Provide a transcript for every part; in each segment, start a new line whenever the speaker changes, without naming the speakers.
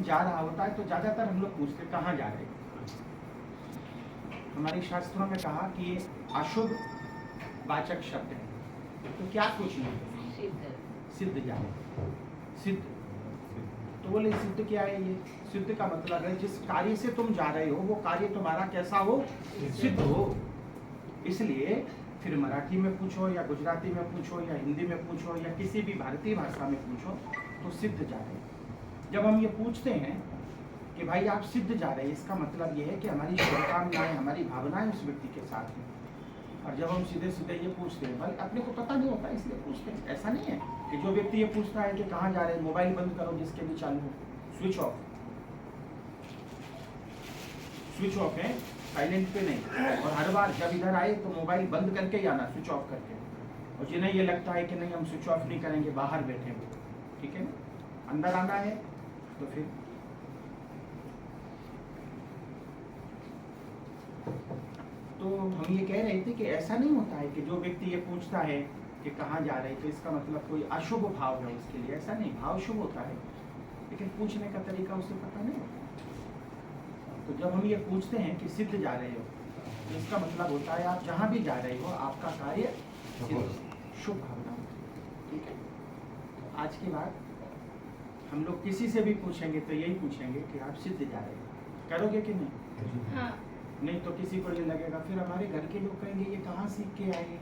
जा रहा होता है तो ज्यादातर हम लोग पूछते कहाँ जा रहे हैं। हमारे शास्त्रों में कहा कि ये अशुभ वाचक शब्द है, तो क्या पूछना? सिद्ध जा रहे, सिद्ध। तो बोले सिद्ध क्या है? ये सिद्ध का मतलब है जिस कार्य से तुम जा रहे हो वो कार्य तुम्हारा कैसा हो? सिद्ध हो। इसलिए फिर मराठी में पूछो या गुजराती में पूछो या हिंदी में पूछो या किसी भी भारतीय भाषा में पूछो तो सिद्ध जा रहे हैं। जब हम ये पूछते हैं कि भाई आप सिद्ध जा रहे हैं, इसका मतलब ये है कि हमारी शुभकामनाएं, हमारी भावनाएं उस व्यक्ति के साथ हैं। और जब हम सीधे सीधे ये पूछते हैं, भाई अपने को पता नहीं होता इसलिए पूछते हैं। ऐसा नहीं है कि जो व्यक्ति ये पूछता है कि कहाँ जा रहे हैं, मोबाइल बंद करो जिसके भी चालू हो, स्विच ऑफ, स्विच ऑफ है, साइलेंट पे नहीं। और हर बार जब इधर आए तो मोबाइल बंद करके ही आना, स्विच ऑफ करके। और जिन्हें ये लगता है कि नहीं हम स्विच ऑफ नहीं करेंगे, बाहर बैठे हैं, ठीक है ना, अंदर आना है तो फिर तो हम ये कह रहे थे कि ऐसा नहीं होता है कि जो व्यक्ति ये पूछता है कि कहाँ जा रहे हैं तो इसका मतलब कोई अशुभ भाव है उसके लिए। ऐसा नहीं, भाव शुभ होता है लेकिन पूछने का तरीका उसे पता नहीं होता। तो जब हम ये पूछते हैं कि सिद्ध जा रहे हो तो इसका मतलब होता है आप जहाँ भी जा रहे हो आपका कार्य शुभ भावना, ठीक है। तो आज के बाद हम लोग किसी से भी पूछेंगे तो यही पूछेंगे कि आप सिद्ध जा रहे हो, करोगे कि नहीं? हाँ। नहीं तो किसी को ये लगेगा, फिर हमारे घर के लोग कहेंगे ये कहाँ सीख के आए।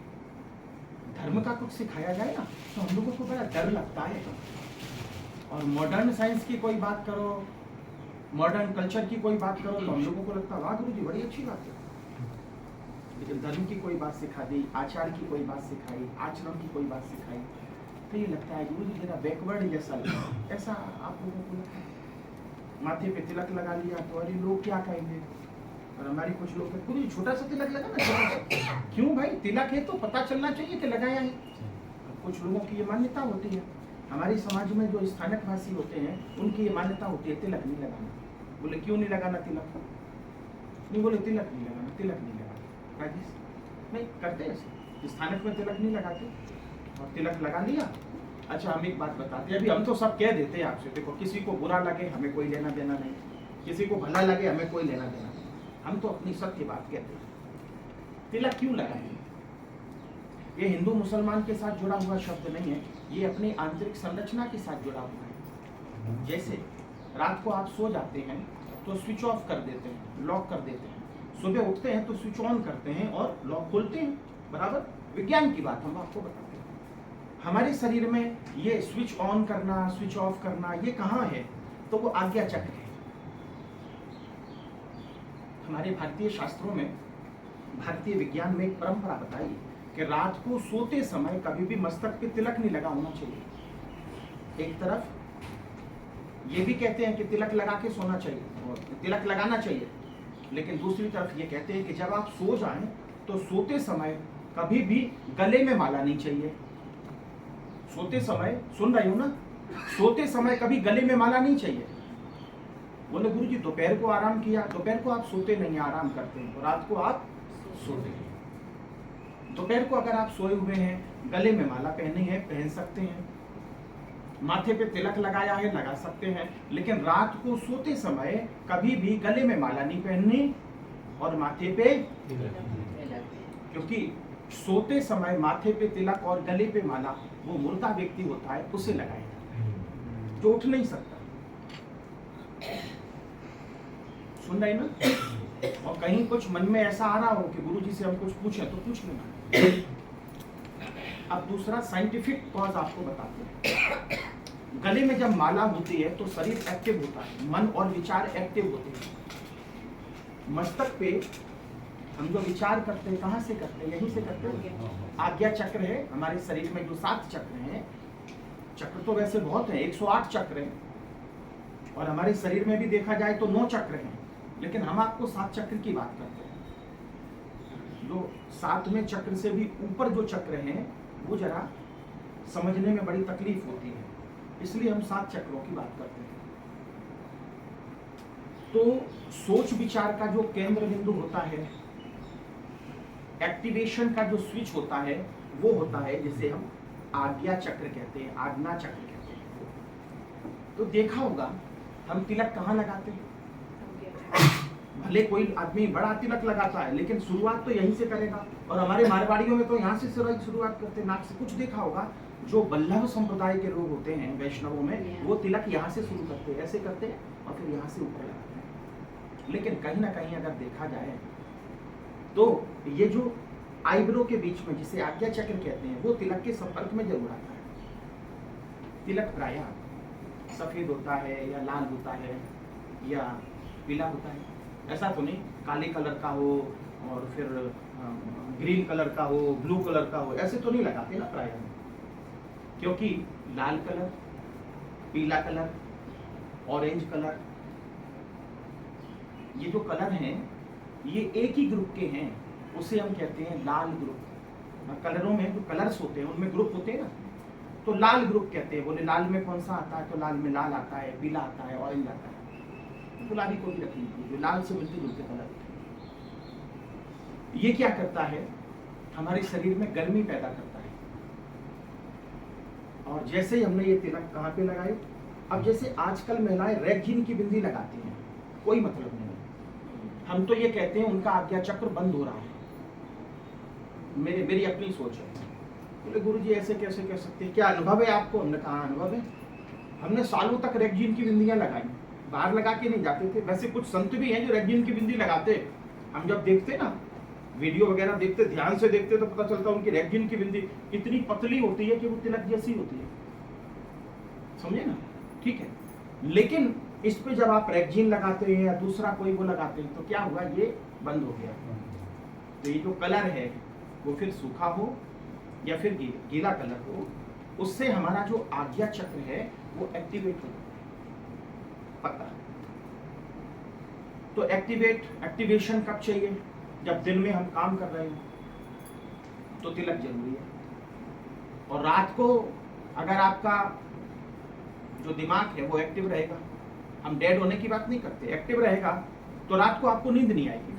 धर्म का कुछ सिखाया जाए ना तो हम लोगों को बड़ा डर लगता है। और मॉडर्न साइंस की कोई बात करो, मॉडर्न कल्चर की कोई बात करो तो हम लोगों को लगता है वाह गुरुजी बड़ी अच्छी बात है। लेकिन धर्म की कोई बात सिखा दी, आचार की कोई बात सिखाई, आचरण की कोई बात सिखाई तो ये लगता है गुरुजी जरा बैकवर्ड जैसा लगता। ऐसा आप लोगों को लगता है। माथे पे तिलक लगा लिया तो अरे लोग क्या कहेंगे। और हमारी कुछ लोग गुरुजी छोटा सा तिलक लगा ना, क्यों भाई? तिलक है तो पता चलना चाहिए कि लगाया है। कुछ लोगों की ये मान्यता होती है। हमारे समाज में जो स्थानक वासी होते हैं उनकी ये मान्यता होती है तिलक नहीं लगाना। बोले क्यों नहीं लगाना तिलक? नहीं बोले तिलक नहीं लगाना, तिलक नहीं लगाना। राजेश नहीं करते ऐसे, स्थानक में तिलक नहीं लगाते और तिलक लगा लिया। अच्छा हम एक बात बताते हैं, अभी हम तो सब कह देते हैं आपसे, देखो किसी को बुरा लगे हमें कोई लेना देना नहीं, किसी को भला लगे हमें कोई लेना देना नहीं। हम तो अपनी सत्य बात कहते हैं। तिलक क्यों लगाए? ये हिंदू मुसलमान के साथ जुड़ा हुआ शब्द नहीं है, ये अपनी आंतरिक संरचना के साथ जुड़ा हुआ है। जैसे रात को आप सो जाते हैं तो स्विच ऑफ कर देते हैं, लॉक कर देते हैं, सुबह उठते हैं तो स्विच ऑन करते हैं और लॉक खोलते हैं, बराबर। विज्ञान की बात हम आपको बताते हैं। हमारे शरीर में ये स्विच ऑन करना, स्विच ऑफ करना ये कहाँ है? तो वो आज्ञा चक्र है। हमारे भारतीय शास्त्रों में, भारतीय विज्ञान में एक परंपरा बताई कि रात को सोते समय कभी भी मस्तक पे तिलक नहीं लगा होना चाहिए। एक तरफ ये भी कहते हैं कि तिलक लगा के सोना चाहिए और तिलक लगाना चाहिए, लेकिन दूसरी तरफ ये कहते हैं कि जब आप सो जाएं तो सोते समय कभी भी गले में माला नहीं चाहिए। सोते समय, सुन रहे हो ना, सोते समय कभी गले में माला नहीं चाहिए। बोले गुरुजी दोपहर को आराम किया, दोपहर को आप सोते नहीं, आराम करते हैं, और रात को आप सोते हैं। दोपहर को अगर आप सोए हुए हैं, गले में माला पहनी है, पहन सकते हैं, माथे पे तिलक लगाया है, लगा सकते हैं, लेकिन रात को सोते समय कभी भी गले में माला नहीं पहननी और माथे पे, क्योंकि सोते समय माथे पे तिलक और गले पे माला वो मुर्दा व्यक्ति होता है, उसे लगाएगा जो उठ नहीं सकता। सुन रहे ना? और कहीं कुछ मन में ऐसा आ रहा हो कि गुरुजी से हम कुछ पूछें तो पूछ लेना। अब दूसरा साइंटिफिक कॉज आपको बताते हैं। गले में जब माला होती है तो शरीर एक्टिव होता है, मन और विचार एक्टिव होते हैं। मस्तक पे हम जो विचार करते हैं कहाँ से करते हैं? यहीं से करते हैं। आज्ञा चक्र है हमारे शरीर में, जो 7 चक्र हैं। चक्र तो वैसे बहुत हैं, 108 चक्र हैं, और हमारे शरीर में भी देखा जाए तो 9 चक्र हैं, लेकिन हम आपको 7 चक्र की बात करते हैं। जो 7वें चक्र से भी ऊपर जो चक्र हैं वो जरा समझने में बड़ी तकलीफ होती है, इसलिए हम 7 चक्रों की बात करते हैं। तो सोच विचार का जो केंद्र बिंदु होता है, एक्टिवेशन का जो स्विच होता है वो होता है जिसे हम आज्ञा चक्र कहते हैं, आज्ञा चक्र कहते हैं। तो देखा होगा हम तिलक कहाँ लगाते हैं? भले कोई आदमी बड़ा तिलक लगाता है, लेकिन शुरुआत तो यहीं से करेगा। और हमारे मारवाड़ियों में तो यहाँ से शुरुआत करते हैं, नाक से। कुछ देखा होगा जो वल्लभ संप्रदाय के लोग होते हैं वैष्णवों में, वो तिलक यहाँ से शुरू करते हैं, ऐसे करते हैं और फिर यहाँ से ऊपर लगाते हैं। लेकिन कहीं ना कहीं अगर देखा जाए तो ये जो आईब्रो के बीच में जिसे आज्ञा चक्र कहते हैं, वो तिलक के संपर्क में जरूर आता है। तिलक प्रायः सफेद होता है या लाल होता है या पीला होता है, ऐसा तो नहीं काले कलर का हो और फिर ग्रीन कलर का हो, ब्लू कलर का हो, ऐसे तो नहीं लगाते ना प्रायः। क्योंकि लाल कलर, पीला कलर, ऑरेंज कलर, ये जो कलर हैं ये एक ही ग्रुप के हैं, उसे हम कहते हैं लाल ग्रुप। कलरों में जो कलर्स होते हैं उनमें ग्रुप होते हैं ना, तो लाल ग्रुप कहते हैं। बोले लाल में कौन सा आता है, तो लाल में लाल आता है, पीला आता है, ऑरेंज आता है, गुलाबी को भी रख लीजिए, जो लाल से मिलते जुलते कलर। ये क्या करता है, हमारे शरीर में गर्मी पैदा करता है। और जैसे ही हमने ये तिलक कहाँ पे लगाए, अब जैसे आजकल महिलाएं रेगजीन की बिंदी लगाती हैं, कोई मतलब नहीं, हम तो ये कहते हैं उनका आज्ञा चक्र बंद हो रहा है। मेरी अपनी सोच है। बोले गुरुजी ऐसे कैसे कह सकते हैं, क्या अनुभव है आपको? हमने कहा अनुभव है, हमने सालों तक रेगजीन की बिंदियां लगाई, बाहर लगा के नहीं जाते थे। वैसे कुछ संत भी हैं जो रेगजीन की बिंदी लगाते, हम जब देखते ना वीडियो वगैरह देखते, ध्यान से देखते तो पता चलता उनकी रेगजीन की बिंदी इतनी पतली होती है कि वो तिलक जैसी होती है, समझे ना? ठीक है, लेकिन इस पे जब आप रेगजीन लगाते हैं या दूसरा कोई वो लगाते हैं तो क्या हुआ, ये बंद हो गया। तो ये जो कलर है वो फिर सूखा हो या फिर गीला कलर हो, उससे हमारा जो आज्ञा चक्र है वो एक्टिवेट हो, पक्का। तो एक्टिवेशन कब चाहिए? जब दिन में हम काम कर रहे हैं तो तिलक जरूरी है। और रात को अगर आपका जो दिमाग है वो एक्टिव रहेगा, हम डेड होने की बात नहीं करते, एक्टिव रहेगा, तो रात को आपको नींद नहीं आएगी।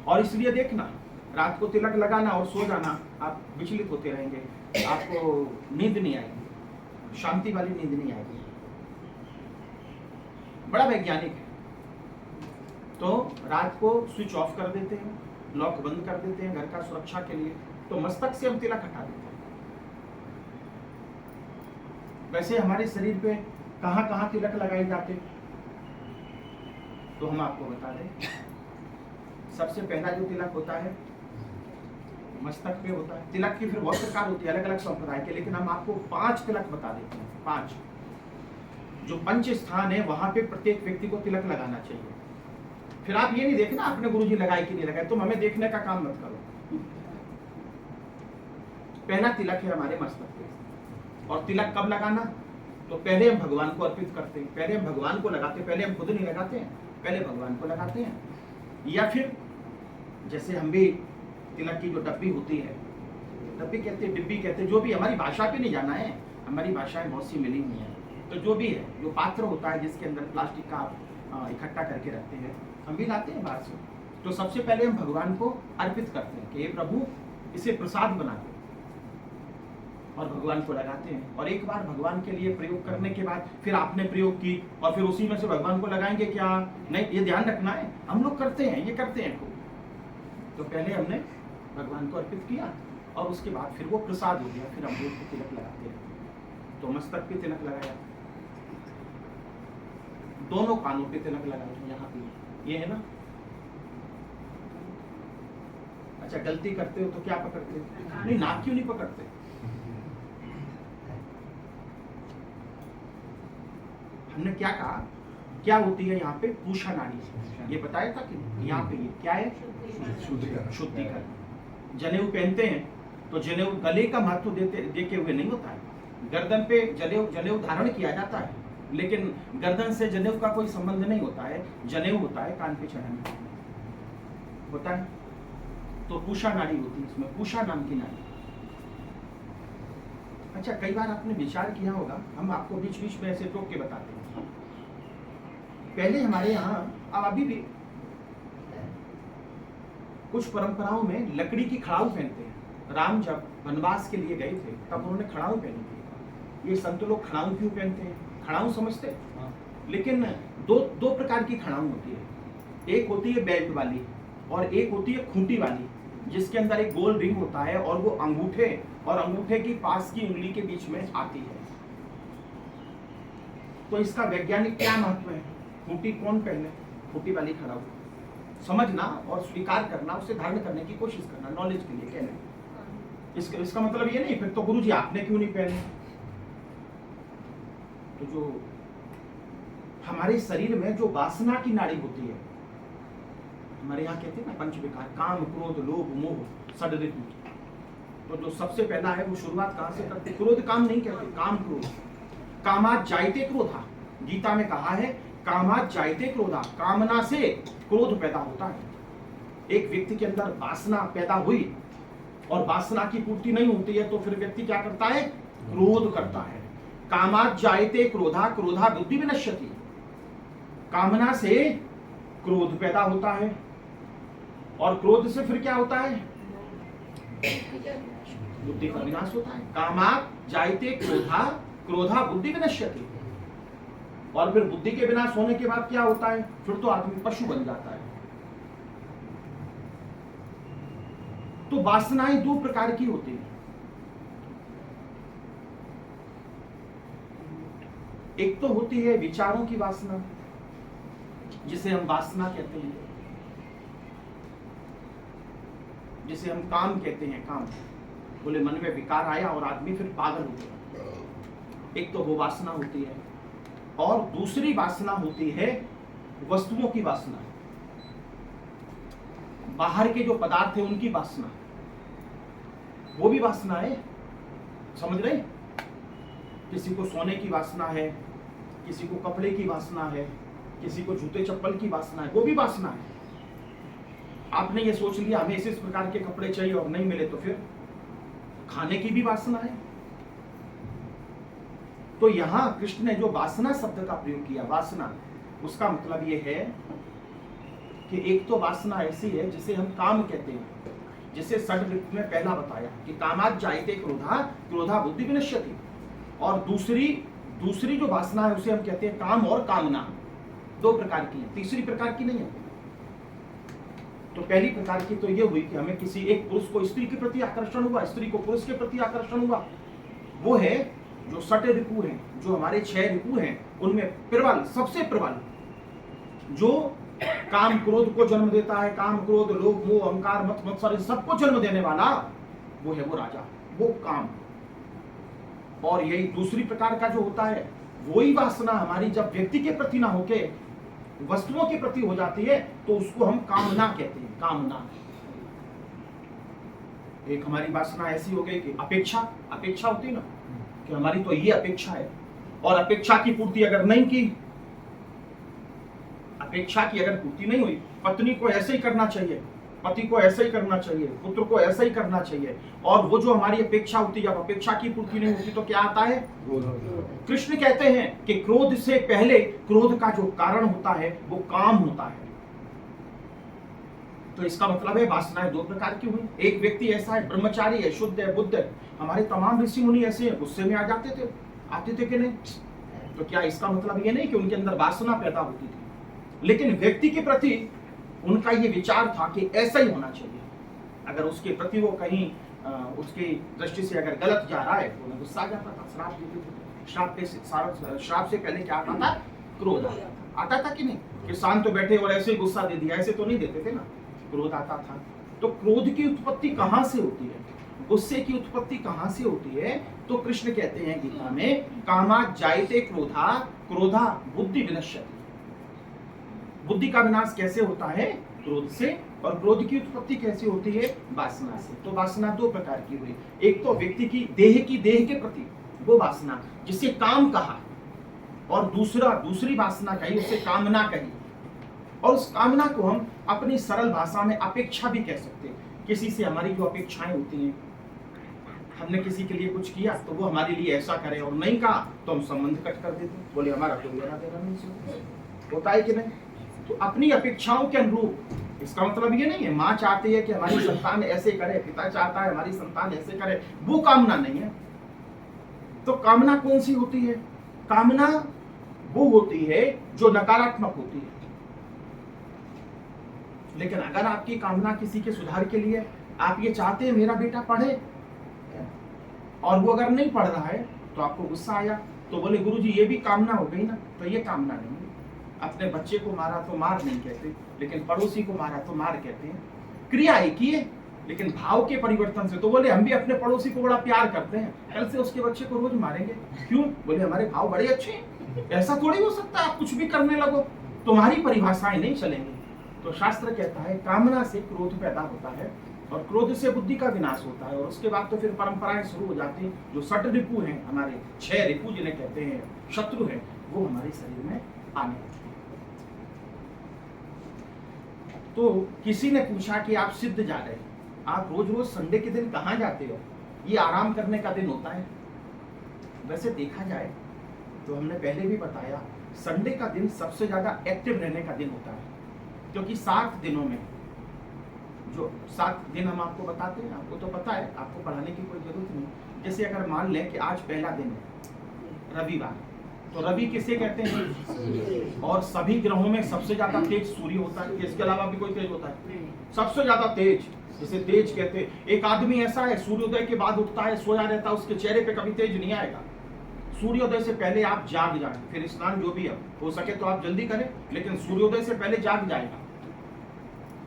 और इसलिए देखना, रात को तिलक लगाना और सो जाना, आप विचलित होते रहेंगे, आपको नींद नहीं आएगी, शांति वाली नींद नहीं आएगी। बड़ा वैज्ञानिक है। तो रात को स्विच ऑफ कर देते हैं, लॉक बंद कर देते हैं घर का सुरक्षा के लिए, तो मस्तक से हम तिलक हटा देते हैं। वैसे हमारे शरीर पे कहाँ कहाँ तिलक लगाए जाते, तो हम आपको बता दें। सबसे पहला जो तिलक होता है मस्तक पे होता है। तिलक की फिर बहुत प्रकार होती है, अलग अलग संप्रदाय के, लेकिन हम आपको 5 तिलक बता देते हैं। 5 जो पंच स्थान है वहां पे प्रत्येक व्यक्ति को तिलक लगाना चाहिए। फिर आप ये नहीं देखना आपने गुरुजी लगाए कि नहीं लगाए, तुम हमें देखने का काम मत करो। पहला तिलक है हमारे मस्तक पे। और तिलक कब लगाना, तो पहले हम भगवान को अर्पित करते हैं, पहले हम भगवान को लगाते हैं, पहले हम खुद नहीं लगाते हैं, पहले भगवान को लगाते हैं। या फिर जैसे हम भी तिलक की जो डब्बी होती है, डब्बी कहते हैं, डिब्बी कहते हैं, जो भी, हमारी भाषा पे नहीं जाना है, हमारी भाषाएं बहुत सी मिली हुई हैं। तो जो भी है, जो पात्र होता है जिसके अंदर प्लास्टिक का इकट्ठा करके रखते हैं, हम भी लाते हैं बाहर से। तो सबसे पहले हम भगवान को अर्पित करते हैं कि हे प्रभु इसे प्रसाद बना दो, और भगवान को लगाते हैं। और एक बार भगवान के लिए प्रयोग करने के बाद फिर आपने प्रयोग की और फिर उसी में से भगवान को लगाएंगे क्या? नहीं, ये ध्यान रखना है, हम लोग करते हैं, ये करते हैं। तो पहले हमने भगवान को अर्पित किया और उसके बाद फिर वो प्रसाद हो गया, फिर हम लोग को तिलक लगाते हैं। तो मस्तक पे तिलक लगाया, दोनों कानों पे तिलक लगाया, यहाँ पे ये है ना। अच्छा, गलती करते हो तो क्या पकड़ते हो? नहीं, नाक क्यों नहीं पकड़ते? हमने क्या कहा, क्या होती है यहाँ पे पूषा नाड़ी, ये बताया था कि यहाँ पे ये क्या है, शुद्धिकरण। जनेऊ पहनते हैं तो जनेऊ गले का महत्व देते हुए नहीं होता है। गर्दन पे जनेऊ धारण किया जाता है, लेकिन गर्दन से जनेऊ का कोई संबंध नहीं होता है। जनेऊ होता है कान पे चढ़ाने होता है। तो पूषा नाड़ी होती है, इसमें पूषा नाम की नाड़ी। अच्छा, कई बार आपने विचार किया होगा, हम आपको बीच बीच में ऐसे टोक के बताते हैं। पहले हमारे यहाँ, अब अभी भी कुछ परंपराओं में लकड़ी की खड़ाऊ पहनते हैं। राम जब वनवास के लिए गए थे तब उन्होंने खड़ाऊ पहनी थी। ये संत लोग खड़ाऊ क्यों पहनते हैं? खड़ाऊ समझते? लेकिन दो दो प्रकार की खड़ाऊ होती है। एक होती है बेल्ट वाली और एक होती है खूंटी वाली, जिसके अंदर एक गोल रिंग होता है और वो अंगूठे और अंगूठे की पास की उंगली के बीच में आती है। तो इसका वैज्ञानिक क्या महत्व है? खूंटी कौन पहने? खूंटी वाली खड़ाऊ। समझना और स्वीकार करना, उसे धारण करने की कोशिश करना, नॉलेज के लिए कहना। इसका मतलब ये नहीं फिर तो गुरुजी आपने क्यों नहीं पहने। तो जो हमारे शरीर में जो वासना की नाड़ी होती है, हमारे यहाँ कहते हैं ना पंच विकार, काम क्रोध लोभ मोह षड ऋतु। तो जो सबसे पहला है वो शुरुआत कहाँ से करते? क्रोध काम नहीं कहते, काम क्रोध। कामात जायते क्रोधा, गीता में कहा है कामात जायते क्रोधा, कामना से क्रोध पैदा होता है। एक व्यक्ति के अंदर वासना पैदा हुई और वासना की पूर्ति नहीं होती है तो फिर व्यक्ति क्या करता है? क्रोध करता है। कामात जायते क्रोधा, क्रोधा बुद्धि विनश्यति, कामना से क्रोध पैदा होता है और क्रोध से फिर क्या होता है? बुद्धि का विनाश होता है। कामात जायते क्रोधा, क्रोधा बुद्धि विनश्यति, और फिर बुद्धि के विनाश होने के बाद क्या होता है? फिर तो आदमी पशु बन जाता है। तो वासनाएं दो प्रकार की होती हैं। एक तो होती है विचारों की वासना, जिसे हम वासना कहते हैं, जिसे हम काम कहते हैं। काम बोले मन में विकार आया और आदमी फिर पागल हो गया। एक तो वो वासना होती है और दूसरी वासना होती है वस्तुओं की वासना, बाहर के जो पदार्थ है उनकी वासना, वो भी वासना है। समझ रहे? किसी को सोने की वासना है, किसी को कपड़े की वासना है, किसी को जूते चप्पल की वासना है, वो भी वासना है। आपने ये सोच लिया हमें इस प्रकार के कपड़े चाहिए और नहीं मिले तो फिर खाने की भी वासना है। तो यहां कृष्ण ने जो वासना शब्द का प्रयोग किया, वासना, उसका मतलब ये है कि एक तो वासना ऐसी है जिसे हम काम कहते हैं, जिसे षड ऋतु में पहला बताया कि कामात जायते क्रोधा, क्रोधा बुद्धि विनश्यति, और दूसरी जो वासना है उसे हम कहते हैं काम और कामना। दो प्रकार की है, तीसरी प्रकार की नहीं है। तो पहली प्रकार की तो ये हुई कि हमें किसी एक पुरुष को स्त्री के प्रति आकर्षण हुआ, स्त्री को पुरुष के प्रति आकर्षण हुआ। वो है जो षट रिपु हैं, जो हमारे 6 रिपु हैं, उनमें प्रबल, सबसे प्रबल, जो काम क्रोध को जन्म देता है, काम क्रोध लोभ मोह अहंकार मत मत्सर सबको जन्म देने वाला वो है वो राजा, वो काम। और यही दूसरी प्रकार का जो होता है वही वासना हमारी जब व्यक्ति के प्रति ना होके वस्तुओं के प्रति हो जाती है तो उसको हम कामना कहते हैं। कामना एक हमारी वासना ऐसी हो गई कि अपेक्षा होती ना, कि हमारी तो ये अपेक्षा है, और अपेक्षा की पूर्ति अगर नहीं की, अपेक्षा की अगर पूर्ति नहीं हुई, पत्नी को ऐसे ही करना चाहिए, पति को ऐसे ही करना चाहिए, पुत्र को ऐसे ही करना चाहिए, और वो जो हमारी अपेक्षा होती है, जब अपेक्षा की पूर्ति नहीं होती तो क्या आता है? कृष्ण कहते हैं कि क्रोध से पहले क्रोध का जो कारण होता है वो काम होता है। तो इसका मतलब है वासनाएं दो प्रकार की हुई। एक व्यक्ति ऐसा है, ब्रह्मचारी है, शुद्ध है, बुद्ध है। हमारे तमाम ऋषि मुनि ऐसे हैं, गुस्से में आ जाते थे, आते थे कि नहीं? तो क्या इसका मतलब ये नहीं कि उनके अंदर वासना पैदा होती थी, लेकिन व्यक्ति के प्रति उनका ये विचार था कि ऐसा ही होना चाहिए। अगर उसके प्रति वो कहीं उसकी दृष्टि से अगर गलत जा रहा है तो उन्हें गुस्सा आ जाता था, श्राप देते थे। श्राप से पहले क्या आता था? क्रोध आता था कि नहीं? किसान तो बैठे और ऐसे ही गुस्सा दे दिया, ऐसे तो नहीं देते थे ना, क्रोध आता था। तो क्रोध की उत्पत्ति कहां से होती है? गुस्से की उत्पत्ति कहां से होती है? तो कृष्ण कहते हैं गीता में, कामात जायते क्रोधा, क्रोधा बुद्धि विनश्यति। बुद्धि का विनाश कैसे होता है? क्रोध से। और क्रोध की उत्पत्ति कैसे होती है? वासना से। तो वासना दो प्रकार की हुई, एक तो व्यक्ति की देह के प्रति वो वासना जिसे काम कहा, और दूसरी वासना कही, उसे कामना कही। और उस कामना को हम अपनी सरल भाषा में अपेक्षा भी कह सकते हैं। किसी से हमारी जो अपेक्षाएं होती हैं, हमने किसी के लिए कुछ किया तो वो हमारे लिए ऐसा करे, और नहीं कहा तो हम संबंध कट कर देते, बोले हमारा कोई लेना देना नहीं। होता है कि नहीं? तो अपनी अपेक्षाओं के अनुरूप, इसका मतलब ये नहीं है माँ चाहती है कि हमारी संतान ऐसे करे, पिता चाहता है हमारी संतान ऐसे करे, वो कामना नहीं है। तो कामना कौन सी होती है? कामना वो होती है जो नकारात्मक होती है। लेकिन अगर आपकी कामना किसी के सुधार के लिए, आप ये चाहते हैं मेरा बेटा पढ़े, और वो अगर नहीं पढ़ रहा है तो आपको गुस्सा आया, तो बोले गुरुजी ये भी कामना हो गई ना, तो ये कामना नहीं है। अपने बच्चे को मारा तो मार नहीं कहते, लेकिन पड़ोसी को मारा तो मार कहते हैं। क्रिया एक ही है, लेकिन भाव के परिवर्तन से। तो बोले हम भी अपने पड़ोसी को बड़ा प्यार करते हैं, कल से उसके बच्चे को रोज मारेंगे, क्यों? बोले हमारे भाव बड़े अच्छे हैं। ऐसा थोड़ी हो सकता है आप कुछ भी करने लगो, तुम्हारी परिभाषाएं नहीं चलेंगी। तो शास्त्र कहता है कामना से क्रोध पैदा होता है, और क्रोध से बुद्धि का विनाश होता है, और उसके बाद तो फिर परंपराएं शुरू हो जाती हैं। जो षट रिपु हैं, हमारे 6 रिपु जिन्हें कहते हैं शत्रु हैं, वो हमारे शरीर में आने लगते हैं। तो किसी ने पूछा कि आप सिद्ध जा रहे हैं, आप रोज रोज संडे के दिन कहाँ जाते हो? ये आराम करने का दिन होता है। वैसे देखा जाए तो हमने पहले भी बताया, संडे का दिन सबसे ज्यादा एक्टिव रहने का दिन होता है, क्योंकि 7 दिनों में जो 7 दिन हम आपको बताते हैं, आपको तो पता है, आपको पढ़ाने की कोई जरूरत नहीं। जैसे अगर मान लें कि आज पहला दिन है रविवार, तो रवि किसे कहते हैं? और सभी ग्रहों में सबसे ज्यादा तेज सूर्य होता है, इसके अलावा भी कोई तेज होता है? सबसे ज्यादा तेज, जिसे तेज कहते हैं। एक आदमी ऐसा है सूर्योदय के बाद उठता है, सोया रहता है, उसके चेहरे पे कभी तेज नहीं आएगा। सूर्योदय से पहले आप जाग जाए, फिर स्नान जो भी हो सके तो आप जल्दी करें, लेकिन सूर्योदय से पहले जाग जाएगा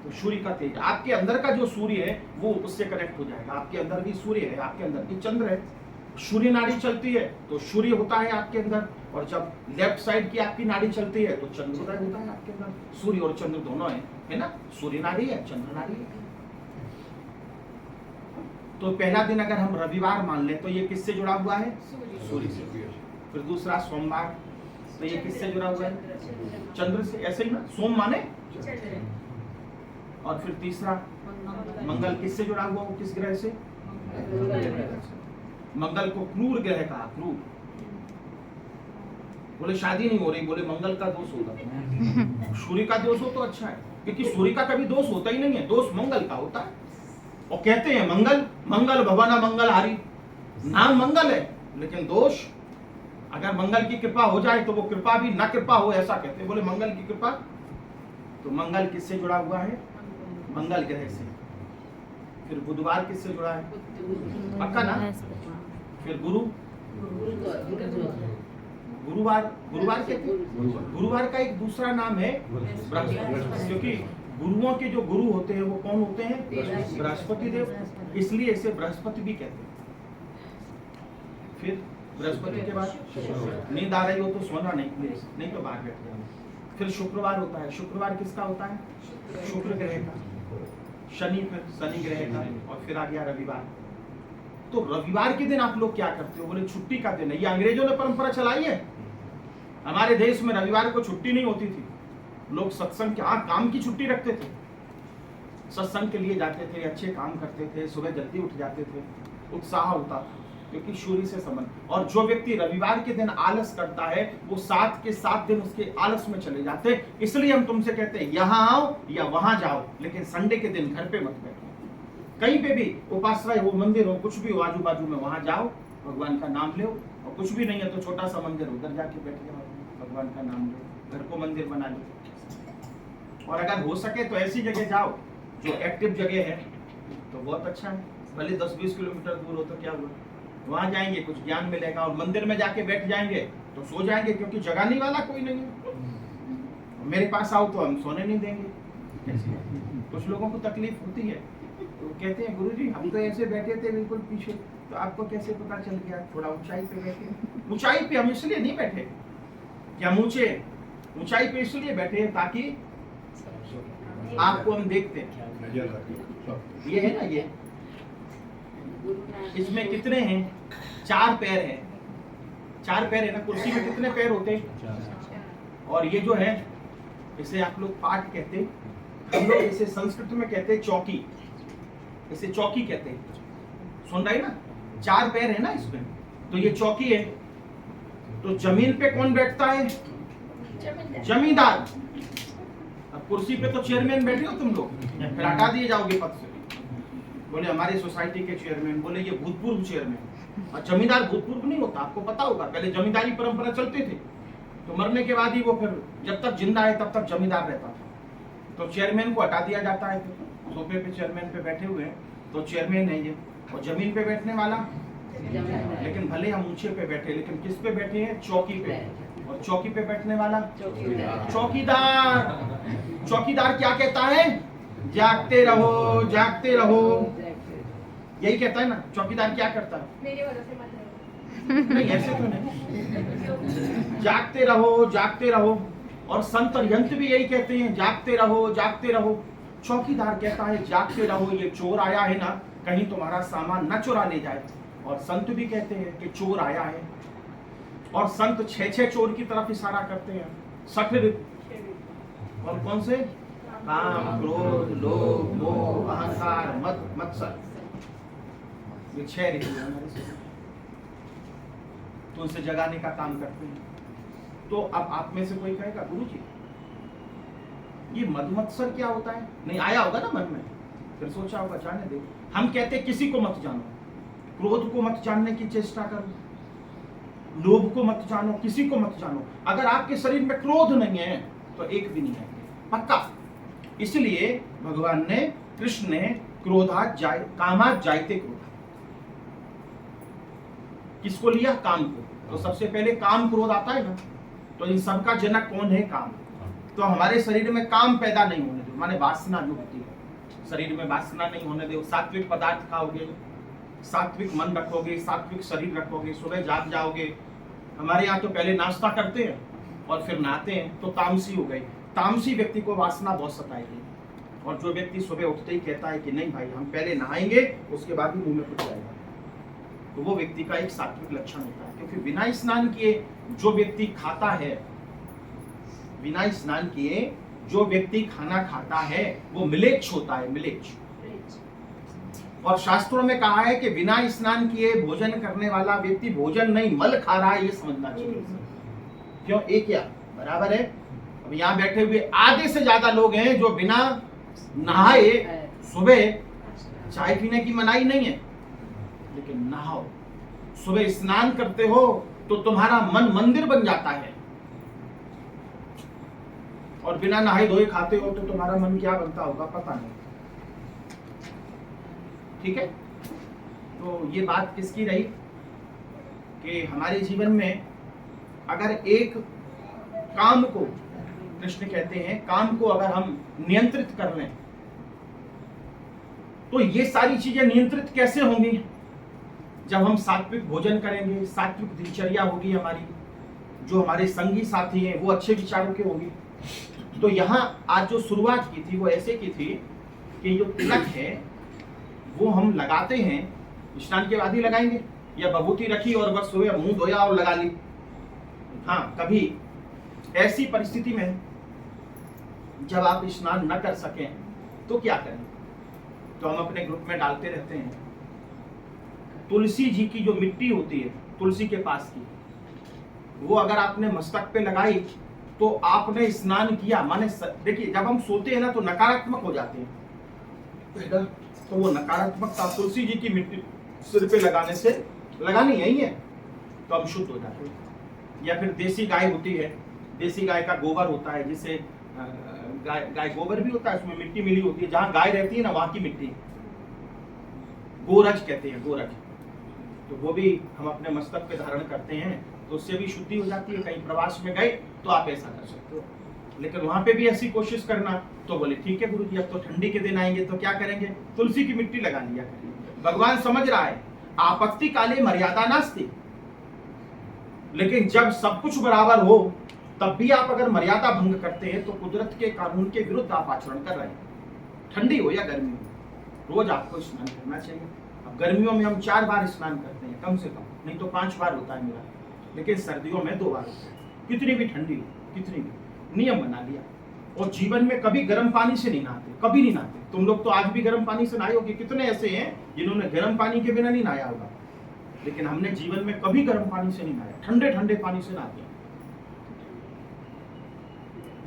तो सूर्य का तेज, आपके अंदर का जो सूर्य है वो उससे कनेक्ट हो जाएगा। आपके अंदर भी सूर्य है, आपके अंदर भी चंद्र है, सूर्य नाड़ी चलती है तो सूर्य होता है आपके अंदर, और जब लेफ्ट साइड की आपकी नाड़ी चलती है तो चंद्रोदय होता है आपके अंदर। सूर्य और चंद्र दोनों है ना, सूर्य नाड़ी है, चंद्र नाड़ी है। तो पहला दिन अगर हम रविवार मान लें तो ये किससे जुड़ा हुआ है? सूर्य से। फिर दूसरा सोमवार, तो ये किससे जुड़ा हुआ है? चंद्र से। ऐसे ही ना, सोम माने, और फिर तीसरा मंगल, किससे जुड़ा हुआ? वो किस ग्रह से? मंगल को क्रूर ग्रह कहा, क्रूर। बोले शादी नहीं हो रही, बोले मंगल का दोष होगा। सूर्य का दोष हो तो अच्छा है, क्योंकि सूर्य का कभी दोष होता ही नहीं है, दोष मंगल का होता है। और कहते हैं मंगल मंगल भवन मंगल हारी, नाम मंगल है लेकिन दोष, अगर मंगल की कृपा हो जाए तो वो कृपा भी ना कृपा हो, ऐसा कहते हैं। बोले मंगल की कृपा, तो मंगल किससे जुड़ा हुआ है? मंगल ग्रह से। फिर बुधवार किससे जुड़ा है? पक्का ना? फिर गुरुवार के, गुरुवार का एक दूसरा नाम है बृहस्पति, क्योंकि गुरुओं के जो गुरु होते हैं वो कौन होते हैं? बृहस्पति देव, इसलिए इसे बृहस्पति भी कहते हैं। फिर बृहस्पति के बाद नींद आ रही हो तो सोना नहीं, प्लीज, नहीं तो बाहर बैठ जाना। फिर शुक्रवार होता है, शुक्रवार किसका होता है? शुक्र ग्रह का। शनि, फिर शनि ग्रह का, और फिर आ गया रविवार। तो रविवार के दिन आप लोग क्या करते हो? बोले छुट्टी का दिन है। ये अंग्रेजों ने परंपरा चलाई है। हमारे देश में रविवार को छुट्टी नहीं होती थी, लोग सत्संग के काम की छुट्टी रखते थे, सत्संग के लिए जाते थे, अच्छे काम करते थे, सुबह जल्दी उठ जाते थे, उत्साह होता था, क्योंकि सूर्य से संबंध। और जो व्यक्ति रविवार के दिन आलस करता है वो 7 के 7 दिन उसके आलस में चले जाते हैं। इसलिए हम तुमसे कहते हैं यहाँ आओ या वहां जाओ, लेकिन संडे के दिन घर पे मत बैठो। कहीं पे भी उपाश्रय हो, मंदिर हो, कुछ भी हो, आजू बाजू में वहां जाओ, भगवान का नाम लो, और कुछ भी नहीं है तो छोटा सा मंदिर उधर जाके बैठ जाओ, भगवान का नाम लो, घर को मंदिर बना लो। और अगर हो सके तो ऐसी जगह जाओ जो एक्टिव जगह है तो बहुत अच्छा है, भले 10-20 किलोमीटर दूर हो तो क्या हुआ, वहां जाएंगे कुछ ज्ञान मिलेगा। और मंदिर में जाके बैठ जाएंगे तो सो जाएंगे, क्योंकि जगाने वाला कोई नहीं है। मेरे पास आओ तो हम सोने नहीं देंगे। कुछ लोगों को तकलीफ होती है, तो कहते हैं गुरुजी हम तो ऐसे बैठे थे बिल्कुल पीछे, तो आपको कैसे पता चल गया? थोड़ा ऊंचाई पे बैठे। ऊंचाई पे हम इसलिए नहीं बैठे कि हम ऊंचाई पे इसलिए बैठे ताकि आपको हम देखते हैं। ये है ना, ये इसमें कितने हैं? 4 पैर हैं। 4 पैर है ना, कुर्सी में कितने पैर होते हैं? और ये जो है इसे आप लोग पाट कहते हैं, हम लोग इसे संस्कृत में कहते हैं चौकी, इसे चौकी कहते हैं। सुन रहे ना, 4 पैर है ना इसमें, तो ये चौकी है। तो जमीन पे कौन बैठता है? जमींदार। अब कुर्सी पे तो चेयरमैन बैठे हो तुम लोग, फिर हटा दिए जाओगे पद से। बोले हमारी सोसाइटी के चेयरमैन, बोले ये भूतपूर्व चेयरमैन। और जमींदार भूतपूर्व नहीं होता, आपको पता होगा, पहले जमींदारी परंपरा चलते थे। तो मरने के बाद ही वो फिर जब तक जिंदा है तब तक जमींदार रहता था। तो चेयरमैन को हटा दिया जाता है, तो सोफे पे चेयरमैन पे बैठे हुए हैं, तो चेयरमैन है ये, और जमीन पे बैठने वाला, लेकिन भले हम ऊंचे पे बैठे, लेकिन किस पे बैठे हैं? चौकी पे। और चौकी पे बैठने वाला चौकीदार। चौकीदार क्या कहता है? जागते रहो, जागते रहो, यही कहता है ना। चौकीदार क्या करता है?
मेरे भरोसे मत रहो।
नहीं, ऐसे तो नहीं। जागते रहो, जागते रहो। और संत और यंत्र भी यही कहते हैं, जागते रहो, जागते रहो। चौकीदार कहता है जागते रहो, ये चोर आया है ना, कहीं तुम्हारा सामान न चुरा ले जाए। और संत भी कहते हैं कि चोर आया है, और संत 6 चोर की तरफ इशारा करते हैं। 60 और कौन से? काम, क्रोध, लोभ, मोह, अहंकार, मद, मत्सर, ये 6 ऋतु है हमारे शरीर, तो उनसे जगाने का काम करते हैं। तो अब आप में से कोई कहेगा गुरुजी ये मद मत्सर क्या होता है? नहीं आया होगा ना मन में, फिर सोचा होगा जाने दे। हम कहते किसी को मत जानो, क्रोध को मत जानने की चेष्टा करो, लोभ को मत जानो, किसी को मत जानो। अगर आपके शरीर में क्रोध नहीं है तो एक भी नहीं है पक्का। इसलिए भगवान ने, कृष्ण ने क्रोधात जाय कामात जायते क्रोध, किसको लिया? काम को। तो सबसे पहले काम क्रोध आता है ना, तो इन सब का जनक कौन है? काम। तो हमारे शरीर में काम पैदा नहीं होने दो, माने वासना जो होती है शरीर में, वासना नहीं होने दो। सात्विक पदार्थ खाओगे, सात्विक मन रखोगे, सात्विक शरीर रखोगे, सुबह जाग जाओगे। हमारे यहाँ तो पहले नाश्ता करते हैं और फिर नहाते हैं, तो तामसी हो गई। तामसी व्यक्ति को वासना बहुत सताएगी, और जो व्यक्ति सुबह उठते ही कहता है कि नहीं भाई हम पहले नहाएंगे उसके बाद ही मुंह में कुछ जाएगा, तो वो व्यक्ति का एक सात्विक लक्षण होता है। क्योंकि बिना स्नान किए जो व्यक्ति खाता है, बिना स्नान किए जो व्यक्ति खाना खाता है वो मिलेच्छ होता है, मिलेच्छ। और शास्त्रों में कहा है कि बिना स्नान किए भोजन करने वाला व्यक्ति भोजन नहीं मल खा रहा है, ये समझना चाहिए। क्यों? एक या बराबर है। अब यहाँ बैठे हुए आधे से ज्यादा लोग हैं जो बिना नहाए सुबह चाय पीने की मनाही नहीं है, लेकिन नहाओ, सुबह स्नान करते हो तो तुम्हारा मन मंदिर बन जाता है, और बिना नहाए धोए खाते हो तो तुम्हारा मन क्या बनता होगा पता नहीं। ठीक है, तो ये बात किसकी रही कि हमारे जीवन में अगर एक काम को, कृष्ण कहते हैं काम को अगर हम नियंत्रित कर लें, तो ये सारी चीजें नियंत्रित कैसे होंगी? जब हम सात्विक भोजन करेंगे, सात्विक दिनचर्या होगी हमारी, जो हमारे संगी साथी हैं वो अच्छे विचारों के होंगे। तो यहाँ आज जो शुरुआत की थी वो ऐसे की थी कि जो तिलक है वो हम लगाते हैं, स्नान के बाद ही लगाएंगे, या बबूती रखी और बस सुबह मुंह धोया और लगा ली। हाँ, कभी ऐसी परिस्थिति में जब आप स्नान न कर सकें तो क्या करें? तो हम अपने ग्रुप में डालते रहते हैं, तुलसी जी की जो मिट्टी होती है तुलसी के पास की, वो अगर आपने मस्तक पे लगाई तो आपने स्नान किया। माने देखिए जब हम सोते हैं ना तो नकारात्मक हो जाते हैं, तो वो नकारात्मकता तुलसी जी की मिट्टी सिर पे लगाने से, लगानी यही है, तो हम शुद्ध हो जाते हैं। या फिर देसी गाय होती है, देसी गाय का गोबर होता है, जिसे गाय गोबर भी होता है, उसमें मिट्टी मिली होती है, जहाँ गाय रहती है ना वहाँ की मिट्टी, गोरज कहते हैं, गोरज। तो वो भी हम अपने मस्तक पे धारण करते हैं, तो उससे भी शुद्धि हो जाती है। कहीं प्रवास में गए तो आप ऐसा कर सकते हो, लेकिन वहां पे भी ऐसी कोशिश करना। तो बोले ठीक है गुरु जी, अब तो ठंडी के दिन आएंगे तो क्या करेंगे? तुलसी की मिट्टी लगा लिया करिए। भगवान समझ रहा है आपत्ति काले मर्यादा नास्ति, लेकिन जब सब कुछ बराबर हो तब भी आप अगर मर्यादा भंग करते हैं तो कुदरत के कानून के विरुद्ध आप आचरण कर रहे हैं। ठंडी हो या गर्मी हो, रोज आपको स्नान करना चाहिए। अब गर्मियों में हम 4 बार स्नान करते हैं कम से कम, नहीं तो 5 बार होता है मेरा, लेकिन सर्दियों में 2 बार होता है। कितनी भी ठंडी हो, कितनी भी, नियम बना लिया। और जीवन में कभी गर्म पानी से नहीं नहाते, कभी नहीं नहाते। तुम लोग तो आज भी गर्म पानी से नहाए होगे, कितने ऐसे हैं जिन्होंने गर्म पानी के बिना नहीं नहाया होगा, लेकिन हमने जीवन में कभी गर्म पानी से नहीं नहाया, ठंडे ठंडे पानी से नहाते हैं।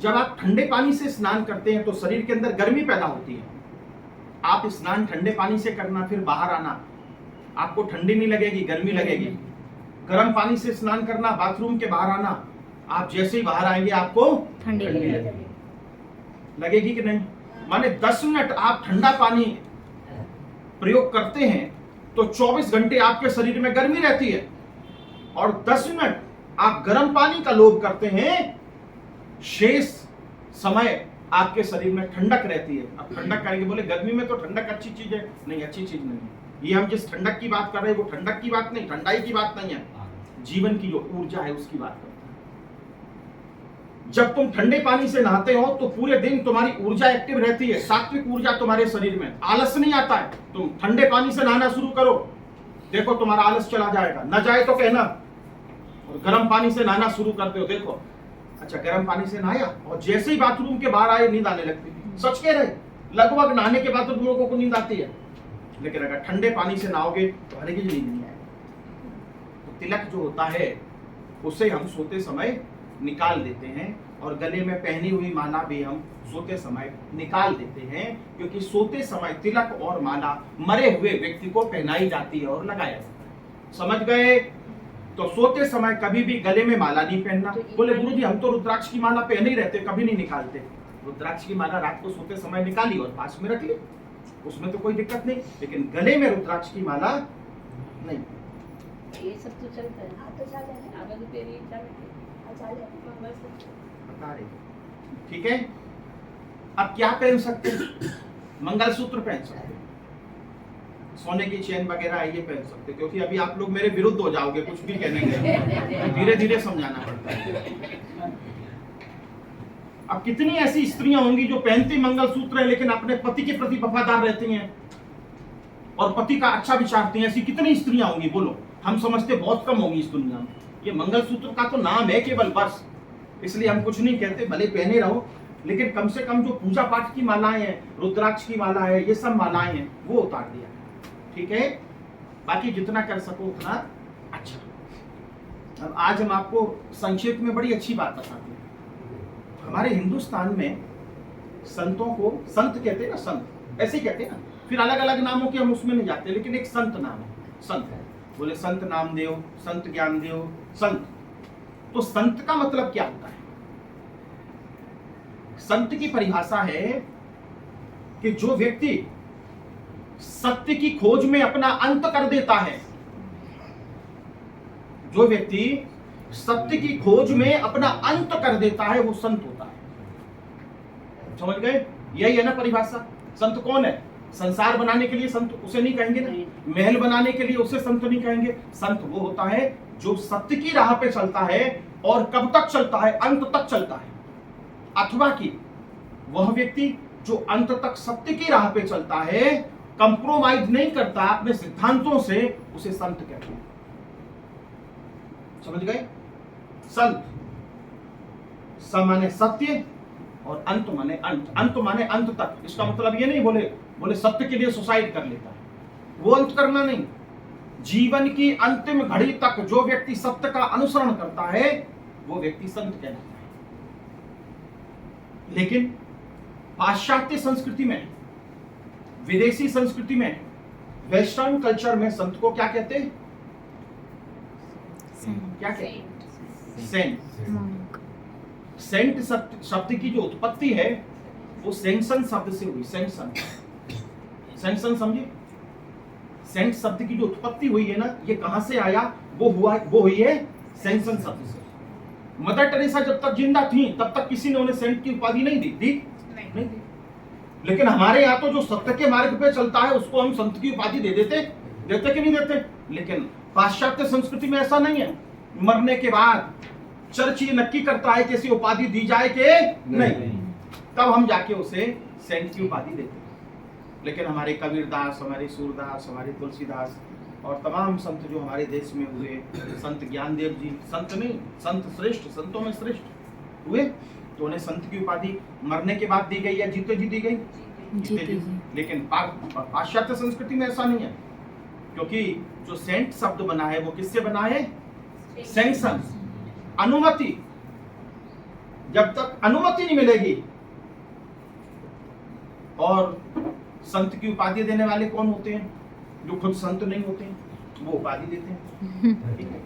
जब आप ठंडे पानी से स्नान करते हैं तो शरीर के अंदर गर्मी पैदा होती है। आप स्नान ठंडे पानी से करना, फिर बाहर आना, आपको ठंडी नहीं लगेगी, गर्मी लगेगी। गर्म पानी से स्नान करना, बाथरूम के बाहर आना, आप जैसे ही बाहर आएंगे आपको
ठंडी
ठंडी
लगेगी।
लगेगी। लगेगी कि नहीं? माने 10 मिनट आप ठंडा पानी प्रयोग करते हैं तो 24 घंटे आपके शरीर में गर्मी रहती है, और 10 मिनट आप गर्म पानी का लोभ करते हैं, शेष समय आपके शरीर में ठंडक रहती है। अब ठंडक करेंगे, बोले गर्मी में तो ठंडक अच्छी चीज है, नहीं अच्छी चीज नहीं है। ये हम जिस ठंडक की बात कर रहे हैं वो ठंडक की बात नहीं, ठंडाई की बात नहीं है, जीवन की जो ऊर्जा है उसकी बात करते हैं। जब तुम ठंडे पानी से नहाते हो तो पूरे दिन तुम्हारी ऊर्जा एक्टिव रहती है, सात्विक ऊर्जा तुम्हारे शरीर में, आलस नहीं आता है। तुम ठंडे पानी से नहाना शुरू करो, देखो तुम्हारा आलस चला जाएगा, न जाए तो कहना। और गर्म पानी से नहाना शुरू करते हो, देखो अच्छा गर्म पानी से नहाया और जैसे ही बाथरूम के बाहर आए नींद आने लगती। सच कह रहे, लगभग नहाने के बाद तो तुम लोगों को नींद आती है, लेकिन अगर ठंडे पानी से नहाओगे तो हर नींद नहीं आएगी। तो तिलक जो होता है उसे हम सोते समय निकाल देते हैं, और गले में पहनी हुई माला भी हम सोते समय निकाल देते हैं, क्योंकि सोते समय तिलक और माला मरे हुए व्यक्ति को पहनाई जाती है और लगाया जाता है। समझ गए? तो सोते समय कभी भी गले में माला नहीं पहनना। बोले गुरुजी हम तो रुद्राक्ष की माला पहने ही रहते, कभी नहीं निकालते। रुद्राक्ष की माला रात को सोते समय निकाली और पास में रख ली, उसमें तो कोई दिक्कत नहीं, लेकिन गले में रुद्राक्ष की माला नहीं।
ये सब तो चलता है। हाँ तो चाले हैं। आगे तो पेरी चाले। हाँ चाले। मंगलसूत्र।
बता रहे, ठीक है। अब क्या पहन सकते हैं? मंगलसूत्र पहन सकते हैं, सोने की चेन वगैरह ये पहन सकते हैं, क्योंकि अभी आप लोग मेरे विरुद्ध हो जाओगे कुछ भी कहने के, धीरे धीरे समझाना पड़ता है। अब कितनी ऐसी स्त्रियां होंगी जो पहनती मंगलसूत्र है लेकिन अपने पति के प्रति वफादार रहती हैं और पति का अच्छा विचारती हैं? ऐसी कितनी स्त्रियां होंगी बोलो? हम समझते बहुत कम होंगी इस दुनिया में। ये मंगलसूत्र का तो नाम है केवल, बस, इसलिए हम कुछ नहीं कहते, भले पहने रहो, लेकिन कम से कम जो पूजा पाठ की मालाएं हैं, रुद्राक्ष की माला है, ये सब मालाएं हैं, वो उतार दिया, ठीक है। बाकी जितना कर सको उतना अच्छा। अब आज हम आपको संक्षेप में बड़ी अच्छी बात बताते हैं। हमारे हिंदुस्तान में संतों को संत कहते हैं ना, संत ऐसे ही कहते हैं ना, फिर अलग अलग नामों के हम उसमें नहीं जाते, लेकिन एक संत नाम है, संत है। बोले संत नामदेव, संत ज्ञानदेव, संत। तो संत का मतलब क्या होता है? संत की परिभाषा है कि जो व्यक्ति सत्य की खोज में अपना अंत कर देता है, जो व्यक्ति सत्य की खोज में अपना अंत कर देता है, वो संत होता है। समझ गए? यही है ना परिभाषा। संत कौन है? संसार बनाने के लिए संत उसे नहीं कहेंगे ना, महल बनाने के लिए उसे संत नहीं कहेंगे। संत वो होता है जो सत्य की राह पे चलता है, और कब तक चलता है? अंत तक चलता है। अथवा कि वह व्यक्ति जो अंत तक सत्य की राह पे चलता है, कंप्रोमाइज नहीं करता अपने सिद्धांतों से, उसे संत कहते हैं। समझ गए? संत स माने सत्य और अंत माने अंत, अंत माने अंत तक। इसका मतलब ये नहीं बोले सत्य के लिए सुसाइड कर लेता है, वो अंत करना नहीं। जीवन की अंतिम घड़ी तक जो व्यक्ति सत्य का अनुसरण करता है, वो व्यक्ति संत कहलाता है। लेकिन पाश्चात्य संस्कृति में, विदेशी संस्कृति में, वेस्टर्न कल्चर में संत को क्या कहते हैं? क्या कहते हैं? सेंट। सेंट शब्द की जो उत्पत्ति है वो सेंसन शब्द से हुई। सेंसन समझे? सेंट शब्द की जो उत्पत्ति हुई है ना, ये कहां से आया? वो हुई है सेंसन शब्द से। मदर टेरेसा जब तक जिंदा थी तब तक किसी ने उन्हें सेंट की उपाधि नहीं दी। नहीं दी। लेकिन हमारे यहाँ तो जो सत्य के मार्ग पे चलता है उसको हम संत की उपाधि दे देते कि नहीं देते? लेकिन पाश्चात्य संस्कृति में ऐसा नहीं है। मरने के बाद चर्च ये नक्की करता है कि ऐसी उपाधि दी जाए कि नहीं, तब हम जाके उसे सेंट की उपाधि देते हैं। लेकिन हमारे कबीरदास, हमारे सूरदास, हमारे तुलसीदास और तमाम संत जो हमारे देश में हुए, संत ज्ञानदेव जी, संत नहीं, संत श्रेष्ठ, संतों में श्रेष्ठ हुए, तो उन्हें संत की उपाधि मरने के बाद दी गई या जीते जी दी गई? जीते जी। लेकिन पाश्चात्य संस्कृति में ऐसा नहीं है, क्योंकि जो सेंट शब्द बना है वो किससे बना है? सैंक्शन, अनुमति। जब तक अनुमति नहीं मिलेगी, और संत की उपाधि देने वाले कौन होते हैं? जो खुद संत नहीं होते हैं, वो उपाधि देते हैं। ठीक है?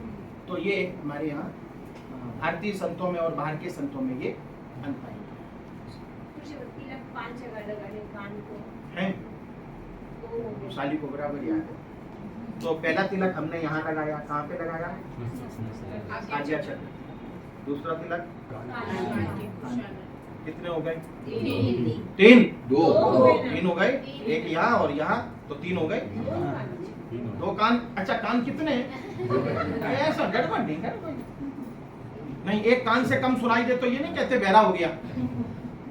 तो ये हमारे यहाँ भारतीय संतों में और बाहर के संतों में ये अंतर
तिलक 5 जगह लगाने कान को
है।
वो हो गया।
शाली को बराबर याद है। तो पहला तिलक हमने यहाँ लगाया, कहाँ पे लगाया? आज्ञा चक्र। दूसरा तिलक कितने हो गए? 3
दो
3 हो गए, एक यहाँ और यहाँ, तो 3 हो गए। 2 कान। अच्छा कान कितने हैं? ऐसा गड़बड़ नहीं, गड़बड़ नहीं। एक कान से कम सुनाई दे तो ये नहीं कहते बहरा हो गया।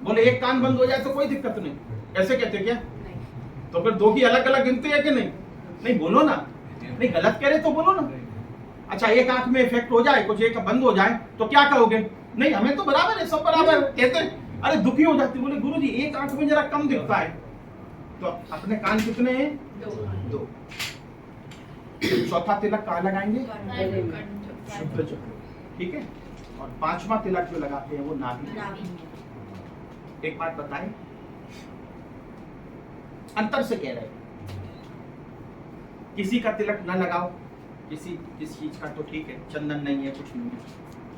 बोले एक कान बंद हो जाए तो कोई दिक्कत नहीं, ऐसे कहते क्या? तो फिर 2 की अलग अलग गिनती है कि नहीं? नहीं बोलो ना, नहीं गलत कह रहे तो बोलो ना। अच्छा एक आंख में इफेक्ट हो जाए, कुछ एक बंद हो जाए तो क्या कहोगे? नहीं हमें तो बराबर है, सब बराबर कहते हैं। अरे दुखी हो जाती, बोले गुरुजी एक आंख में जरा कम दिखता है। तो अपने कान कितने हैं? 2। चौथा तिलक कहाँ लगाएंगे? शुक्र चक्र, ठीक है। और 5वां तिलक जो लगाते हैं वो नाभि। एक बात बताएं, अंतर से कह रहे हैं। किसी का तिलक न लगाओ, किसी इस चीज का तो ठीक है, चंदन नहीं है, कुछ नहीं है।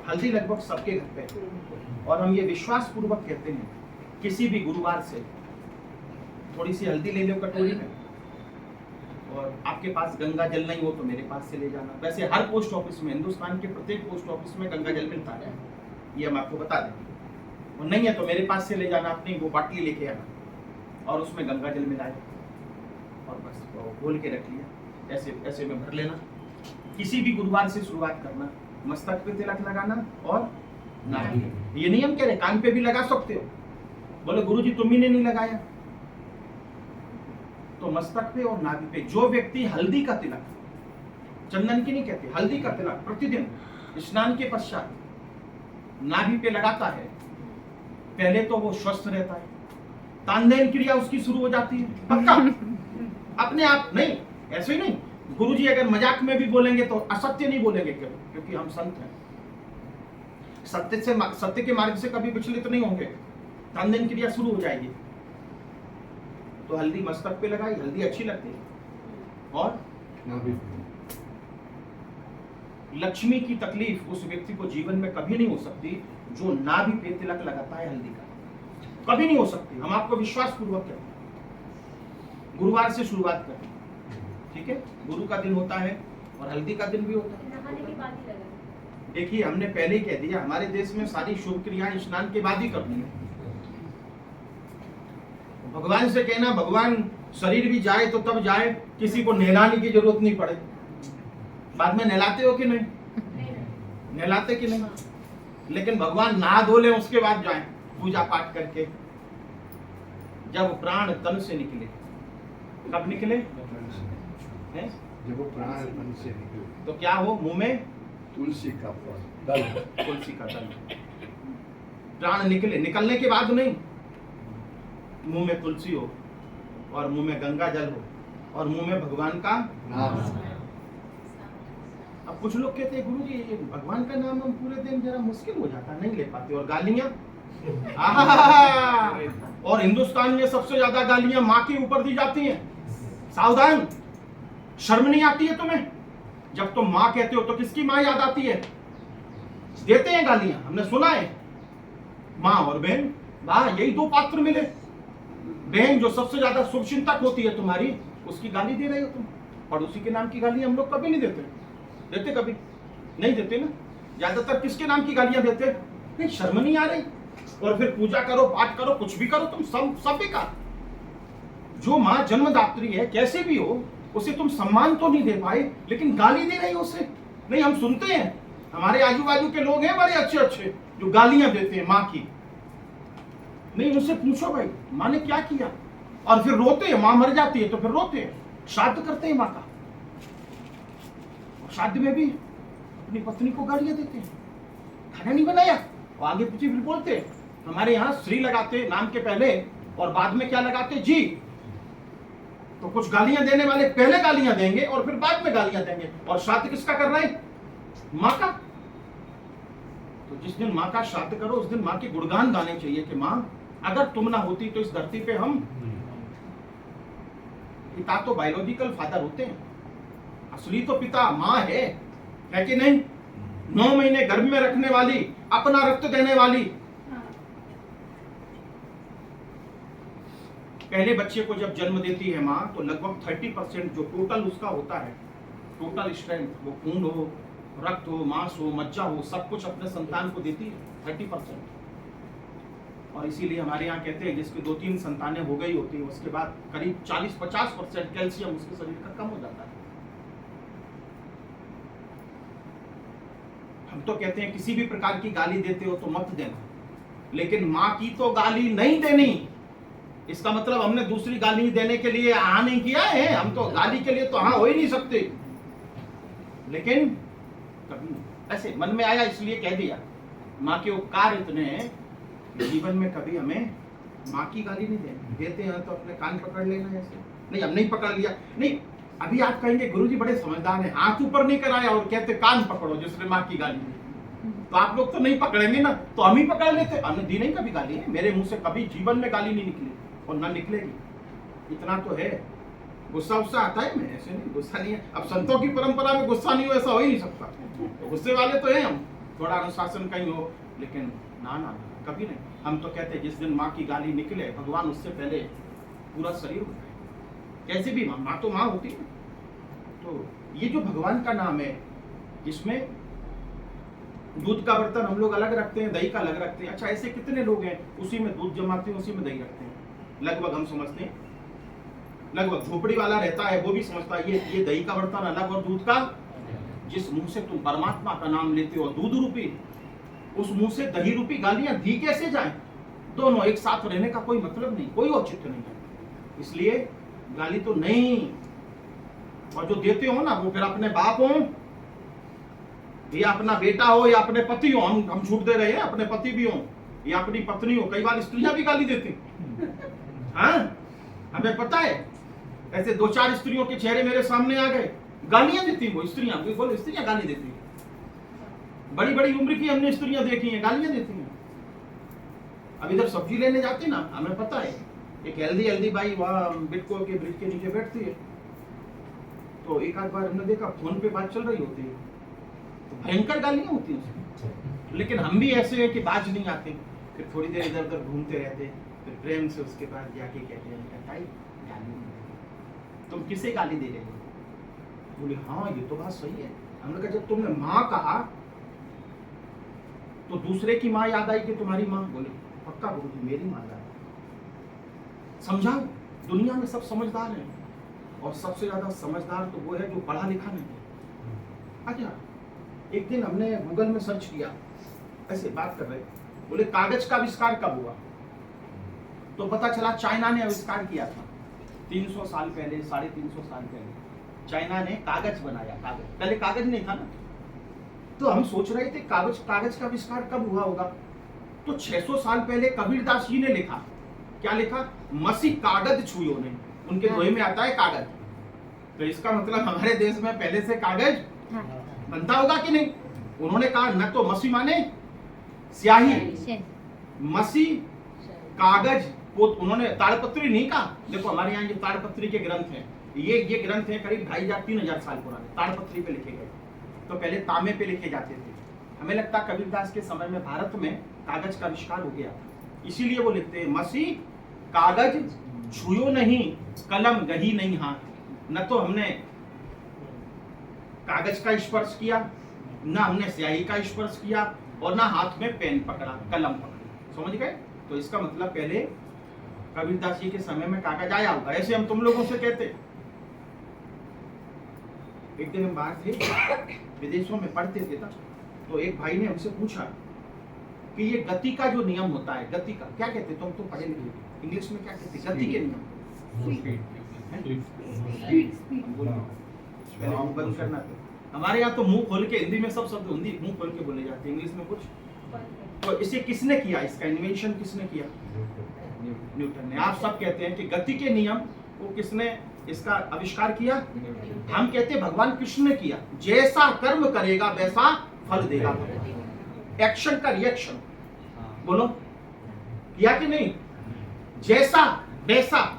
हल्दी लगभग सबके घर पे है। और हम ये विश्वास पूर्वक कहते हैं, किसी भी गुरुवार से थोड़ी सी हल्दी ले लो कटोरी में, और आपके पास गंगा जल नहीं हो तो मेरे पास से ले जाना। वैसे हर पोस्ट ऑफिस में, हिंदुस्तान के प्रत्येक पोस्ट ऑफिस में गंगा जल मिलता है, ये हम आपको बता दें। और नहीं है तो मेरे पास से ले जाना, अपनी वो बाटली लेके आना और उसमें गंगा जल मिलाया और बस घोल के रख लिया, ऐसे ऐसे में भर लेना। किसी भी गुरुवार से शुरुआत करना, मस्तक पे तिलक लगाना और नाभि। ये नहीं हम कह रहे कान पे भी लगा सकते हो। बोले गुरुजी तुम ही ने नहीं लगाया, तो मस्तक पे और नाभि पे। जो व्यक्ति हल्दी का तिलक, चंदन की नहीं कहते, हल्दी का तिलक प्रतिदिन स्नान के पश्चात नाभि पे लगाता है, पहले तो वो स्वस्थ रहता है, तानदेन क्रिया उसकी शुरू हो जाती है पक्का। अपने आप नहीं, ऐसे ही नहीं। गुरुजी अगर मजाक में भी बोलेंगे तो असत्य नहीं बोलेंगे कभी, क्योंकि हम संत हैं। सत्य के मार्ग से कभी विचलित नहीं होंगे, तानदेन क्रिया शुरू हो जाएगी। तो हल्दी मस्तक पे लगाई, हल्दी अच्छी लगती है। और लक्ष्मी की तकलीफ उस व्यक्ति को जीवन में कभी नहीं हो सकती जो नाभि पे तिलक लगाता है हल्दी का, कभी नहीं हो सकती। हम आपको विश्वास पूर्वक कहते हैं, गुरुवार से शुरुआत करें, ठीक है। गुरु का दिन होता है और हल्दी का दिन भी होता है।
नहाने के बाद ही लगाना।
देखिए हमने पहले ही कह दिया, हमारे देश में सारी शुभ क्रियाएं स्नान के बाद ही करनी है। भगवान से कहना भगवान शरीर भी जाए तो तब जाए, किसी को नहलाने की जरूरत नहीं पड़े। बाद में नहलाते हो कि नहीं? नहलाते कि नहीं? लेकिन भगवान नहा धो ले उसके बाद जाए पूजा पाठ करके। जब प्राण तन से निकले, कब निकले हैं?
जब वो प्राण तन से निकले
तो क्या हो? मुंह में
तुलसी का दल,
तुलसी का दल। प्राण निकले, निकलने के बाद नहीं, मुंह में तुलसी हो और मुंह में गंगा जल हो और मुंह में भगवान का
नाम।
अब कुछ लोग कहते हैं गुरुजी ये भगवान का नाम हम पूरे दिन जरा मुश्किल हो जाता, नहीं ले पाते। और गालियां और हिंदुस्तान में सबसे ज्यादा गालियां माँ के ऊपर दी जाती हैं। सावधान, शर्म नहीं आती है तुम्हें? जब तुम माँ कहते हो तो किसकी माँ याद आती है? देते हैं गालियां, हमने सुना है। माँ और बहन, वाह यही 2 पात्र मिले। बहन जो सबसे ज्यादा शुभचिंतक होती है तुम्हारी, उसकी गाली दे रहे हो तुम। पड़ोसी के नाम की गाली हम लोग कभी नहीं देते। देते कभी नहीं देते ना। ज्यादातर किसके नाम की गालियां देते? नहीं, शर्म नहीं आ रही? और फिर पूजा करो, पाठ करो, कुछ भी करो, तुम सब बेकार। जो माँ जन्मदात्री है कैसे भी हो, उसे तुम सम्मान तो नहीं दे पाए, लेकिन गाली दे रही हो उसे। नहीं, हम सुनते हैं, हमारे आजू बाजू के लोग हैं बड़े अच्छे अच्छे जो गालियां देते हैं माँ की। नहीं, उनसे पूछो भाई माँ ने क्या किया, और फिर रोते हैं। माँ मर जाती है तो फिर रोते हैं, श्राद्ध करते हैं माँ का। और श्राद्ध में भी अपनी पत्नी को गालियां देते हैं, खाना नहीं बनाया, और आगे पीछे भी बोलते हैं। हमारे यहाँ श्री लगाते नाम के पहले और बाद में क्या लगाते? जी। तो कुछ गालियां देने वाले पहले गालियां देंगे और फिर बाद में गालियां देंगे। और श्राद्ध किसका कर रहे हैं? माँ का। तो जिस दिन माँ का श्राद्ध करो उस दिन माँ के गुणगान गाने चाहिए कि माँ अगर तुम ना होती तो इस धरती पे हम। पिता तो बायोलॉजिकल फादर होते हैं, असली तो पिता माँ है कि नहीं? 9 महीने गर्भ में रखने वाली, अपना रक्त देने वाली। पहले बच्चे को जब जन्म देती है माँ, तो लगभग 30% जो टोटल उसका होता है, टोटल स्ट्रेंथ, वो खून हो, रक्त हो, मांस हो, मज्जा हो, सब कुछ अपने संतान को देती है, 30%। और इसीलिए हमारे यहाँ कहते हैं जिसकी 2-3 संतानें हो गई होती है, उसके बाद करीब 40-50% कैल्शियम उसके शरीर का कम हो जाता है। हम तो कहते हैं किसी भी प्रकार की गाली देते हो तो मत देना, लेकिन माँ की तो गाली नहीं देनी। इसका मतलब हमने दूसरी गाली देने के लिए हाँ नहीं किया है, हम तो गाली के लिए तो हाँ हो ही नहीं सकते, लेकिन कभी ऐसे मन में आया इसलिए कह दिया। माँ के उपकार इतने हैं, जीवन में कभी हमें माँ की गाली नहीं देनी। देते हैं तो अपने कान पकड़ लेना, ऐसे नहीं हम नहीं पकड़ लिया नहीं। अभी आप कहेंगे गुरुजी बड़े समझदार हैं, हाथ ऊपर नहीं कराया और कहते कान पकड़ो जिसने माँ की गाली दी, तो आप लोग तो नहीं पकड़ेंगे ना, तो हम ही पकड़ लेते। हमने दी नहीं कभी गाली है, मेरे मुंह से कभी जीवन में गाली नहीं निकली और ना निकलेगी। इतना तो है, गुस्सा उस्सा आता है, मैं ऐसे नहीं, गुस्सा नहीं है। अब संतों की परंपरा में गुस्सा नहीं हो ऐसा हो ही नहीं सकता, तो गुस्से वाले तो हैं हम, थोड़ा अनुशासन कहीं हो, लेकिन ना ना कभी नहीं। हम तो कहते हैं जिस दिन माँ की गाली निकले, भगवान उससे पहले पूरा शरीर उठाए। कैसे भी माँ तो माँ होती है। तो ये जो भगवान का नाम है, इसमें दूध का बर्तन हम लोग अलग रखते हैं, दही का अलग रखते हैं। अच्छा ऐसे कितने लोग हैं उसी में दूध जमाते हैं, उसी में दही रखते हैं, लगभग हम समझते हैं। लगभग झोपड़ी वाला रहता है वो भी समझता है ये दही का बर्तन अलग और दूध का। जिस मुंह से तुम परमात्मा का नाम लेते हो दूध रूपी, उस मुंह से दही रूपी गालियां दी कैसे जाएं? दोनों एक साथ रहने का कोई मतलब नहीं, कोई औचित्य नहीं है। इसलिए गाली तो नहीं। और जो देते हो ना वो फिर अपने बाप हो या अपना बेटा हो या अपने पति हो, हम छूट दे रहे हैं, अपने पति भी हो या अपनी पत्नी हो। कई बार स्त्रियां भी गाली देती, हाँ हमें पता है। ऐसे 2-4 स्त्रियों के चेहरे मेरे सामने आ गए, गालियां देती वो स्त्रियां, बोलो स्त्रियां गाली देती हैं। बड़ी बड़ी उम्र की हमने स्त्रियां देखी हैं, गालियां देती हैं। अब इधर सब्जी लेने जाते ना, हमें पता है एक हेल्दी बाई वहाँ बिटको के ब्रिज के नीचे बैठती है, तो एक आध बार हमने देखा फोन पे बात चल रही होती है, तो भयंकर गालियां होती हैं। लेकिन हम भी ऐसे हैं कि बाज नहीं आते, फिर थोड़ी देर इधर उधर घूमते रहते, फिर प्रेम से उसके बाद जाके कहते हैं भाई गाली तुम किसे गाली दे रहे हो? बोले हाँ ये तो बात सही है। हमने कहा जब तुमने माँ कहा तो दूसरे की माँ याद आई कि तुम्हारी माँ? बोले पक्का गुरुजी मेरी माँ याद आई। समझाओ, दुनिया में सब समझदार हैं और सबसे ज्यादा समझदार तो वो है जो पढ़ा लिखा नहीं है। अच्छा एक दिन हमने गूगल में सर्च किया, ऐसे बात कर रहे, बोले कागज का आविष्कार कब हुआ? तो पता चला चाइना ने आविष्कार किया था 300 साल पहले, 350 साल पहले चाइना ने कागज बनाया। कागज पहले कागज नहीं था ना, तो हम सोच रहे थे कागज का आविष्कार कब हुआ होगा। तो 600 साल पहले कबीरदास जी ने लिखा, क्या लिखा? मसी कागज छुयो नहीं, उनके दोहे में आता है कागज। तो इसका मतलब हमारे देश में पहले से कागज बनता होगा कि नहीं? उन्होंने कहा न तो मसी माने स्याही, मसी कागज, उन्होंने ताड़पत्री नहीं कहा। देखो हमारे यहाँ ये ताड़पत्री के ग्रंथ हैं, ये ग्रंथ हैं करीब 2500-3000 साल पुराने, ताड़पत्री पे लिखे गए। तो पहले तांबे पे लिखे जाते थे। हमें लगता कबीरदास के समय में भारत में कागज का आविष्कार हो गया, इसीलिए वो लिखते हैं मसी कागज छुयो नहीं, कलम गही नहीं हाथ। न तो हमने कागज का स्पर्श किया, न हमने स्याही का स्पर्श किया, और ना हाथ में पेन पकड़ा, कलम पकड़ी। समझ गए? तो इसका मतलब पहले कबीरदास जी के समय में कागज आया होगा, ऐसे हम तुम लोगों से कहते। एक दिन हम बाहर थे, विदेशों में पढ़ते थे तब, तो एक भाई ने हमसे पूछा कि ये गति का जो नियम होता है, गति का क्या कहते? तुम तो पढ़े लिखे, इंग्लिश में क्या कहते? गति के नियम। पहले मुंह बंद करना था। हमारे यहाँ तो मुंह खोल के, हिंदी में सब शब्द हिंदी मुंह खोल के बोले जाते हैं, इंग्लिश में कुछ। तो इसे किसने किया? इसका इन्वेंशन किसने किया? न्यूटन ने। आप सब कहते हैं कि गति के नियम वो किसने इसका आविष्कार किया? हम कहते हैं भगवान कृष्ण ने किया। जैसा कर्म करेगा वैसा फल देगा। एक्शन का रिएक्शन, बोलो किया कि नहीं? जैसा वैसा।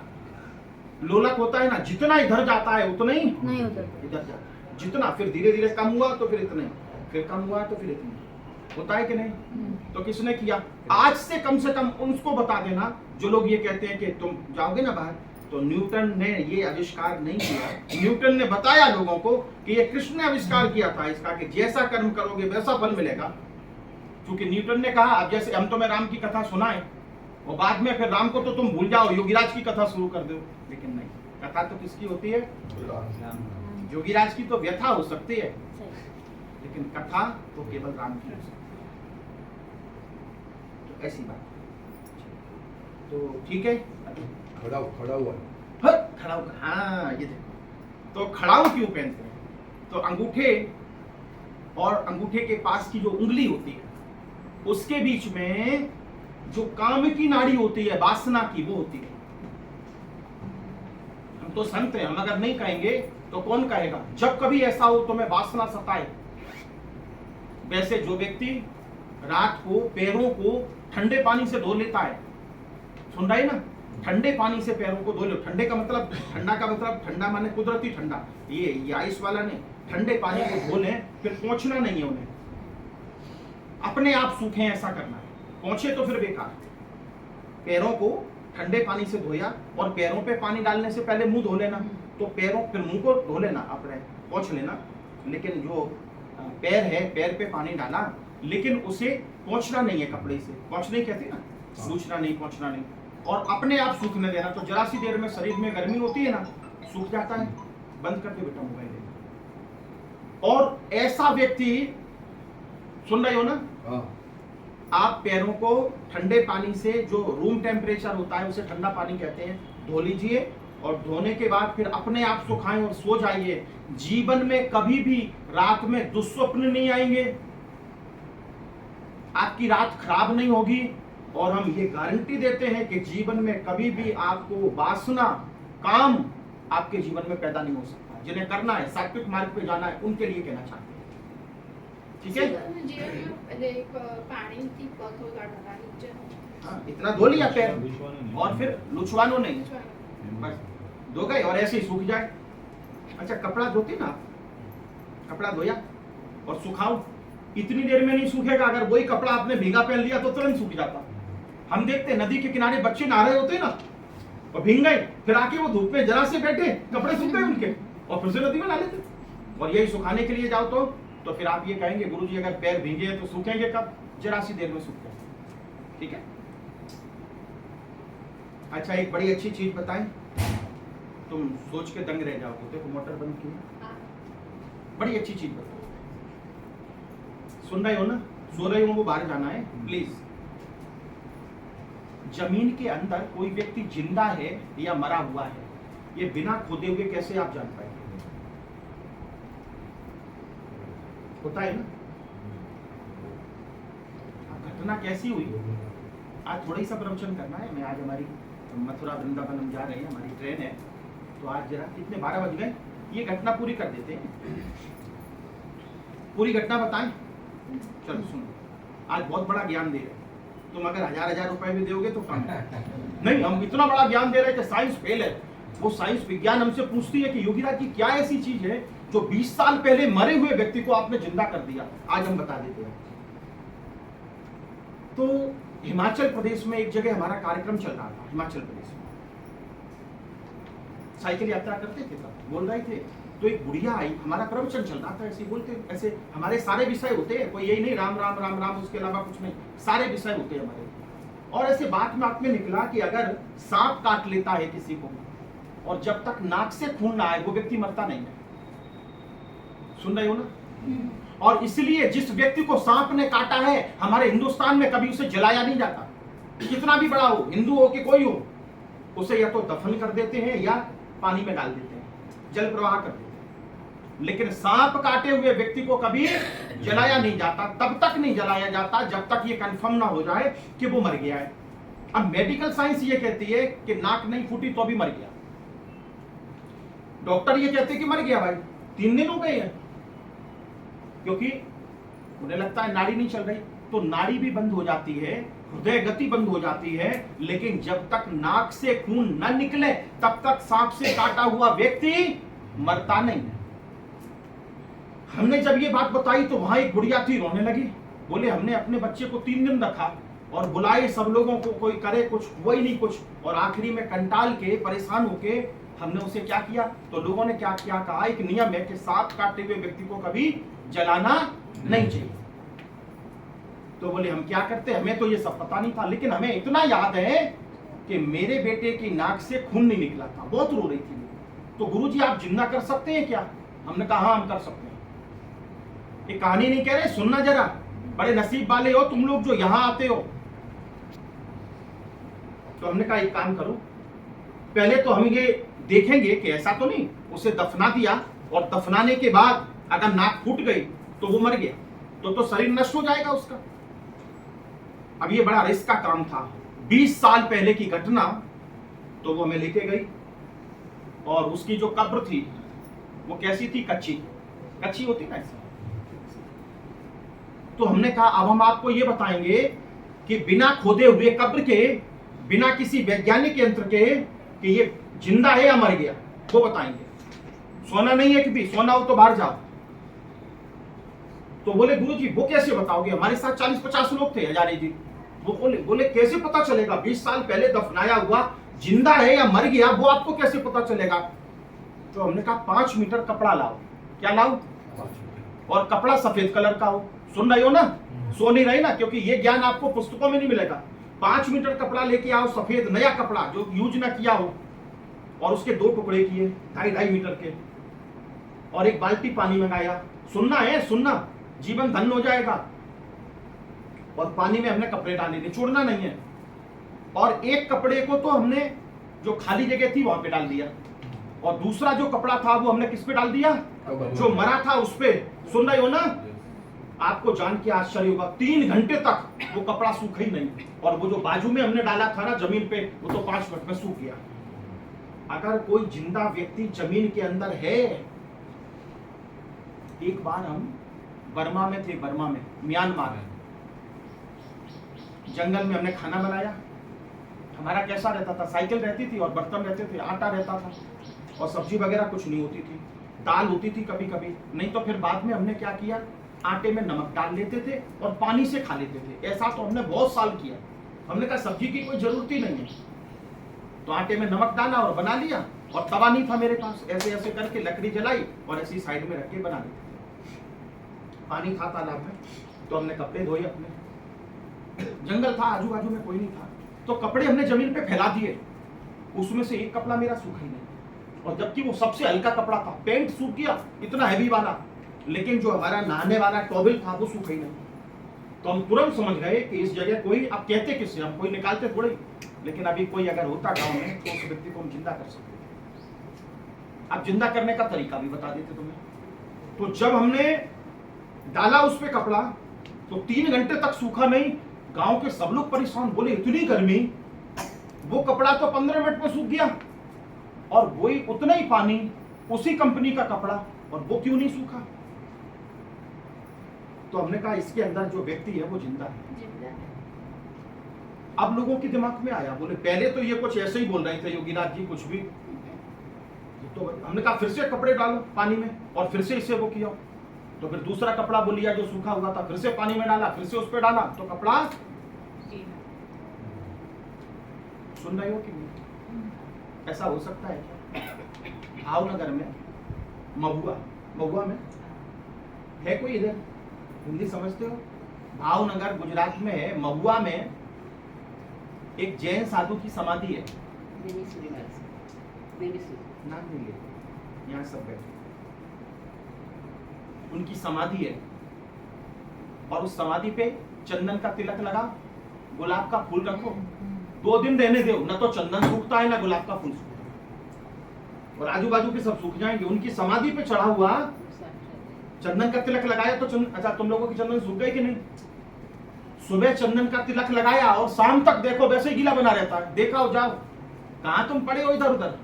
लोलक होता है ना, जितना इधर जाता है उतना ही
नहीं उधर
इधर जाता है, जितना फिर धीरे धीरे कम हुआ तो फिर इतना ही, फिर कम हुआ तो फिर इतना होता है कि नहीं? तो किसने किया? आज से कम उनको बता देना जो लोग ये कहते हैं कि तुम जाओगे ना बाहर, तो न्यूटन ने ये आविष्कार नहीं किया। न्यूटन ने बताया लोगों को कि ये कृष्ण ने आविष्कार किया था इसका, कि जैसा कर्म करोगे वैसा फल मिलेगा। क्योंकि न्यूटन ने कहा, अब जैसे हम तुम्हें राम की कथा सुनाए और बाद में फिर राम को तो तुम भूल जाओ, योगीराज की कथा शुरू कर दो, लेकिन नहीं, कथा तो किसकी होती है? योगीराज की तो व्यथा हो सकती है, लेकिन कथा तो केवल राम की हो सकती है। तो ऐसी बात, तो ठीक है।
खड़ा हुआ
खड़ाऊ, हाँ ये देखो, तो खड़ाऊ क्यों पहनते हैं? तो अंगूठे और अंगूठे के पास की जो उंगली होती है उसके बीच में जो काम की नाड़ी होती है, वासना की, वो होती है। हम तो संत हैं, हम अगर नहीं कहेंगे तो कौन कहेगा? जब कभी ऐसा हो तो मैं वासना सताए, वैसे जो व्यक्ति रात को पैरों को ठंडे पानी से धो लेता है, सुन रहा है ना, ठंडे पानी से पैरों को धो लो। ठंडे का मतलब, ठंडा का मतलब, ठंडा माने कुदरती ठंडा, ये आइस वाला नहीं। ठंडे पानी को धो लें, फिर पोंछना नहीं है उन्हें, अपने आप सूखे, ऐसा करना है। पोंछे तो फिर बेकार। पैरों को ठंडे पानी से धोया और पैरों पे पानी डालने से पहले मुंह धो लेना, तो पैरों फिर मुंह को धो लेना, अपने पोंछ लेना। लेकिन जो पैर है, पैर पे पानी डाला, लेकिन उसे पोंछना नहीं है कपड़े से, पोंछने कहते हैं ना, सूचना नहीं, पोंछना नहीं, और अपने आप सूखने देना। तो जरा सी देर में शरीर में गर्मी होती है ना, सूख जाता है। बंद कर दे बेटा मोबाइल। और ऐसा व्यक्ति, सुन रहे हो ना, आप पैरों को ठंडे पानी से, जो रूम टेम्परेचर होता है उसे ठंडा पानी कहते हैं, धो लीजिए, और धोने के बाद फिर अपने आप सुखाएं और सो जाइए। जीवन में कभी भी रात में दुस्वप्न नहीं आएंगे, आपकी रात खराब नहीं होगी, और हम ये गारंटी देते हैं कि जीवन में कभी भी आपको वासना, काम आपके जीवन में पैदा नहीं हो सकता। जिन्हें करना है, सात्विक मार्ग पे जाना है, उनके लिए कहना चाहते हैं, ठीक है? हाँ, इतना धो लिया पैर, और फिर लुचवानो नहीं, बस धो गए और ऐसे ही सूख जाए। अच्छा, कपड़ा धोते ना, कपड़ा धोया और सुखाओ, इतनी देर में नहीं सूखेगा। अगर वही कपड़ा आपने भीगा पहन लिया तो तुरंत सूख जाता। हम देखते नदी के किनारे बच्चे नहा रहे होते हैं ना, और भीग गए, फिर आके वो धूप में जरा से बैठे, कपड़े सूख गए उनके, और फिर से नदी में नहा लेते। और यही सुखाने के लिए जाओ तो फिर आप ये कहेंगे, गुरुजी अगर पैर भीगे हैं तो सूखेंगे कब? जरा सी देर में सूख गए, ठीक है? अच्छा, एक बड़ी अच्छी चीज बताएं, तुम सोच के दंग रह जाओगे। देखो मोटर बंद की, बड़ी अच्छी चीज बताओ। सुन रहे हो ना, सो रहे हो, वो बाहर जाना है प्लीज। जमीन के अंदर कोई व्यक्ति जिंदा है या मरा हुआ है, ये बिना खोदे हुए कैसे आप जान पाएंगे? होता है ना। घटना कैसी हुई? आज थोड़ा ही सा प्रवचन करना है। मैं आज हमारी मथुरा वृंदावन हम जा रहे हैं, हमारी ट्रेन है, तो आज जरा कितने 12 बज गए, ये घटना पूरी कर देते हैं। पूरी घटना बताएं। चलो सुनो, आज बहुत बड़ा ज्ञान दे रहे हैं। तुम अगर 1000 रुपए भी दोगे तो कम नहीं। हम इतना बड़ा ज्ञान दे रहे हैं कि साइंस फेल है। वो साइंस विज्ञान हमसे पूछती है कि योगीराज जी क्या ऐसी चीज है जो 20 साल पहले मरे हुए व्यक्ति को आपने जिंदा कर दिया? आज हम बता देते हैं। तो हिमाचल प्रदेश में एक जगह हमारा कार्यक्रम चल रहा था। हिमाचल प्रदेश में साइकिल यात्रा करते थे, तब बोल रहे थे, तो एक बुढ़िया आई, हमारा प्रवचन चल रहा था, ऐसे बोलते, ऐसे हमारे सारे विषय होते हैं, कोई यही नहीं राम राम राम राम उसके अलावा कुछ नहीं, सारे विषय होते हैं हमारे। और ऐसे बात में निकला कि अगर सांप काट लेता है किसी को और जब तक नाक से खून ना आए वो व्यक्ति मरता नहीं है। सुन रहे हो ना? और इसलिए जिस व्यक्ति को सांप ने काटा है, हमारे हिंदुस्तान में कभी उसे जलाया नहीं जाता, कितना भी बड़ा हो, हिंदू हो कि कोई हो, उसे या तो दफन कर देते हैं या पानी में डाल देते हैं, जल प्रवाह कर देते हैं। लेकिन सांप काटे हुए व्यक्ति को कभी जलाया नहीं जाता। तब तक नहीं जलाया जाता जब तक ये कंफर्म ना हो जाए कि वो मर गया है। अब मेडिकल साइंस ये कहती है कि नाक नहीं फूटी तो भी मर गया, डॉक्टर ये कहते हैं कि मर गया भाई, 3 दिन हो गए हैं, क्योंकि उन्हें लगता है नाड़ी नहीं चल रही, तो नाड़ी भी बंद हो जाती है, हृदय गति बंद हो जाती है, लेकिन जब तक नाक से खून न निकले तब तक सांप से काटा हुआ व्यक्ति मरता नहीं है। हमने जब ये बात बताई तो वहां एक बुढ़िया थी, रोने लगी। बोले हमने अपने बच्चे को 3 दिन रखा और बुलाए सब लोगों को, कोई करे कुछ, हुआ ही नहीं कुछ, और आखिरी में कंटाल के परेशान होके हमने उसे क्या किया, तो लोगों ने क्या क्या कहा, एक नियम है कि सांप काटते हुए व्यक्ति को कभी जलाना नहीं चाहिए। तो बोले हम क्या करते, हमें तो ये सब पता नहीं था, लेकिन हमें इतना याद है कि मेरे बेटे की नाक से खून नहीं निकला था, बहुत रो रही थी। तो गुरुजी आप जिंदा कर सकते हैं क्या? हमने कहा हाँ हम कर सकते हैं। ये कहानी नहीं कह रहे, सुनना जरा, बड़े नसीब वाले हो तुम लोग जो यहां आते हो। तो हमने कहा एक काम करो, पहले तो हम ये देखेंगे कि ऐसा तो नहीं, उसे दफना दिया और दफनाने के बाद अगर नाक फूट गई तो वो मर गया, तो शरीर नष्ट हो जाएगा उसका। अब ये बड़ा रिस्क का काम था, 20 साल पहले की घटना। तो वो हमें लेके गई और उसकी जो कब्र थी वो कैसी थी, कच्ची कच्ची होती ना ऐसी। तो हमने कहा अब हम आपको ये बताएंगे कि बिना खोदे हुए कब्र के, बिना किसी वैज्ञानिक यंत्र के, कि ये जिंदा है या मर गया, वो बताएंगे। सोना नहीं है कि भी, सोना हो तो बाहर जाओ। तो बोले गुरुजी वो कैसे बताओगे, हमारे साथ 40-50 लोग थे, हजारी जी। वो बोले कैसे पता चलेगा, 20 साल पहले दफनाया हुआ जिंदा है या मर गया, वो आपको कैसे पता चलेगा? तो हमने कहा 5 मीटर कपड़ा लाओ। क्या लाओ? और कपड़ा सफेद कलर का हो। सुन रही हो ना, सो नहीं रही ना, क्योंकि ये ज्ञान आपको पुस्तकों में नहीं मिलेगा। 5 मीटर कपड़ा लेके आओ, सफेद नया कपड़ा जो यूज ना किया हो, और उसके 2 टुकड़े किए 2.5 मीटर के, और एक बाल्टी पानी मंगाया। सुनना है, सुनना, जीवन धन्य हो जाएगा। और पानी में हमने कपड़े डाले, निचोड़ना नहीं है। और एक कपड़े को तो हमने जो खाली जगह थी वहां पे डाल दिया, और दूसरा जो कपड़ा था वो हमने किस पे डाल दिया, जो मरा था उस पे। सुन रहे हो ना? आपको जान के आश्चर्य होगा, 3 घंटे तक वो कपड़ा सूखा ही नहीं, और वो जो बाजू में हमने डाला था ना जमीन पे, वो तो 5 मिनट में सूख गया। अगर कोई जिंदा व्यक्ति जमीन के अंदर है। एक बार हम बर्मा में थे, बर्मा में, म्यांमार, जंगल में हमने खाना बनाया। हमारा कैसा रहता था, साइकिल रहती थी और बर्तन रहते थे, आटा रहता था, और सब्जी वगैरह कुछ नहीं होती थी, दाल होती थी कभी कभी, नहीं तो फिर बाद में हमने क्या किया, आटे में नमक डाल लेते थे और पानी से खा लेते थे। ऐसा तो हमने बहुत साल किया। हमने कहा सब्जी की कोई जरूरत ही नहीं है, तो आटे में नमक डाला और बना लिया। और तवा नहीं था मेरे पास, ऐसे ऐसे करके लकड़ी जलाई और ऐसी साइड में रख के बना ली। पानी था तालाब में, तो हमने कपड़े धोए अपने, जंगल था आजू बाजू में, कोई नहीं था, तो कपड़े हमने जमीन पे फैला दिए। उसमें से एक कपड़ा मेरा सूखा ही नहीं, और जबकि वो सबसे हल्का कपड़ा था। पेंट सूख गया इतना हैवी वाला, लेकिन जो हमारा नहाने वाला टॉवेल था वो सूखा ही नहीं। तो हम तुरंत समझ गए कि इस जगह कोई, अब कहते किससे, हम कोई निकालते थोड़े, लेकिन अभी कोई अगर होता गांव में तो उस व्यक्ति को हम जिंदा कर सकते। अब जिंदा करने का तरीका भी बता देते तुम्हें। तो जब हमने डाला उस पे कपड़ा, तो 3 घंटे तक सूखा नहीं। गांव के सब लोग परेशान, बोले इतनी गर्मी, वो कपड़ा तो 15 मिनट में सूख गया, और वही उतना ही पानी, उसी कंपनी का कपड़ा, और वो क्यों नहीं सूखा? तो हमने कहा इसके अंदर जो व्यक्ति है वो जिंदा है। अब लोगों के दिमाग में आया, बोले पहले तो ये कुछ ऐसे ही बोल रहे थे योगीनाथ जी कुछ भी, तो हमने कहा फिर से कपड़े डालो पानी में, और फिर से इसे वो किया। तो फिर दूसरा कपड़ा वो लिया जो सूखा हुआ था, फिर से पानी में डाला, फिर से उस पर डाला, तो कपड़ा। सुन रहे हो कि नहीं? ऐसा हो सकता है क्या? भावनगर में, महुआ में है कोई इधर, हिंदी समझते हो? भावनगर गुजरात में है, महुआ में एक जैन साधु की समाधि है। नाम नहीं ले, यहाँ सब बैठे, उनकी समाधि है, और उस समाधि पे चंदन का तिलक लगा, गुलाब का फूल रखो, 2 दिन रहने दो, न तो चंदन सूखता है ना गुलाब का फूल सूखता है, और आजू बाजू के सब सूख जाएंगे। उनकी समाधि पे चढ़ा हुआ चंदन का तिलक लगाया तो अच्छा, तुम लोगों की चंदन सूख गई कि नहीं? सुबह चंदन का तिलक लगाया और शाम तक देखो वैसे ही गीला बना रहता है। देखा हो, जाओ, कहां तुम पड़े हो इधर उधर।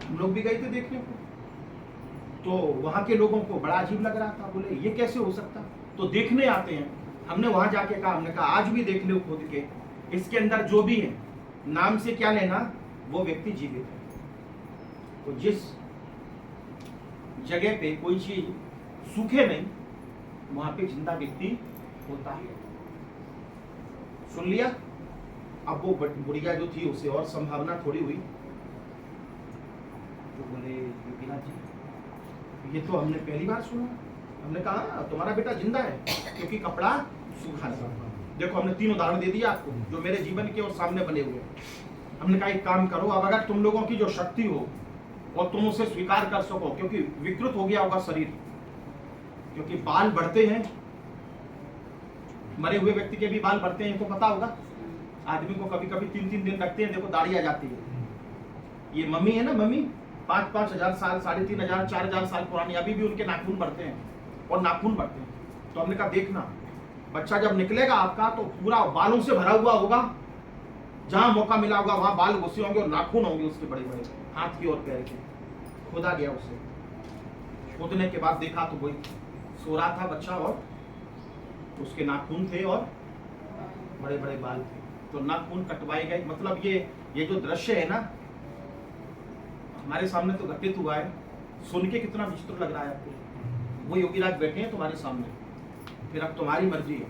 हम लोग भी गए थे देखने को, तो वहां के लोगों को बड़ा अजीब लग रहा था, बोले ये कैसे हो सकता, तो देखने आते हैं। हमने वहां जाके कहा, हमने कहा आज भी देख लो खुद के, इसके अंदर जो भी है, नाम से क्या लेना, वो व्यक्ति जीवित है। तो जिस जगह पे कोई चीज सूखे नहीं, वहां पे जिंदा व्यक्ति होता है। सुन लिया? अब वो बुढ़िया जो थी उसे और संभावना थोड़ी हुई, तो बोले योगीनाथ जी ये तो हमने पहली बार सुना। हमने कहा तुम्हारा बेटा जिंदा है क्योंकि कपड़ा सूखा था। देखो हमने 3 उदाहरण दे दिया आपको जो मेरे जीवन के और सामने बने हुए हैं। हमने कहा एक काम करो, अब अगर तुम लोगों की जो शक्ति हो और तुम उसे स्वीकार कर सको, क्योंकि विकृत हो गया होगा शरीर, क्योंकि बाल बढ़ते हैं, मरे हुए व्यक्ति के भी बाल बढ़ते हैं, इनको पता होगा। आदमी को कभी कभी 3-3 दिन रखते हैं, देखो दाढ़ी आ जाती है। ये मम्मी है ना, मम्मी 5-5 हजार साल, 3,500, 4,000 साल पुरानी, अभी भी उनके नाखून बढ़ते हैं और नाखून बढ़ते हैं। तो हमने कहा देखना बच्चा जब निकलेगा आपका तो पूरा बालों से भरा हुआ होगा, जहां मौका मिला होगा वहां बाल घुसे होंगे और नाखून होंगे उसके बड़े बड़े, हाथ की और पैर के। खोदा गया उसे, खोदने के बाद देखा तो वही सो रहा था बच्चा और उसके नाखून थे और बड़े बड़े बाल थे। तो नाखून कटवाए गए। मतलब ये जो दृश्य है ना हमारे सामने तो घटित हुआ है, सुन के कितना विचित्र लग रहा है आपको। वो योगीराज बैठे हैं तुम्हारे सामने, फिर अब तुम्हारी मर्जी है।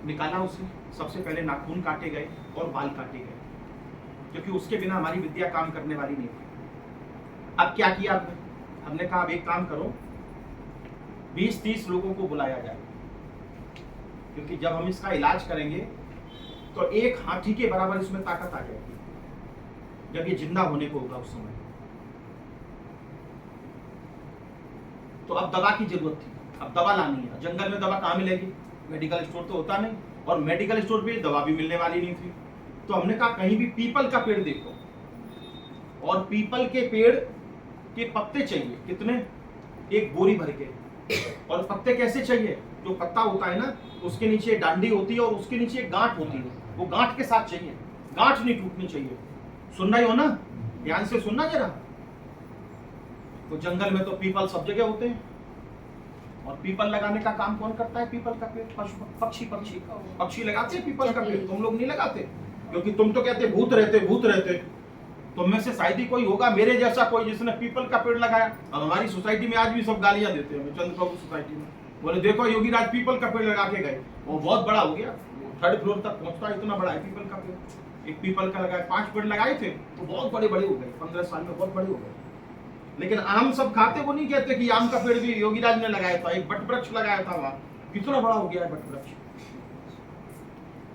निकाला उसे, सबसे पहले नाखून काटे गए और बाल काटे गए, क्योंकि उसके बिना हमारी विद्या काम करने वाली नहीं थी। अब क्या किया हमने कहा अब एक काम करो, 20-30 लोगों को बुलाया जाए, क्योंकि जब हम इसका इलाज करेंगे तो एक हाथी के बराबर इसमें ताकत आ जाएगी जब ये जिंदा होने को होगा उस समय। तो अब दवा की जरूरत थी, अब दवा लानी है। जंगल में दवा कहाँ मिलेगी? मेडिकल स्टोर तो होता नहीं, और मेडिकल स्टोर पे दवा भी मिलने वाली नहीं थी। तो हमने कहा कहीं भी पीपल का पेड़ देखो, और पीपल के पेड़ के पत्ते चाहिए। कितने? एक बोरी भर के। और पत्ते कैसे चाहिए? जो पत्ता होता है ना उसके नीचे डांडी होती है और उसके नीचे एक गांठ होती है, वो गांठ के साथ चाहिए, गांठ नहीं टूटनी चाहिए। सुन रही हो ना? ध्यान से सुनना जरा। तो जंगल में तो पीपल सब जगह होते हैं, और पीपल लगाने का काम कौन करता है? पीपल का पेड़ पक्षी लगाते हैं पीपल का पेड़। तुम लोग नहीं लगाते, क्योंकि तुम तो कहते भूत रहते। तुम में से शायद ही कोई होगा मेरे जैसा कोई जिसने पीपल का पेड़ लगाया। और हमारी सोसाइटी में आज भी सब गालियां देते हैं, चंद्र प्रभु सोसाइटी में। बोले देखो योगीराज पीपल का पेड़ लगा के गए, वो बहुत बड़ा हो गया, 3rd फ्लोर तक पहुंचता है, इतना बड़ा है पीपल का पेड़। एक पीपल का लगाया, 5 पेड़ लगाए थे तो बहुत बड़े हो गए, 15 साल में बहुत बड़े हो गए। लेकिन आम सब खाते, वो नहीं कहते कि आम का पेड़ भी योगीराज ने लगाया था। एक बट वृक्ष लगाया था वहां, कितना बड़ा हो गया है बट वृक्ष।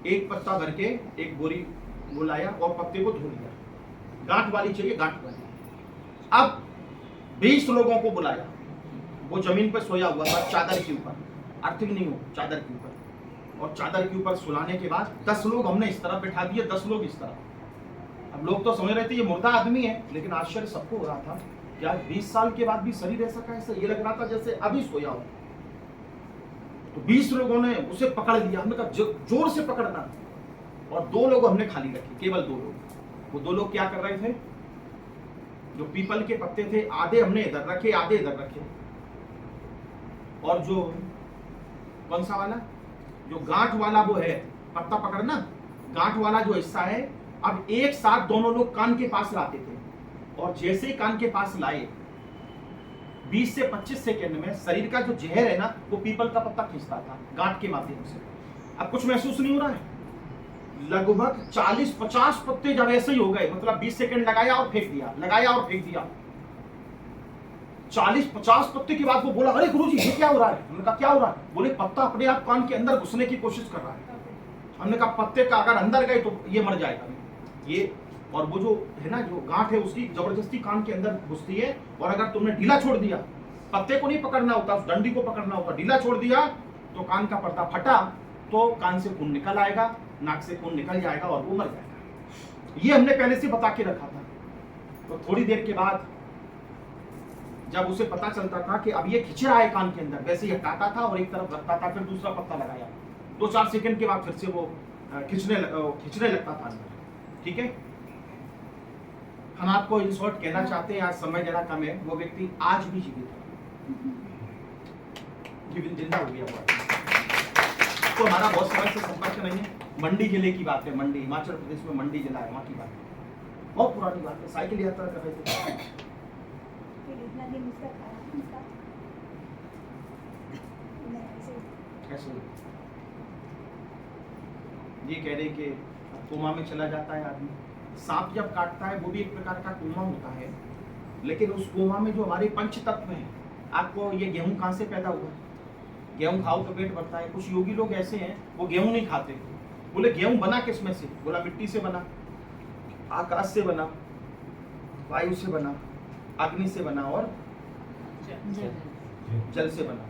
एक पत्ता भर के एक बोरी वो लाया और पत्ते को धो लिया, गांठ वाली चाहिए, गांठ वाली। अब 20 लोगों को बुलाया, वो जमीन पर सोया हुआ था चादर के ऊपर, अर्थिंग नहीं हो, चादर के ऊपर। और चादर के ऊपर सुलाने के बाद 10 लोग हमने इस तरफ बैठा दिए, 10 लोग इस तरफ। अब लोग तो समझ रहे थे ये मुर्दा आदमी है, लेकिन आश्चर्य सबको हो रहा था कि आज 20 साल के बाद भी शरीर ऐसा का ऐसा, ये लग रहा था जैसे अभी सोया हो। तो 20 लोगों ने उसे पकड़ लिया, हमने कहा जोर से पकड़ना। और 2 लोग हमने खाली रखे, केवल 2 लोग। वो 2 लोग क्या कर रहे थे? जो पीपल के पत्ते थे आधे हमने इधर रखे, आधे इधर रखे। और जो कौन सा वाला, जो गांठ वाला वो है, पत्ता पकड़ना, गांठ वाला जो हिस्सा है, अब एक साथ दोनों लोग कान के पास लाते थे। और जैसे ही कान के पास लाए 20 से 25 सेकंड में शरीर का जो जहर है ना वो पीपल का पत्ता खींचता था गांठ के माध्यम से। अब कुछ महसूस नहीं हो रहा है। लगभग 40-50 पत्ते जब ऐसे ही हो गए, मतलब 20 सेकंड लगाया और फेंक दिया, लगाया और फेंक दिया। 40-50 पत्ते के बाद वो बोला अरे गुरुजी ये क्या हो रहा है? हमने कहा क्या हो रहा है? बोले पत्ता अपने आप कान के अंदर घुसने की कोशिश कर रहा है। हमने कहा पत्ते का अगर अंदर गए तो ये मर जाएगा ये। और वो जो है ना जो गांठ है उसकी जबरदस्ती कान के अंदर घुसती है, और अगर तुमने ढीला छोड़ दिया, पत्ते को नहीं पकड़ना होता, उस डंडी को पकड़ना होता, ढीला छोड़ दिया तो कान का पर्दा फटा, तो कान से खून निकल आएगा, नाक से खून निकल जाएगा और वो मर जाएगा। ये हमने पहले से बता के रखा था। तो थोड़ी देर के बाद जब उसे पता चलता था कि अब ये खिंच रहा है कान के अंदर, वैसे ही हटाता था और एक तरफ रखता था, फिर दूसरा पत्ता लगाया, 2-4 सेकंड के बाद फिर से वो खिंचने लगता था अंदर। ठीक है, हम आपको इन शॉर्ट कहना चाहते हैं, आज समय जरा कम है, वो व्यक्ति आज भी जीवित है, जिंदा हो गया हुआ। तो हमारा बहुत समय से संपर्क नहीं है। मंडी जिले की बात है, मंडी हिमाचल प्रदेश में मंडी जिला है, वहाँ की बात है, बहुत पुरानी बात है। साइकिल यात्रा कर रहे थे,
फिर इतना दिन उसका खाना उसका
कैसे हुआ? ये कह रहे कि कोमा में चला जाता है आदमी। सांप जब काटता है वो भी एक प्रकार का कोमा होता है, लेकिन उस कोमा में जो हमारे पंच तत्व हैं, आपको ये गेहूं कहाँ से पैदा हुआ? गेहूं खाओ तो पेट भरता है। कुछ योगी लोग ऐसे हैं वो गेहूं नहीं खाते। बोले गेहूं बना किस में से? बोला मिट्टी से बना, आकाश से बना, वायु से बना, अग्नि से बना और जल से बना।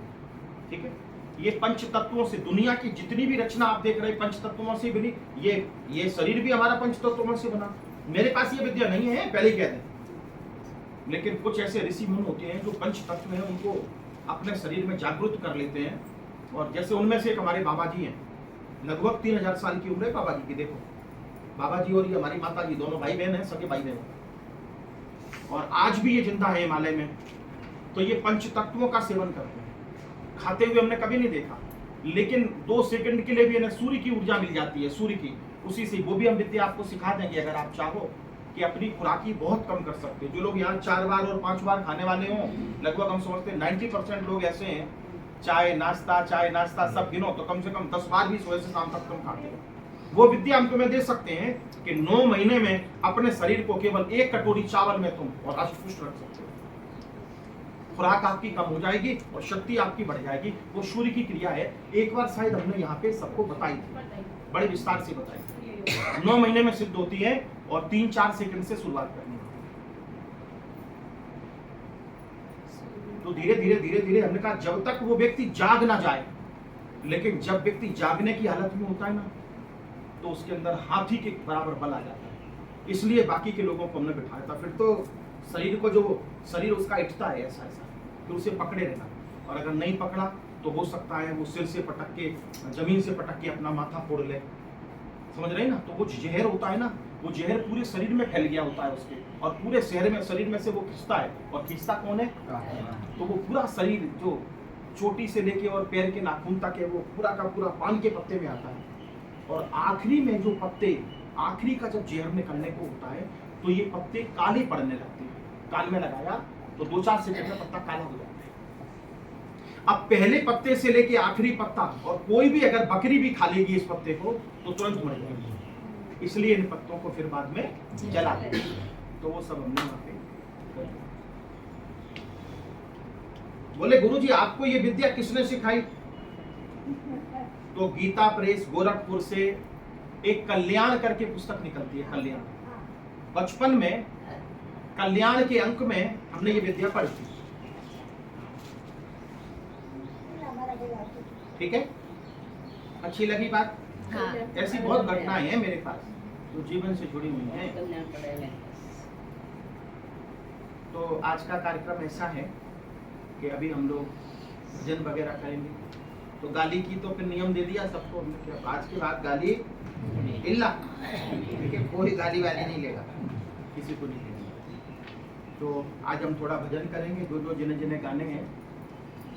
ठीक है, ये पंच तत्वों से दुनिया की जितनी भी रचना आप देख रहे हैं पंच तत्वों से बनी। ये शरीर भी हमारा पंच तत्वों से बना। मेरे पास ये विद्या नहीं है, पहले ही कह दें, लेकिन कुछ ऐसे ऋषि मुनि होते हैं जो पंच तत्व हैं उनको अपने शरीर में जागृत कर लेते हैं। और जैसे उनमें से एक हमारे बाबा जी हैं, लगभग 3000 साल की उम्र है बाबा जी की। देखो बाबा जी और ये हमारी माता जी दोनों भाई बहन हैं, सगे भाई बहन, और आज भी ये जिंदा है हिमालय में। तो ये पंच तत्वों का सेवन करते हैं। खाते हुए हमने कभी नहीं देखा, लेकिन 2 सेकंड के लिए भी इन्हें सूर्य की ऊर्जा मिल जाती है, सूर्य की, उसी से। वो भी हम विद्या आपको सिखा देंगे अगर आप चाहो कि अपनी खुराकी बहुत कम कर सकते हो। जो लोग यहाँ 4 बार और 5 बार खाने वाले हों, लगभग हम समझते हैं 90% लोग ऐसे हैं, चाय नाश्ता सब गिनो तो कम से कम 10 बार भी सुबह से शाम तक कम खाते हो। वो विद्या हम तुम्हें दे सकते हैं कि 9 महीने में अपने शरीर को केवल 1 कटोरी चावल में तुम और अष्टपुष्ट रख सकते हो। खुराक आपकी कम हो जाएगी और शक्ति आपकी बढ़ जाएगी। वो सूर्य की क्रिया है। एक बार शायद हमने यहाँ पे सबको बताई थी, बड़े विस्तार से बताई थी। 9 महीने में सिद्ध होती है और 3-4 सेकंड से शुरुआत करनी है। तो धीरे धीरे हमने कहा जब तक वो व्यक्ति जाग ना जाए, लेकिन जब व्यक्ति जागने की हालत में होता है ना, तो उसके अंदर हाथी के बराबर बल आ जाता है। इसलिए बाकी के लोगों को हमने बिठाया था। फिर तो शरीर को जो शरीर उसका इठता है ऐसा फिर उसे पकड़े रहना, और अगर नहीं पकड़ा तो हो सकता है वो सिर से पटक के, जमीन से पटक के अपना माथा फोड़ ले। समझ रहे ना? तो वो जहर होता है ना, वो जहर पूरे शरीर में फैल गया होता है उसके, और पूरे शरीर में से वो खींचता है। और खींचता कौन है? तो वो पूरा शरीर जो चोटी से लेके और पैर के नाखून तक है, वो पूरा का पूरा पान के पत्ते में आता है। और आखिरी में जो पत्ते, आखिरी का जब जहर निकलने को होता है तो ये पत्ते काले पड़ने लगते हैं। कान में लगाया तो 2-4 सेकंड में पत्ता काला हो जाता है। अब पहले पत्ते से लेके आखिरी पत्ता, और कोई भी अगर बकरी भी खा लेगी इस पत्ते को तो तुरंत मर जाएगी। इसलिए इन पत्तों को फिर बाद में जला देते हैं। तो वो सब हमने वहां पे कर दिया। बोले गुरुजी आपको ये विद्या किसने सिखाई? तो गीता प्रेस गोरखपुर से एक कल्याण करके पुस्तक निकलती है, कल्याण। बचपन में कल्याण के अंक में हमने ये विद्या पढ़ी थी। ठीक है, अच्छी लगी बात?
हाँ।
ऐसी बहुत घटनाएं हैं मेरे पास जो जीवन से जुड़ी हुई हैं। तो आज का कार्यक्रम ऐसा है कि अभी हम लोग भजन वगैरह करेंगे। तो गाली की तो फिर नियम दे दिया सबको, आज के बाद गाली इल्ला, ठीक है, कोई गाली वाली नहीं लेगा, किसी को नहीं लेगा। तो आज हम थोड़ा भजन करेंगे। जो जिन्हें जिन्हें गाने हैं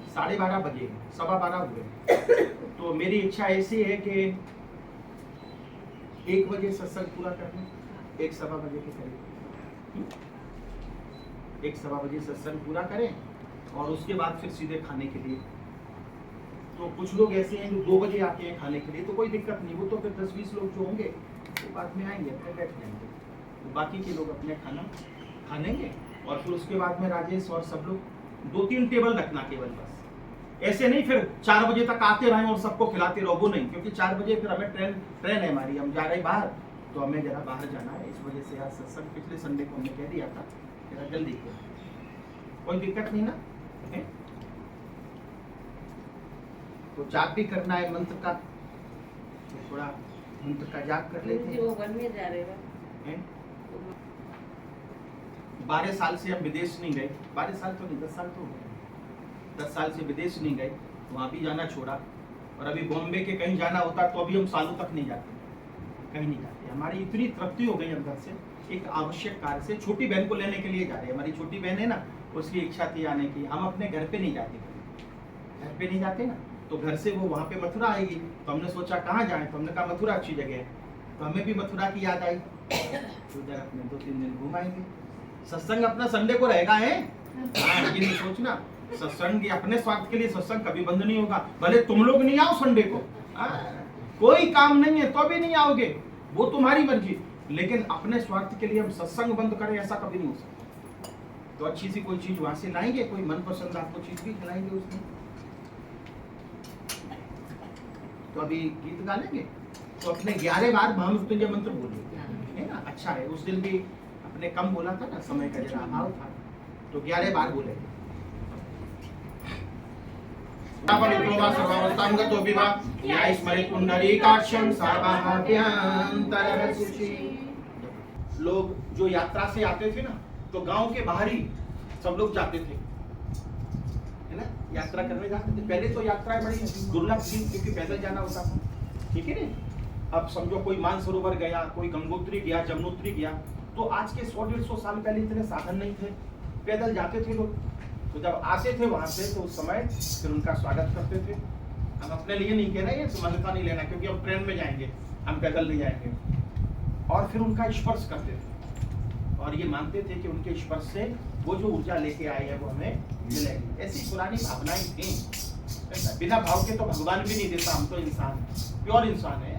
12:30 बजे, 12:15 हुए। तो मेरी इच्छा ऐसी है कि 1 बजे सत्संग पूरा कर लें, 1-1:15 बजे के करीब 1-1:15 बजे सत्संग पूरा करें और उसके बाद फिर सीधे खाने के लिए। तो कुछ लोग ऐसे हैं जो 2 बजे आते हैं खाने के लिए, तो कोई दिक्कत नहीं, वो तो फिर 10-20 लोग जो होंगे वो बाद में आएंगे, अपने बैठ जाएंगे। तो बाकी के लोग अपने खाना खा लेंगे और फिर उसके बाद में राजेश और सब लोग 2-3 टेबल रखना केवल, बस। ऐसे नहीं फिर 4 बजे तक आते रहें और सबको खिलाते रहो, वो नहीं, क्योंकि 4 बजे फिर हमें ट्रेन है हमारी, हम जा रहे बाहर, तो हमें जरा बाहर जाना है। इस वजह से आज सत्संग पिछले संडे को हमने कह दिया था जरा जल्दी किया। कोई दिक्कत नहीं ना है? तो जाप भी करना है मंत्र का, तो थोड़ा मंत्र का जाप कर लेते हैं।
वो वन में जा रहे
हैं? 12 साल से हम विदेश नहीं गए, 12 साल तो नहीं, 10 साल तो हो गए। 10 साल से विदेश नहीं गए, वहाँ भी जाना छोड़ा। और अभी बॉम्बे के कहीं जाना होता तो अभी हम सालों तक नहीं जाते, कहीं नहीं जाते। हमारी इतनी तृप्ति हो गई अंदर से, एक आवश्यक कार्य से। छोटी बहन को लेने के लिए जा रहे हैं, हमारी छोटी बहन है ना, उसकी इच्छा थी आने की। हम अपने घर पे नहीं जाते, घर पे नहीं जाते ना, तो घर से वो वहाँ पे मथुरा आएगी। तो हमने सोचा कहाँ जाए, तो हमने कहा मथुरा अच्छी जगह है। तो हमें भी मथुरा की याद आई, तो उधर अपने 2-3 दिन घूम आएंगे। सत्संग अपना संडे को रहेगा है, हाँ, ये नहीं सोचना सत्संग ये अपने स्वार्थ के लिए सत्संग कभी बंद नहीं होगा, भले तुम लोग नहीं आओ संडे को, हाँ, कोई काम नहीं है तो भी नहीं आओगे, वो तुम्हारी मर्जी, लेकिन अपने स्वार्थ के लिए हम सत्संग बंद करें ऐसा कभी नहीं हो सकता। तो अच्छी सी कोई चीज वहां से लाएंगे, कोई मनपसंद आपको चीज भी खिलाएंगे उसमें। तो अभी गीत गा लेंगे, तो अपने 11 बार महामृत्युंजय मंत्र बोलिए, है ना, अच्छा है। उस दिन भी अपने कम बोला था ना, समय का जरा अभाव था, तो 11 बार बोले। लोग जो यात्रा से आते थे ना, तो गांव के बाहर ही सब लोग जाते थे, है ना, यात्रा करने जाते थे। पहले तो यात्राएं बड़ी दुर्लभ थी क्योंकि पैदल जाना होता था, ठीक है ना। अब समझो कोई मानसरोवर गया, कोई गंगोत्री गया, जमुनोत्री गया, तो आज के 100-150 साल पहले इतने साधन नहीं थे, पैदल जाते थे लोग। तो जब आते थे वहां से, तो उस समय फिर उनका स्वागत करते थे। हम अपने लिए नहीं कह रहे हैं, समझता नहीं लेना, क्योंकि हम ट्रेन में जाएंगे, हम पैदल नहीं जाएंगे। और फिर उनका स्पर्श करते थे और ये मानते थे कि उनके स्पर्श से वो जो ऊर्जा लेके आए हैं वो हमें मिलेगी। ऐसी पुरानी भावनाएं थी। बिना भाव के तो भगवान भी नहीं देता, हम तो इंसान, प्योर इंसान है,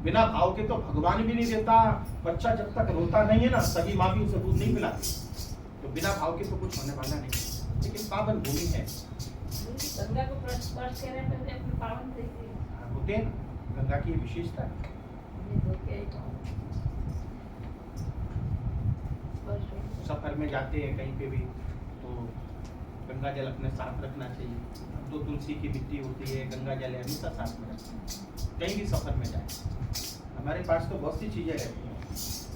बिना भाव के तो भगवान भी नहीं देता। बच्चा जब तक रोता नहीं है ना, सभी माँ भी उसे दूध नहीं पिलाती, तो बिना भाव के तो कुछ होने वाला नहीं। लेकिन पावन भूमि है,
गंगा को स्पर्श करने पे अपने पावन
होते हैं ना, गंगा की विशेषता है। सफर में जाते हैं कहीं पे भी, तो गंगा जल अपने साथ रखना चाहिए। तो तुलसी की मिट्टी होती है, गंगा जल हमेशा साथ में रखना चाहिए, कहीं भी सफर में जाए। हमारे पास तो बहुत सी चीजें रहती हैं,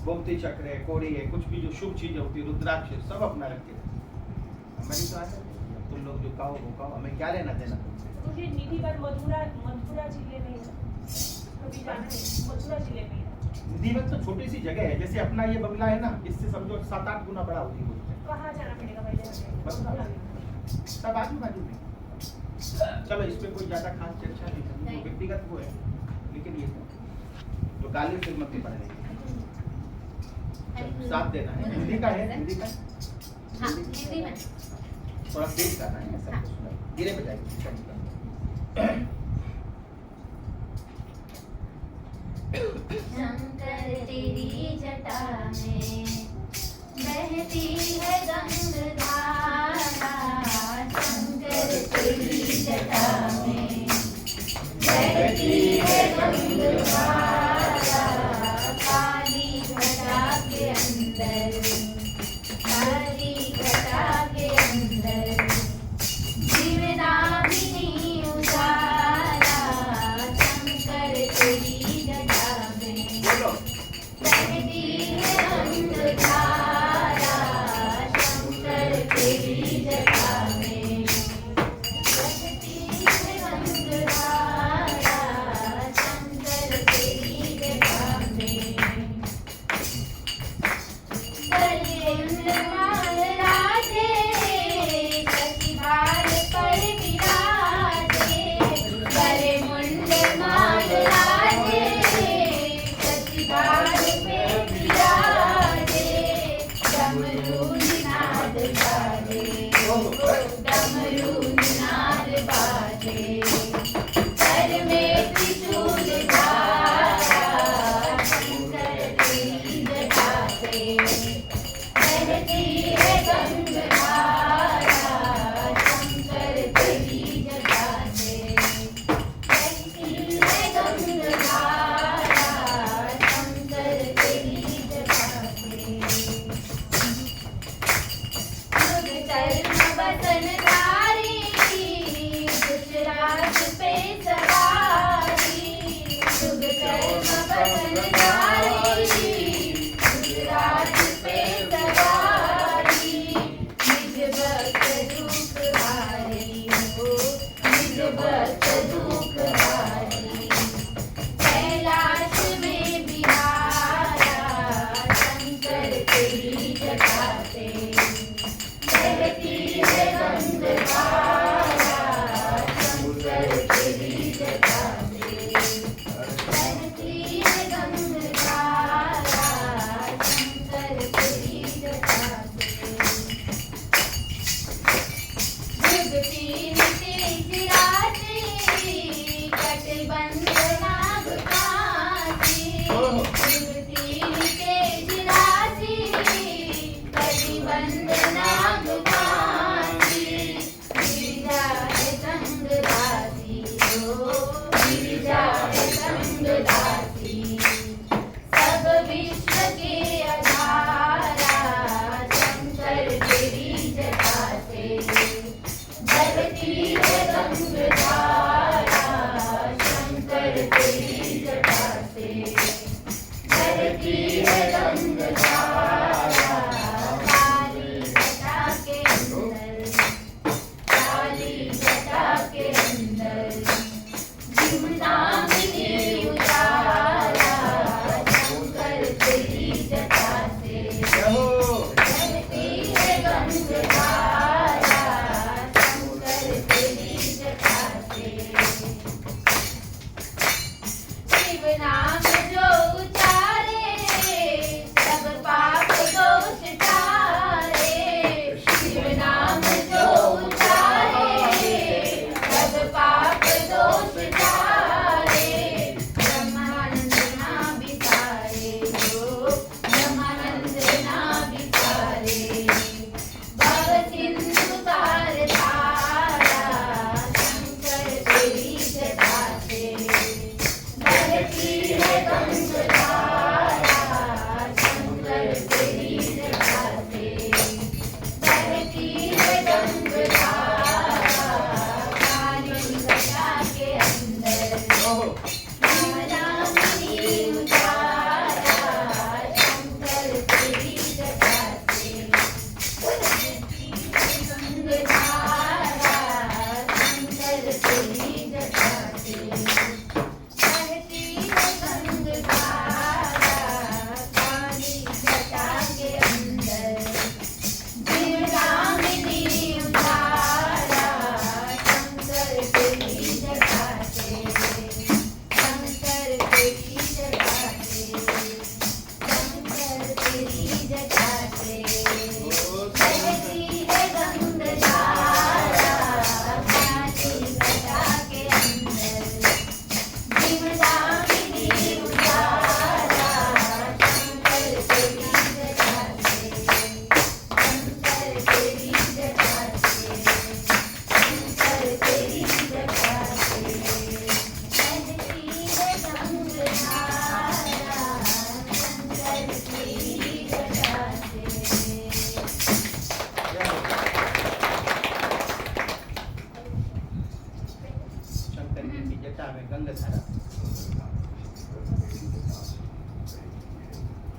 गोमती चक्र है, कोड़ी है, कुछ भी जो शुभ चीज होती है, रुद्राक्ष है, सब अपना रखते हैं। हमारी तो आदत है, तुम लोग जो कहो वो कहो, हमें क्या लेना देना तुमसे।
मुझे निधि पर मथुरा जिले में है, कभी जाना है, मथुरा जिले में है।
दीवत तो छोटी सी जगह है, जैसे अपना ये बंगला है ना, इससे समझो 7-8 गुना बड़ा होती है।
कहाँ जाना पड़ेगा पहले?
सब आजू बाजू में। चलो इस पे कोई ज्यादा खास चर्चा नहीं करनी, तो व्यक्तिगत वो है, लेकिन ये तो गाली फिर मत पड़ रही, साथ देना है। हिंदी का है, हिंदी का
हिंदी में
थोड़ा तेज करना है, ऐसा कुछ धीरे बजाएगी।
शंकर तेरी जटा में बहती है गंगाधारा, शंकर तेरी जटा में बहती है गंगाधारा, काली घटा के अंदर, काली घटा के अंदर जीवनाभिनी उजाला, शंकर तेरी जटा में बहती है गंगाधारा, शंकर तेरी जटा में बहती है गंगाधारा, शंकर तेरी जटा में। गले माल राधे, शशिभार पर विराजे, गले मुंड माल राधे, शशिभार पे विराजे, डमरू निनाद बाजे, डमरू निनाद बाजे, सर में त्रिशूल धारा, शंकर तेरी जटा से बहती है गंगाधारा, शंकर तेरी जटा से बहती है गंगाधारा, शंकर तेरी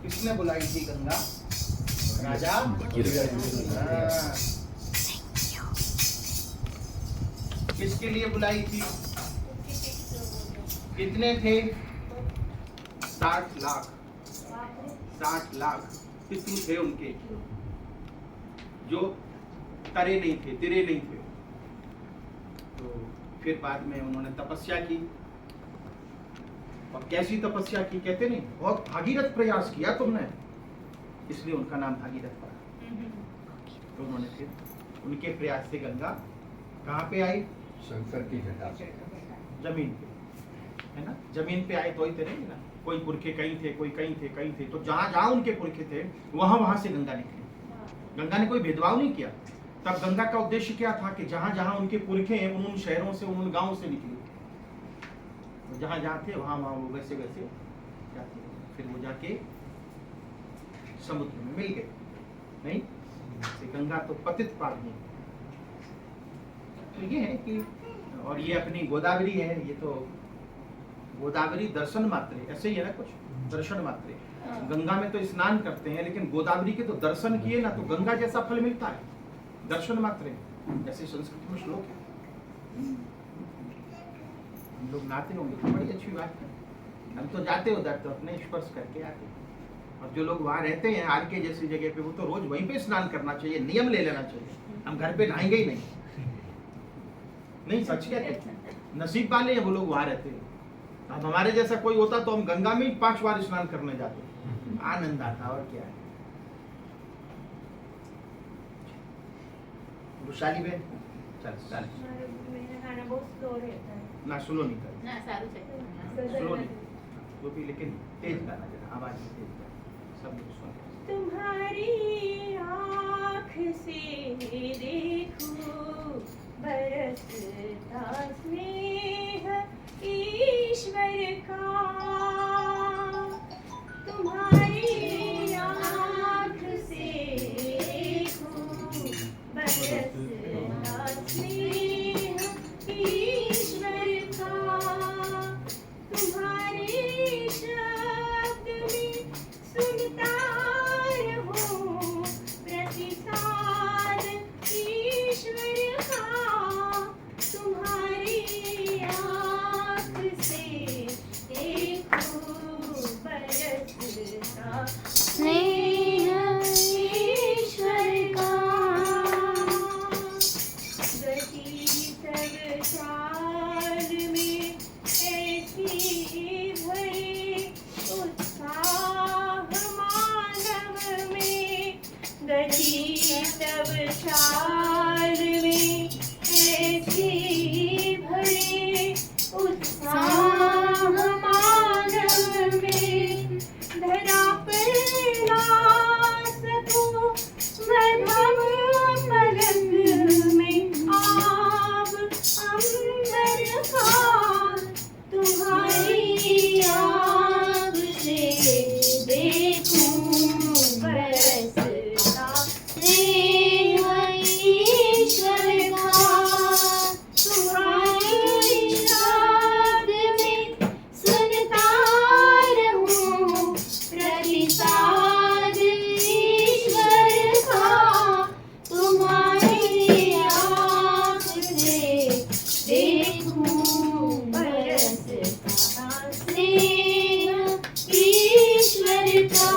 किसने बुलाई थी गंगा? राजा हाँ। किसके लिए बुलाई थी? कितने थे? 60 लाख। 60 लाख पितृ थे उनके, जो तरे नहीं थे, तिरे नहीं थे। तो फिर बाद में उन्होंने तपस्या की, और कैसी तपस्या की कहते नहीं, बहुत भागीरथ प्रयास किया तुमने, इसलिए उनका नाम भागीरथ पड़ा। तो उन्होंने फिर उनके प्रयास से गंगा कहाँ पे आई?
शंकर की जटा से
जमीन पे, है ना? जमीन पे आए तो ही थे नहीं ना, कोई पुरखे कहीं थे, कोई कहीं थे, कहीं थे। तो जहाँ जहाँ उनके पुरखे थे वहाँ वहाँ से गंगा निकली। गंगा ने कोई भेदभाव नहीं किया। तब गंगा का उद्देश्य क्या था कि जहाँ जहाँ उनके पुरखे हैं उन शहरों से, उन गांवों से निकली, जहाँ जहाँ थे वहाँ वहाँ वो वैसे वैसे जाते, फिर वो जाके समुद्र में मिल गए। नहीं, गंगा तो पतित पावनी है। तो ये है कि, और ये अपनी गोदावरी है, ये तो गोदावरी दर्शन मात्र है, ऐसे ही है ना, कुछ दर्शन मात्र है। गंगा में तो स्नान करते हैं, लेकिन गोदावरी के तो दर्शन किए ना तो गंगा जैसा फल मिलता है, दर्शन मात्र है। जैसे संस्कृत में श्लोक है, हम लोग नाते होंगे तो बड़ी अच्छी बात है, हम तो जाते उधर तो अपने स्पर्श करके आते। और जो लोग वहाँ रहते हैं आर के जैसी जगह पे, वो तो रोज वहीं पे स्नान करना चाहिए, नियम ले लेना चाहिए। हम घर पे नहाएंगे ही नहीं, सच कहते, नसीब वाले हैं वो लोग वहाँ रहते हैं। अब हमारे जैसा कोई होता तो हम गंगा में ही 5 बार स्नान करने जाते, आनंद आता। और क्या है वैशाली बहन, चल
मेरा गाना बहुत स्लो रहता है
ना, स्लो नहीं कर,
ના સારું છે
स्लो नहीं, वो भी लेकिन तेज गाना, जरा आवाज में तेज गाना, सब लोग सुन।
तुम्हारी आँख से देखो बरसता स्नेह ईश्वर का, तुम्हारी आँख से देखो बरसता स्नेह ईश्वर का, तुम्हारे शब्द में सुनता रहूं प्रतिसाद ईश्वर का, तुम्हारी आँख से देखो बरसता स्नेह ईश्वर का, गति सब चाल में ऐसी भरे उत्साह मानव में, गति सब चाल में ऐसी भरे उत्साह मानव में, धरा पर ला सकूं वैभव पलक में आब अंबर का, तुम्हारी आँख से देखूं बरसता स्नेह ईश्वर का, तुम्हारी शब्द में सुनता रहूं प्रतिसाद ईश्वर का, तुम्हारी आँख से देखूं बरसता स्नेह ईश्वर का।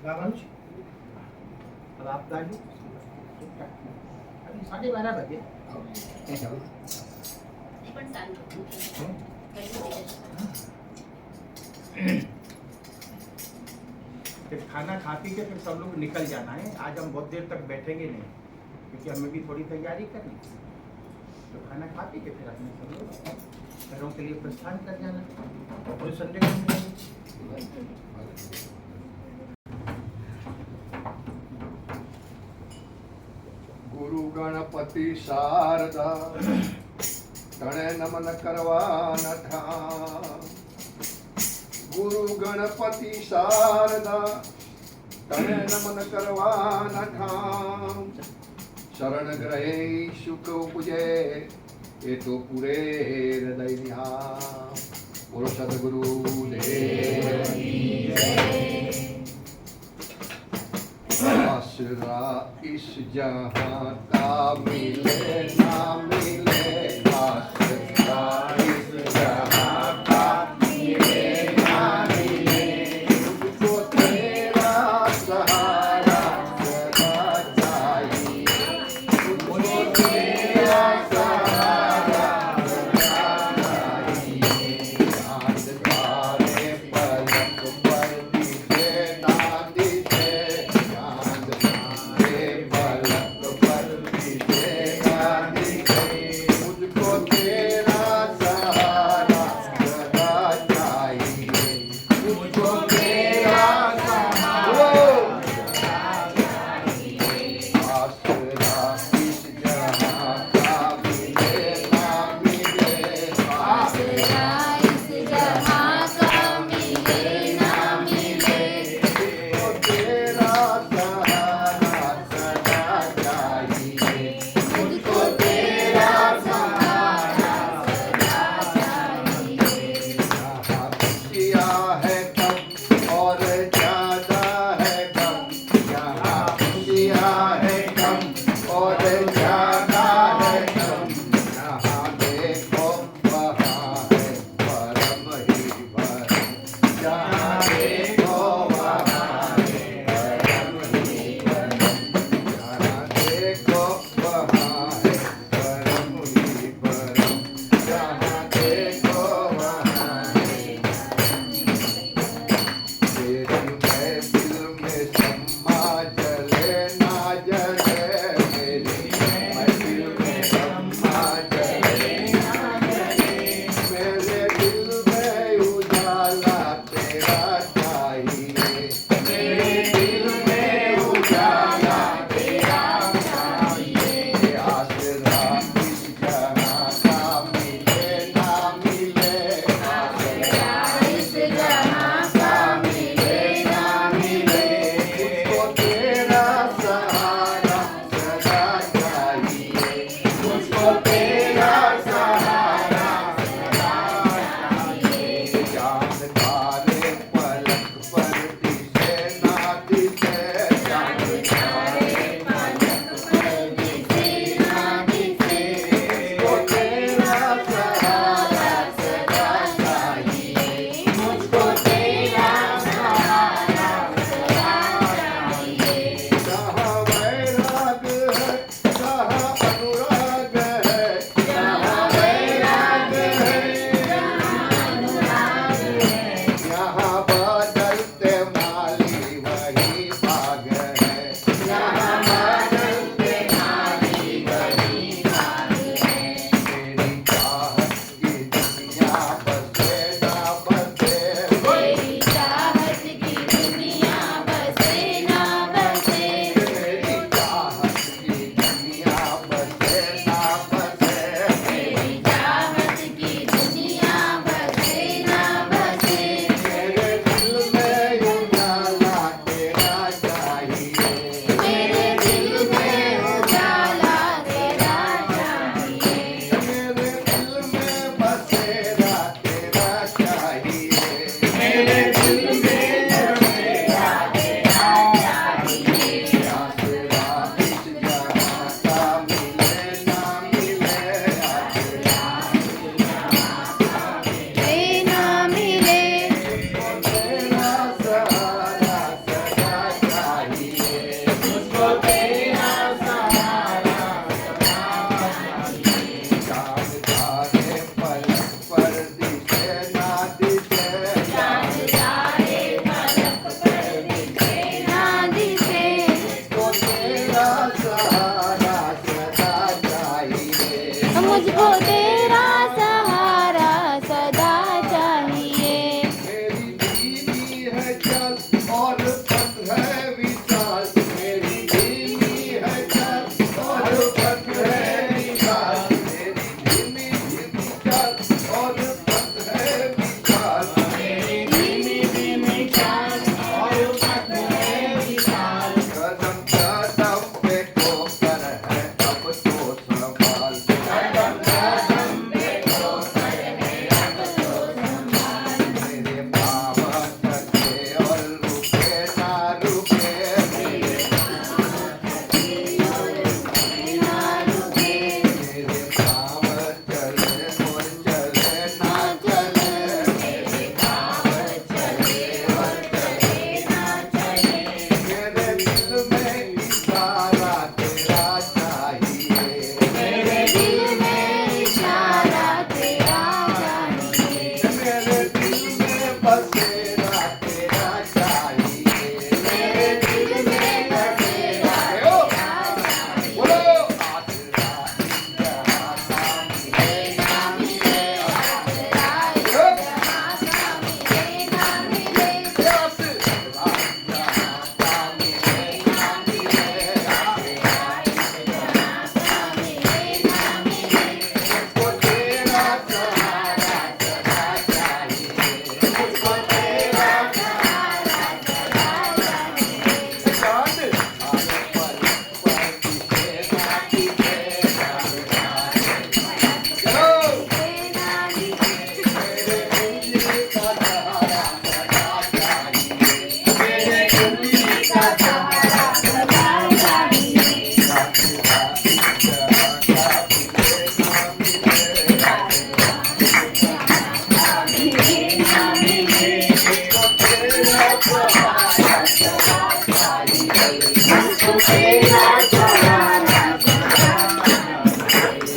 गाવાનું છે अब आप गाइए अभी 12:30 बजे
એ પણ સારું
फिर खाना खा पी के फिर सब लोग निकल जाना है। आज हम बहुत देर तक बैठेंगे नहीं क्योंकि हमें भी थोड़ी तैयारी करनी। तो खाना खा पी के फिर अपने सब लोग घरों के लिए प्रस्थान कर जाना। तो संडे को मिलेंगे।
गुरु गणपति शारदा तणे नमन करवाना था। गुरु गणपति शारदा तणे नमन करवाना था। शरण ग्रहे सुख उपजे ये तो पूरे हृदय निहा। बोलो सदगुरु देव की जय। आसरा इस जहां का मिले ना मिले। आसरा इस जहां का मिले ना मिले। मुझको तेरा सहारा सदा चाहिए। मुझको तेरा सहारा सदा चाहिए। चाँद तारे पलक पर दिखे ना दिखे। चाँद तारे पलक पर दिखे ना दिखे। मुझको तेरा सहारा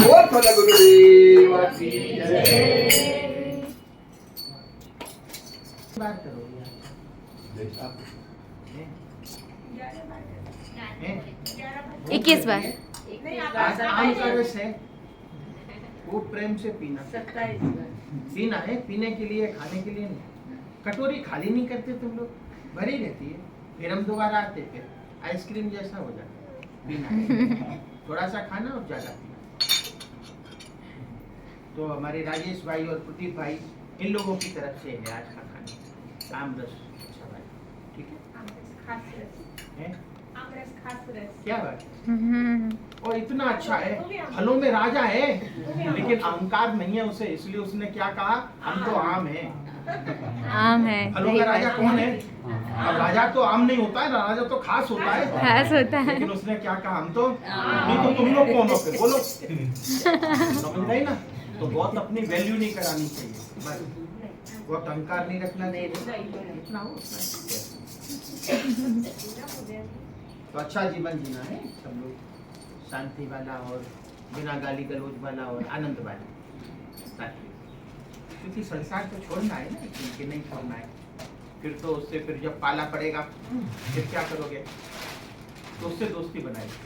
बोल फल गुरुदेव की जय।
बात करो यार। हैं?
21 बार।
नहीं, आप
आज आम का रस है, वो प्रेम से पीना।
27 बार।
पीना है, पीने के लिए, खाने के लिए नहीं। कटोरी खाली नहीं करते तुम लोग, भरी रहती है, फिर हम दोबारा आते, फिर आइसक्रीम जैसा हो जाता है। पीना है, थोड़ा सा खाना और ज्यादा पीना। तो हमारे राजेश भाई और प्रदीप भाई, इन लोगों की तरफ से है आज का खाना आम रस। अच्छा भाई, ठीक है।
आमरस खास रस।
हैं?
आमरस खास रस।
क्या बात,
हम्म।
और इतना अच्छा है, फलों में राजा है, लेकिन अहंकार नहीं है उसे, इसलिए उसने क्या कहा, हम तो आम हैं।
आम है,
फलों
सही
का राजा
बात
कौन है? अब राजा तो आम नहीं होता है, राजा तो खास होता है।
खास होता है।
लेकिन उसने क्या कहा, हम तो नहीं, तो तुम लोग कौन हो फिर बोलो। समझ गई ना? तो बहुत अपनी वैल्यू नहीं करानी चाहिए, बस बहुत अहंकार नहीं रखना चाहिए, इतना हो उतना ही। तो अच्छा जीवन जीना है सब लोग, शांति वाला और बिना गाली गलौज वाला और आनंद वाला साथी। क्योंकि संसार तो छोड़ना है ना, क्योंकि नहीं छोड़ना है, फिर तो उससे फिर जब पाला पड़ेगा फिर क्या करोगे, तो उससे दोस्ती बनाएगी।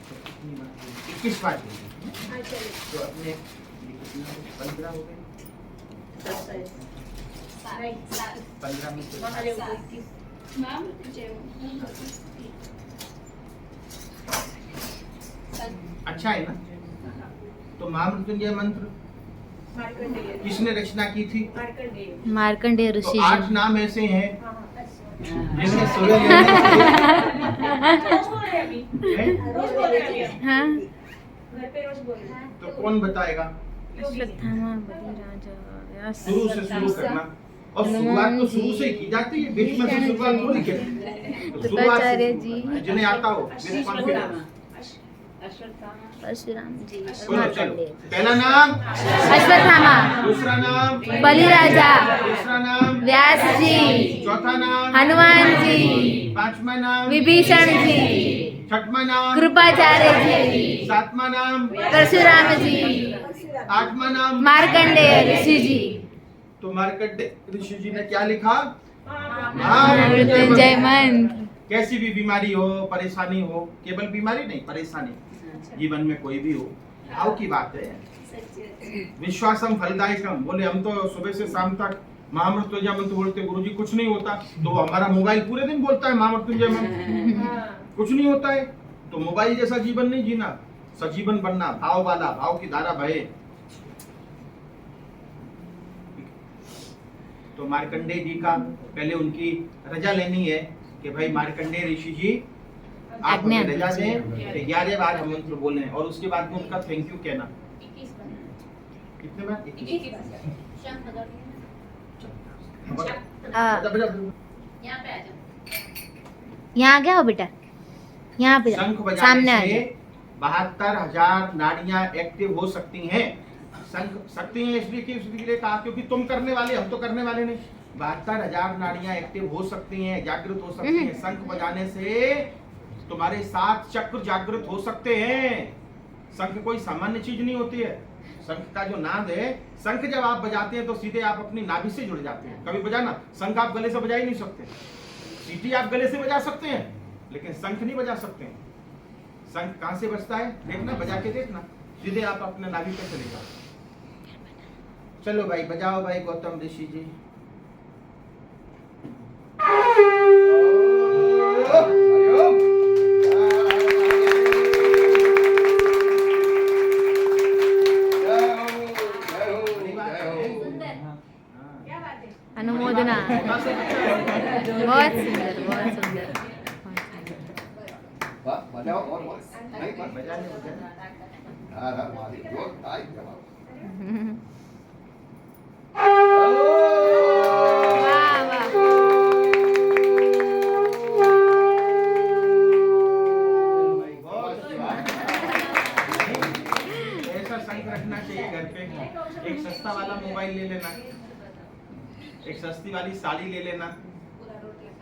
तो कितनी बात हुई? 21 बात हुई। तो अपने 15 हो गए, 15 में से
महादेव को 21।
अच्छा है ना? तो महामृत्युंजय मंत्र
मार्कंडेय।
किसने रचना की थी?
मार्कंडेय।
मार्कंडेय ऋषि
तो 8
जी।
नाम ऐसे हैं
हाँ, हाँ।
जिनमें सूर्य लेने
रोज बोल रहे हैं अभी।
हैं?
रोज बोल रहे हैं अभी हम।
हाँ।
घर पे रोज बोल रहे हैं।
तो कौन बताएगा?
अश्वत्थामा बलिराजा व्यास।
शुरू से शुरू करना, और शुरुआत तो शुरू से ही की जाती है, बीच में से शुरुआत थोड़ी करती। तो शुरुआत से
कृपाचार्य
शुरू
जी।
करना है, जिन्हें आता हो विद कॉन्फिडेंस।
अश्वत्थामा।
परशुराम जी और
बोलो चलो,
मार्कंडेय।
पहला नाम
अश्वत्थामा,
दूसरा नाम
बलिराजा,
तीसरा नाम
व्यास जी,
चौथा नाम
हनुमान जी,
पांचवा नाम
विभीषण जी,
छठवां नाम
कृपाचार्य जी,
सातवां नाम
परशुराम जी,
आठवां नाम
मार्कंडेय ऋषि जी।
तो मार्कंडेय ऋषि जी ने क्या लिखा?
मृत्युंजय मंत्र।
कैसी भी बीमारी हो, परेशानी हो, केवल बीमारी नहीं, परेशानी जीवन में कोई भी हो, भाव की बात है। विश्वासम फलदायकम, बोले हम तो सुबह से शाम तक महामृत्युंजय मंत्र बोलते, गुरुजी कुछ नहीं होता। तो हमारा मोबाइल पूरे दिन बोलता है महामृत्युंजय मंत्र, कुछ नहीं होता है। तो मोबाइल जैसा जीवन नहीं जीना, सजीवन बनना, भाव वाला, भाव की धारा बहे। तो मार्कंडेय जी का पहले उनकी रजा लेनी है कि भाई मार्कंडेय ऋषि जी आप हमें रजा दें, 11 बार हम मंत्र बोले, और उसके बाद में उनका थैंक यू कहना। कितने बार? 21
यहाँ क्या हो बेटा, यहाँ पे
शंख
जाओ, सामने आ
बजाने
जाओ।
से 72,000 नाड़ियां एक्टिव हो सकती हैं। शंख सकती हैं इसलिए कहा क्योंकि तुम करने वाले, हम तो करने वाले नहीं। 72,000 नाड़ियां एक्टिव हो सकती हैं, जागृत हो सकती हैं। शंख बजाने से तुम्हारे 7 चक्र जागृत हो सकते हैं। शंख कोई सामान्य चीज नहीं होती है। शंख का जो नाद है, शंख जब आप बजाते हैं तो सीधे आप अपनी नाभि से जुड़ जाते हैं। कभी बजाना, शंख आप गले से बजा ही नहीं सकते। सीटी आप गले से बजा सकते हैं, लेकिन शंख नहीं बजा सकते हैं। शंख कहां से बजता है देखना, बजा के देखना, सीधे आप अपने नाभि पर चले जाओ। चलो भाई बजाओ भाई गौतम ऋषि जी।
अनुमोदना। बहुत सुंदर, बहुत सुंदर।
बजाओ और नहीं
बजाने
वाह वाह।
ऐसा शंख रखना चाहिए घर पे। एक सस्ता वाला मोबाइल ले लेना, एक सस्ती वाली साड़ी ले लेना,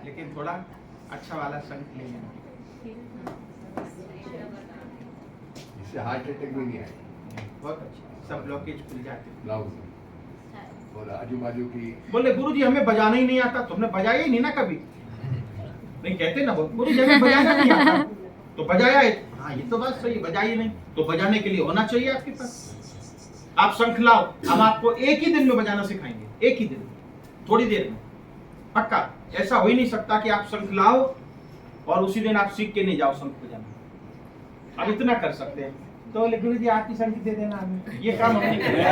लेकिन थोड़ा अच्छा वाला शंख ले लेना।
इससे हार्ट अटैक भी नहीं आएगा।
बहुत अच्छा, सब ब्लॉकेज खुल जाते हैं।
ब्लाउज और आजू बाजू की
बोले गुरुजी हमें बजाना ही नहीं आता। तुमने बजाया ही नहीं ना कभी? नहीं कहते ना गुरुजी हमें बजाना नहीं आता तो बजाया है। हाँ ये तो बात सही है, बजाई नहीं तो बजाने के लिए होना चाहिए आपके पास। आप शंख लाओ, हम आपको एक ही दिन में बजाना सिखाएंगे, एक ही दिन, थोड़ी देर में, पक्का। ऐसा हो ही नहीं सकता कि आप शंख लाओ और उसी दिन आप सीख के नहीं जाओ शंख बजाना। आप इतना कर सकते हैं। तो बोले गुरुजी आप ही शंख दे देना हमें, ये काम हम नहीं करेंगे।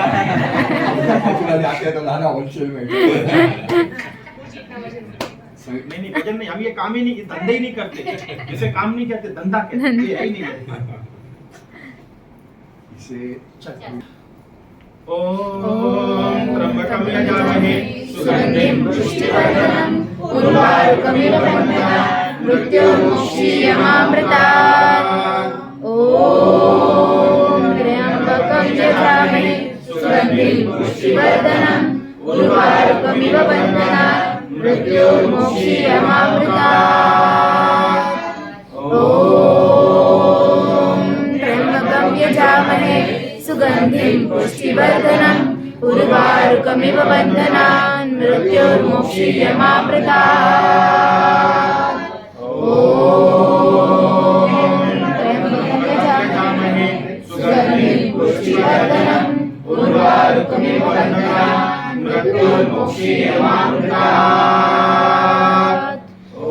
जाते तो लाना होलसेल में।
नहीं भजन नहीं, हम ये काम ही नहीं, धंधे ही नहीं करते। जैसे काम नहीं कहते, धंधा कहते, ये है ही नहीं है।
इसे
ओम त्र्यंबकं यजामहे सुगंधिं
पुष्टिवर्धनम् उर्वारुकमिव बन्धनान् मृत्योर्मुक्षीयमामृतात्। ॐ त्र्यंबकं यजामहे सुगंधिं पुष्टिवर्धनम् उर्वारुकमिव बन्धनान् मृत्योर्मुक्षीयमामृतात्। ॐ त्र्यंबकं यजामहे सुगंधिं पुष्टिवर्धनम् उर्वारुकमिव बन्धनान् मृत्योर्मुक्षीयमामृतात्। ॐ त्र्यंबकं यजामहे सुगंधिं पुष्टिवर्धनम् उर्वारुकमिव बन्धनान् मृत्योर्मुक्षीयमामृतात्। ॐ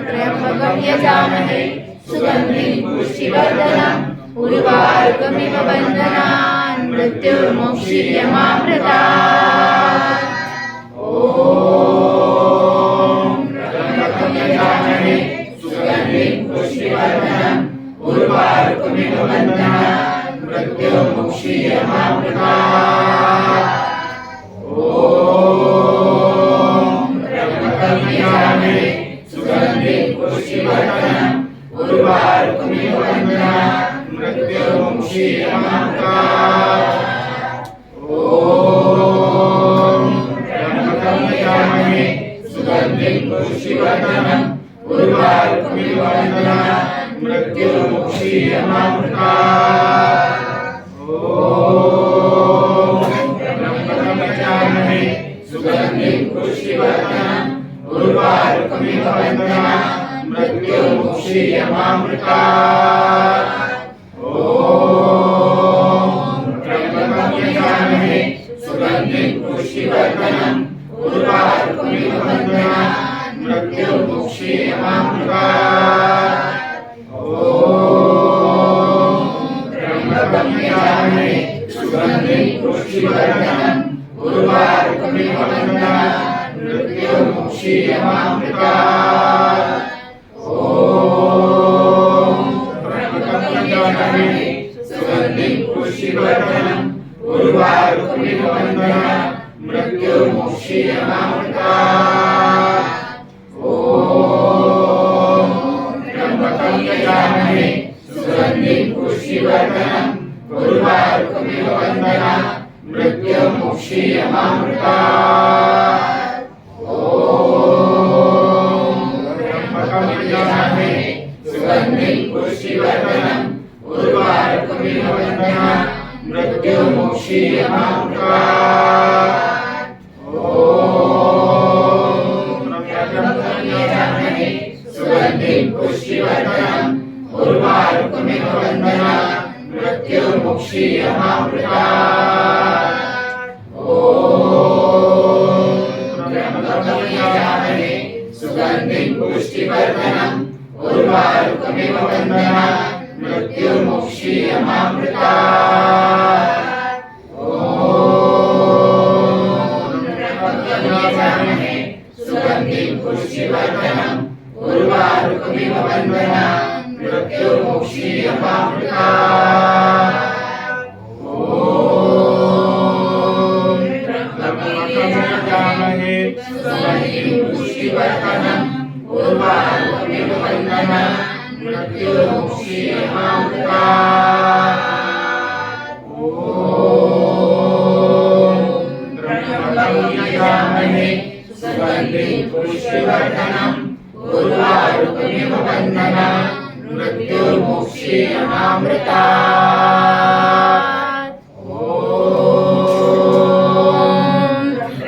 त्र्यंबकं यजामहे सुगंधिं पुष्टिवर्धनम् उर्वारुकमिव बन्धनान् मृत्योर्मुक्षीयमामृतात्। ॐ त्र्यंबकं यजामहे सुगंधिं पुष्टिवर्धनम् उर्वारुकमिव बन्धनान् मृत्योर्मुक्षीयमामृतात्। ॐ त्र्यंबकं यजामहे सुगंधिं पुष्टिवर्धनम् उर्वारुकमिव बन्धनान् मृत्योर्मुक्षीयमामृतात्। ॐ त्र्यंबकं यजामहे सुगंधिं पुष्टिवर्धनम् उर्वारुकमिव बन्धनान् मृत्योर्मुक्षीयमामृतात्। ॐ त्र्यंबकं यजामहे सुगंधिं पुष्टिवर्धनम् उर्वारुकमिव बन्धनान् मृत्योर्मुक्षीयमामृतात्। ॐ त्र्यंबकं यजामहे सुगंधिं पुष्टिवर्धनम् उर्वारुकमिव बन्धनान् मृत्योर्मुक्षीयमामृतात्। ॐ त्र्यंबकं यजामहे सुगंधिं पुष्टिवर्धनम् उर्वारुकमिव बन्धनान् मृत्योर्मुक्षीयमामृतात्। सुगंधिं पुष्टिवर्धनम् उर्वारुकमिव बन्धनान् मृत्योर्मुक्षीयमामृतात्। ॐ त्र्यंबकं यजामहे सुगंधिं पुष्टिवर्धनम् उर्वारुकमिव बन्धनान् मृत्योर्मुक्षीयमामृतात्। ॐ त्र्यंबकं यजामहे सुगंधिं पुष्टिवर्धनम् उर्वारुकमिव बन्धनान् मृत्योर्मुक्षीयमामृतात्। ॐ त्र्यंबकं यजामहे सुगंधिं पुष्टिवर्धनम् उर्वारुकमिव बन्धनान् मृत्योर्मुक्षीयमामृतात्। ॐ त्र्यंबकं यजामहे सुगंधिं पुष्टिवर्धनम् उर्वारुकमिव बन्धनान् मृत्योर्मुक्षीयमामृतात्। ॐ त्र्यंबकं यजामहे सुगंधिं पुष्टिवर्धनम् उर्वारुकमिव बन्धनान् मृत्योर्मुक्षीयमामृतात्। ॐ त्र्यंबकं यजामहे सुगंधिं पुष्टिवर्धनम् उर्वारुकमिव बन्धनान् मृत्योर्मुक्षीयमामृतात्। ॐ त्र्यंबकं यजामहे
सुगन्धिं पुष्टिवर्धनम् उर्वारुकमिव बन्धनान् मृत्युर्मुक्षीयमामृतात्।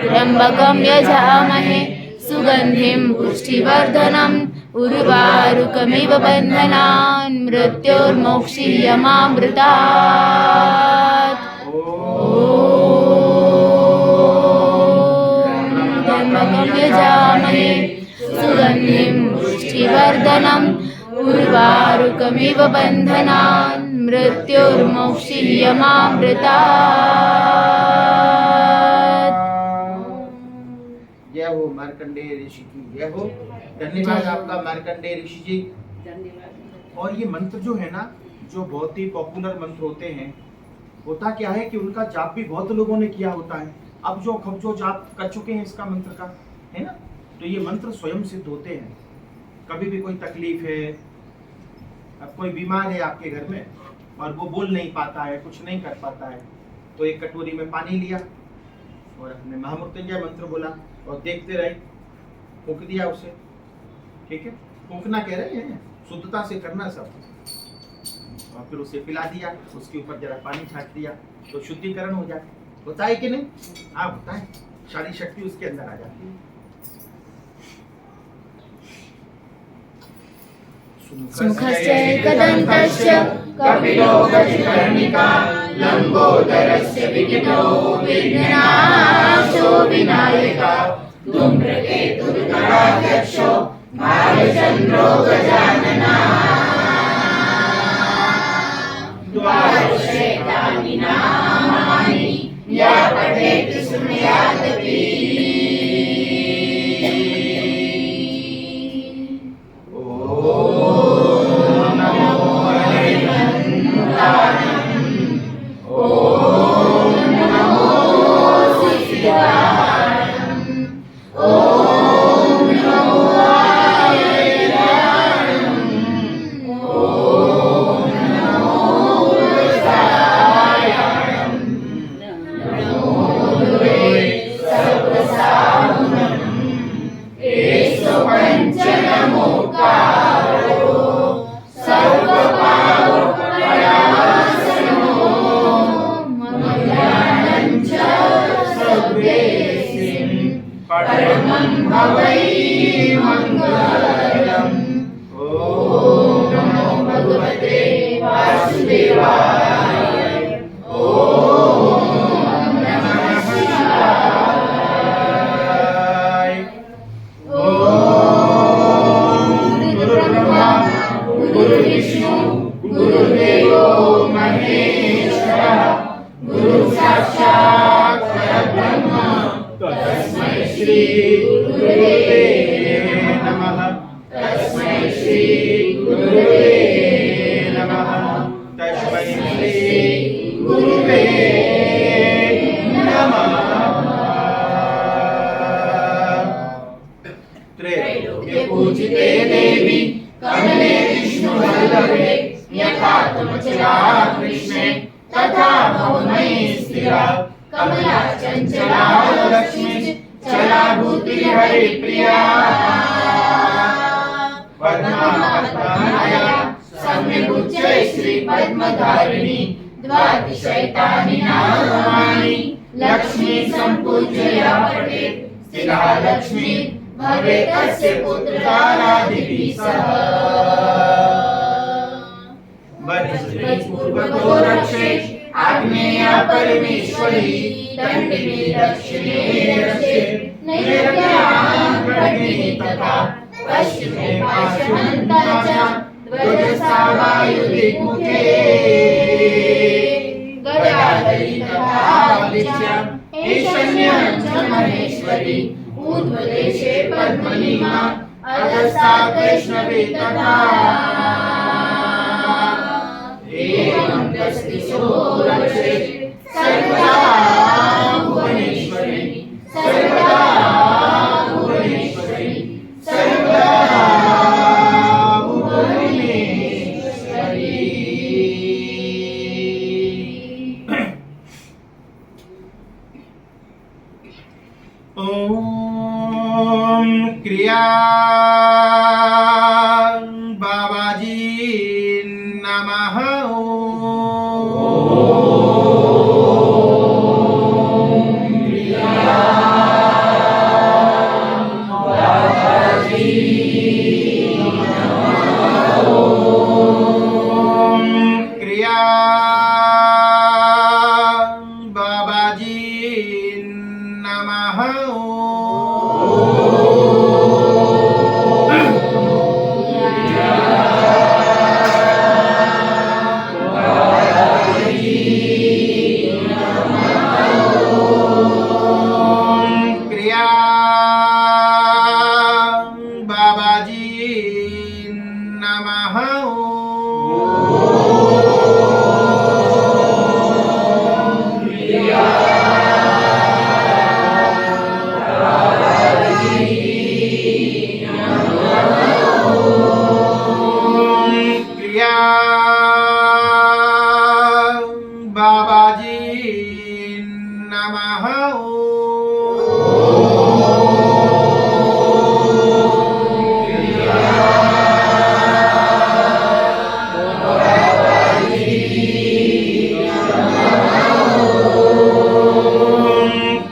त्र्यम्बकं यजामहे सुगन्धिं पुष्टिवर्धनम् उर्वारुकमिव बन्धनान् मृत्योर्मोक्षीयमामृतात्। त्र्यम्बकं यजामहे सुगन्धिं पुष्टिवर्धनम् उर्वारुकमिव बन्धनान् मृत्योर्मोक्षीयमामृतात्।
जय हो मार्कंडेय ऋषि की जय हो। धन्यवाद आपका मार्कंडेय ऋषि जी।
धन्यवाद।
और ये मंत्र जो है ना, जो बहुत ही पॉपुलर मंत्र होते हैं, होता क्या है कि उनका जाप भी बहुत लोगों ने किया होता है। अब जो जाप कर चुके हैं इसका मंत्र का, है ना, तो ये मंत्र स्वयं सिद्ध होते हैं। कभी भी कोई तकलीफ है, अब कोई बीमार है आपके घर में और वो बोल नहीं पाता है, कुछ नहीं कर पाता है, तो एक कटोरी में पानी लिया और अपने महामृत्युंजय मंत्र बोला और देखते रहे, फूंक दिया उसे। ठीक है, फूंकना कह रहे हैं, शुद्धता से करना सब। और फिर उसे पिला दिया, उसके ऊपर जरा पानी छाट दिया तो शुद्धिकरण हो जाए। होता है कि नहीं? हाँ होता है, सारी शक्ति उसके अंदर आ जाती है।
सुमुखस्य एकदन्तश्च
कपिलो गजकर्णिका लम्बोदरस्य विकटो विघ्ननाशो विनायका धूम्रकेतुर्गणाध्यक्षो भालचन्द्रो गजानना द्वादशैतानि नामानि या पठेत् शृणुयादपि। पूजिते देवी कमले विष्णुवल्लभे यथा तुमचला कृष्णे तथा भवमयी स्थिरा कमला चञ्चला लक्ष्मी चला भूति हरिप्रिया पद्मापद्मनाया सम्यगुच्चै श्रीपद्मधारिणी द्वादशैतानि नामानि लक्ष्मी सम्पूज्य पठेत् स्थिरा लक्ष्मी भवेत् तस्य पुत्रदारादिभिः सह पूर्वतो रक्षेत् आग्नेय परमेश्वरी दण्डिनी दक्षिणे रक्षेत् नैऋत्यां खड्गिनी तथा पश्चिमे पाशहन्ता च ध्वजसा वायुदिग्मुखे गदाधरी तथा बलिष्यम् ईशान्यं च महेश्वरी ऊर्ध्वदेशे पद्मनिमा अधस्था वैष्णवी तथा एवं दशदिशो रक्षेत् सर्वदा भुवनेश्वरी सर्वदा भुवनेश्वरी सर्वदा भुवनेश्वरी।
ओम क्रिया बाबाजी नमः क्रिया बाबाजी नमः क्रिया बाबाजी नमः क्रिया बाबाजी नमः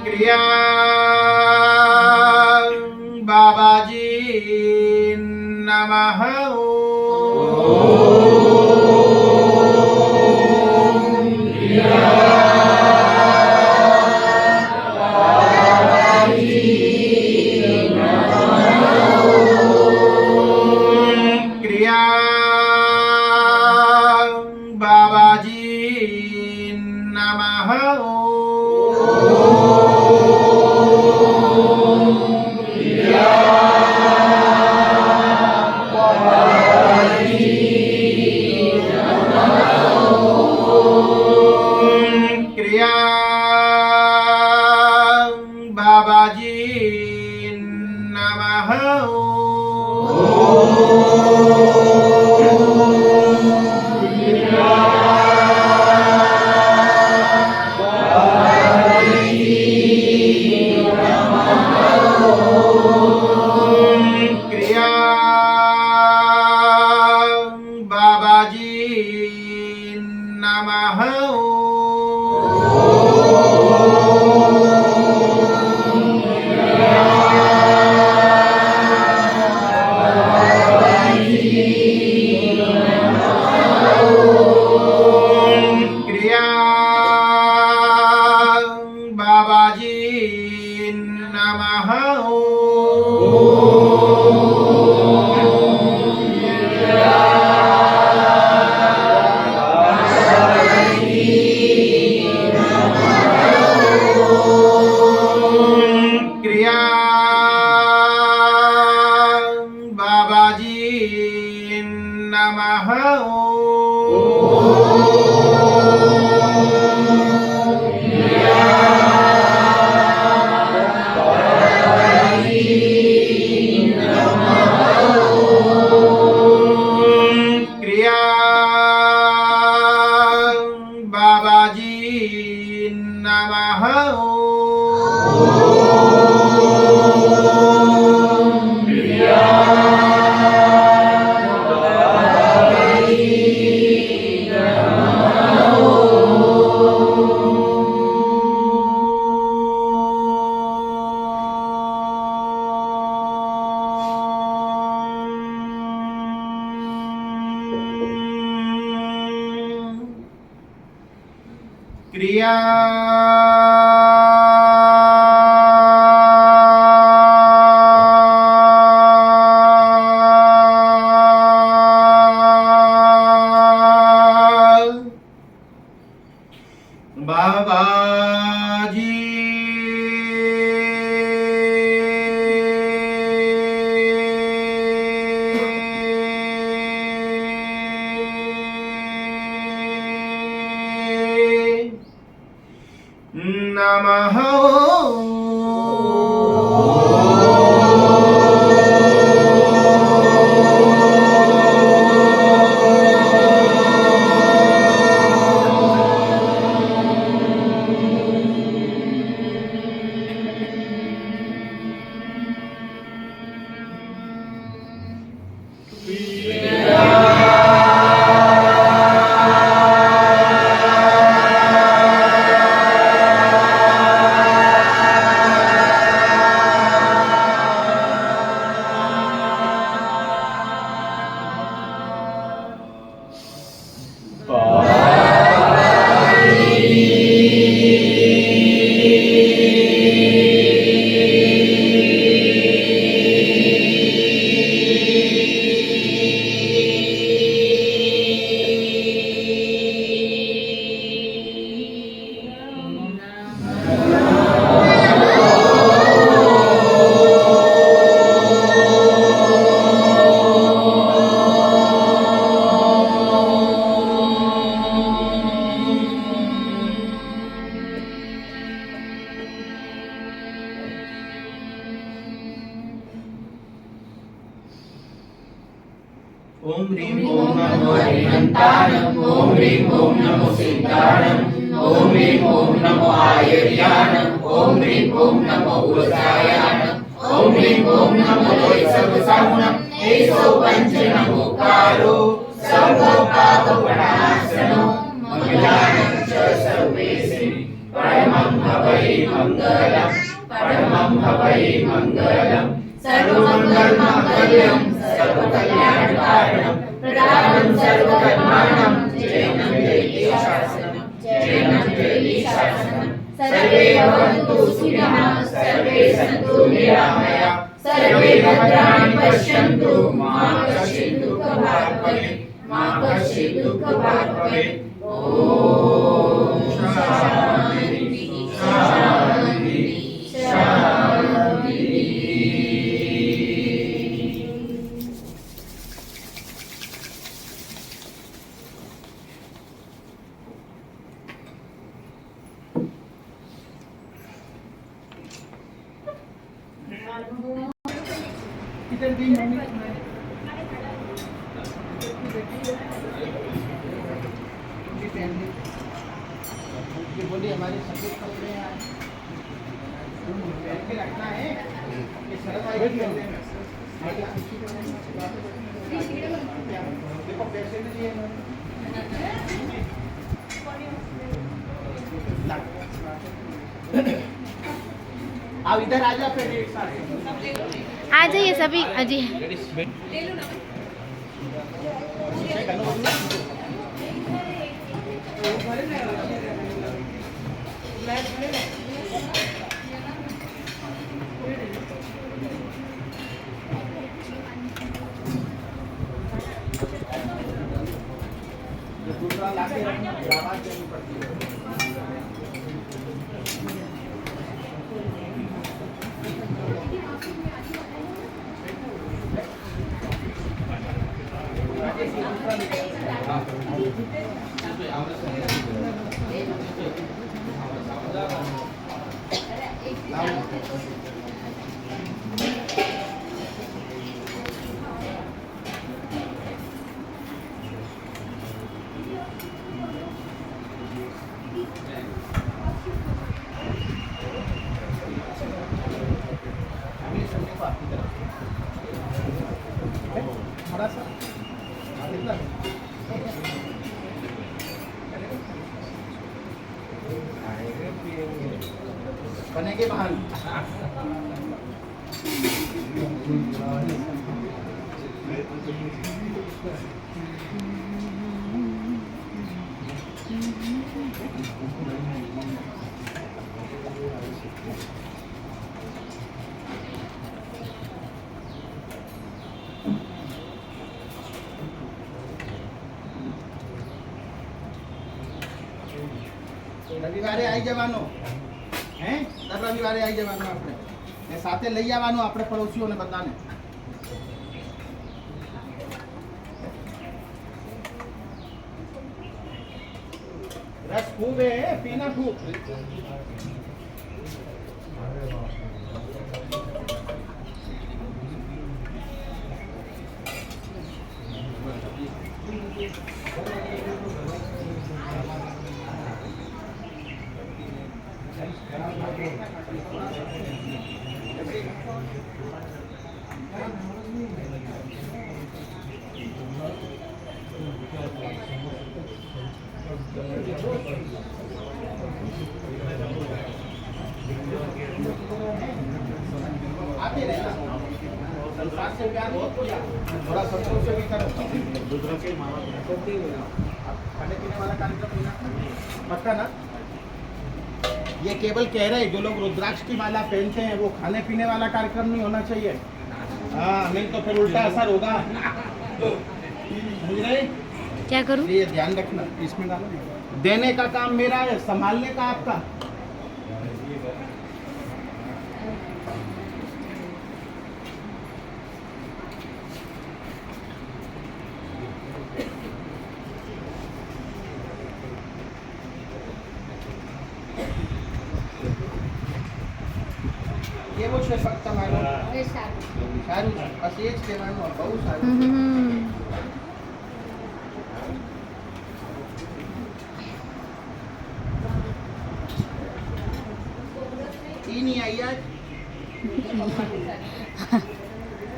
क्रिया बाबाजी नमः क्रिया बाबाजी नमः क्रिया बाबाजी नमः क्रिया बाबाजी नमः क्रिया बाबाजी नमः क्रिया बाबाजी नमः क्रिया बाबाजी नमः क्रिया बाबाजी ओम ह्रीं
ॐ नमो हरिहन्ताणम् ॐ ह्रीं ॐ नमो सिद्धाणम् ॐ ह्रीं ॐ नमो आयर्याणम् ॐ ह्रीं ॐ नमो उग्रायाणम् ॐ ह्रीं ॐ नमो सर्वसाहुणम् एषो पञ्चनमोकारो सर्वपापप्रणाशनो मङ्गलानं च सर्वेषु परमं हवै मङ्गलम् परमं हवै मङ्गलम् सर्वमङ्गलमाङ्गल्यं सर्वकल्याणकारणं प्रदानं सर्वकर्माणां जयं जयति शासनं जयं जयति शासनं सर्वे भवन्तु सुखिनः सर्वे सन्तु निरामया सर्वे भद्राणि पश्यन्तु मा कश्चित् दुःखभाग् भवेत् मा कश्चित् दुःखभाग् भवेत् ॐ शान्ति शान्ति शान्ति।
किधर गई मम्मी? ये बोली हमारे सफेद कपड़े हैं पहन के रखना है। ये शरद आई है। देखो पैसे भी दिए अब इधर आ जा पहले एक साथ
आ जाइए सभी अजी।
दूसरा लाके रखना, आवाज देनी पड़ती है। थोड़ा सा बनेगे बहान। રવિવારે આવી જવાનું હે દર રવિવારે આવી જવાનું આપણે ને સાથે લઈ આવવાનું આપણે પડોશીઓને બધાને રસ ખૂબ હે પીના ખૂબ आते रहना संसार से प्यार बहुत किया थोड़ा संतोष से भी करो दूसरों के मामा खाने पीने वाला कार्यक्रम होना पक्का ना। ये केवल कह रहे जो लोग रुद्राक्ष की माला पहनते हैं वो खाने पीने वाला कार्यक्रम नहीं होना चाहिए। हाँ नहीं तो फिर उल्टा असर होगा समझ रहे।
क्या करूं?
ये ध्यान रखना इसमें डालो। देने का काम मेरा है संभालने का आपका। ये वो ફક્ત તમારું
એ સારું
સારું છે બસ એ જ કહેવાનું બહુ સારું છે. ये नहीं आई आज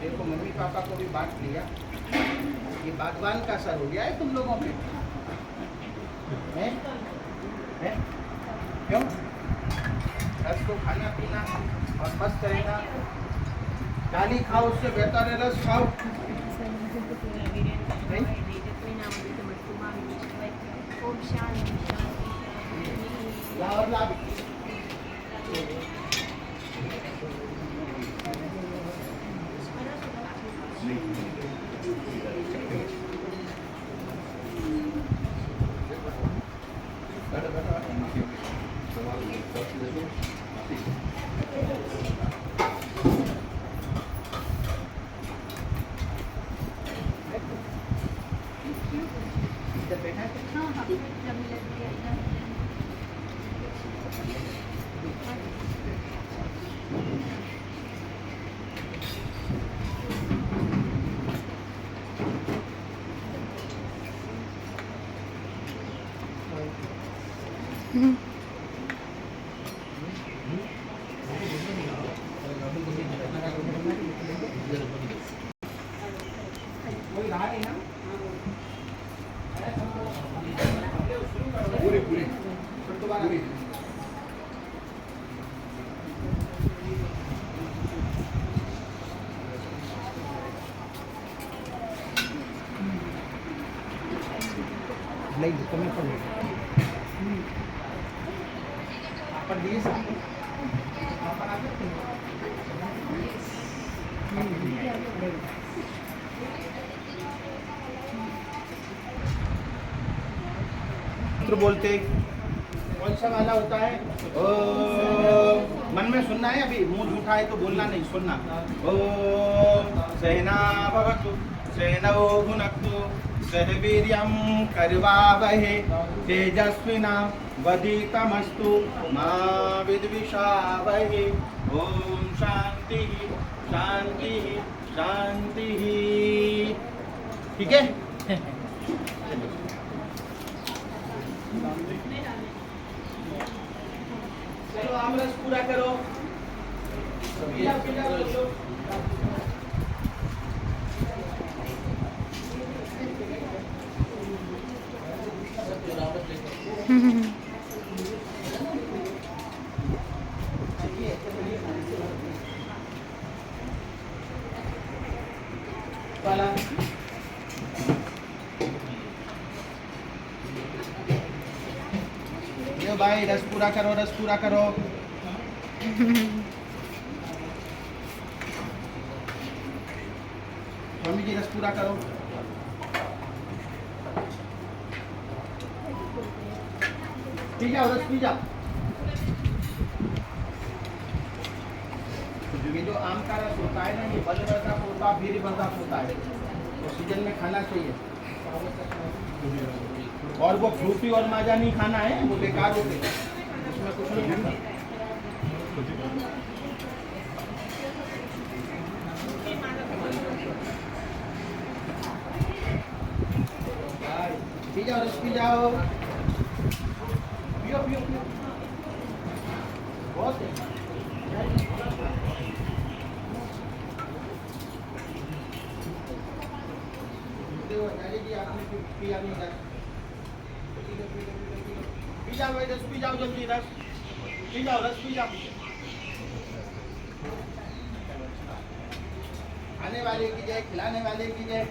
देखो मम्मी पापा को भी बांट लिया. ये बागवान का असर हो गया है तुम लोगों पे हैं? हैं? क्यों? रस को खाना पीना और मस्त रहना. गाली खाओ उससे बेहतर है रस खाओ. नहीं? ला और ला भी. इधर बैठा है. कोई रहा नहीं ना.
पूरी पूरी
फिर दोबारा
पूरी
नहीं तुम्हें पर अपन दिए सब अपन आगे मंत्र बोलते कौन सा वाला होता है? मन में सुनना है. अभी मुंह झूठा है तो बोलना नहीं, सुनना. ओम सहना भवतु सहनौ भुनक्तु सह वीर्यं करवावहे तेजस्विना वधितमस्तु मा विद्विषावहे. ओम शांति शांति शांति. ठीक है. चलो आमरस पूरा करो. पीला पीला बोलो. वाला यो भाई रस पूरा करो, रस पूरा करो. मम्मी जी रस पूरा करो. पी जाओ, रस पी जाओ. ये जो आम का रस होता है ना, ये बलवर्धक होता है, वीर्यवर्धक होता है. तो सीजन में खाना चाहिए. और वो फ्रूटी और माजा नहीं खाना है, वो बेकार होते हैं. उसमें कुछ नहीं होता. पी जाओ, रस पी जाओ. पियो पियो पियो. बहुत है. आपने पिया नहीं था. पी जाओ भाई, रस पी जाओ जल्दी. रस पी जाओ, रस पी जाओ. खाने वाले की जय, खिलाने वाले की जय.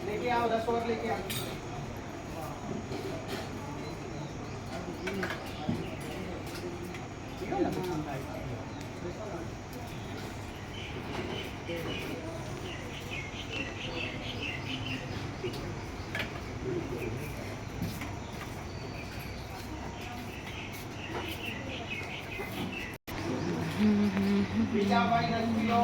लेके आओ, रस और लेके आओ. पिया भाई, रस पियो.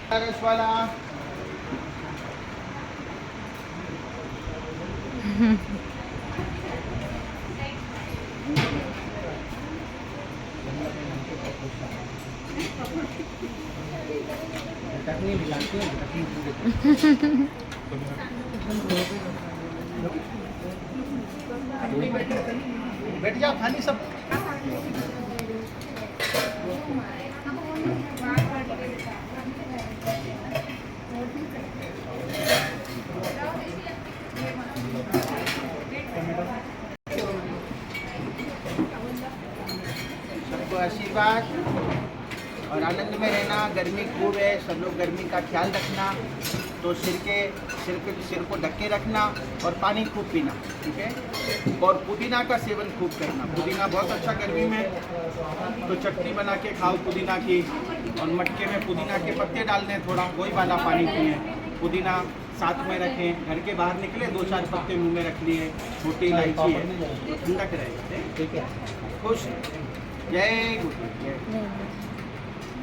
रस वाला चटनी भी लाती है, चटनी बैठ जाओ खाली सब। सबको आशीर्वाद और आनंद में रहना। गर्मी खूब है, सब लोग गर्मी का ख्याल रखना। तो सिर को ढक के रखना और पानी खूब पीना, ठीक है। और पुदीना का सेवन खूब करना। पुदीना बहुत अच्छा गर्मी में, तो चटनी बना के खाओ पुदीना की, और मटके में पुदीना के पत्ते डाल दें, थोड़ा वही वाला पानी पिए। पुदीना साथ में रखें, घर के बाहर निकले 2-4 पत्ते मुंह में रख लिए। छोटी इलायची है तो ठंडक रहेगी, ठीक है। खुश, जय गुरु, जय।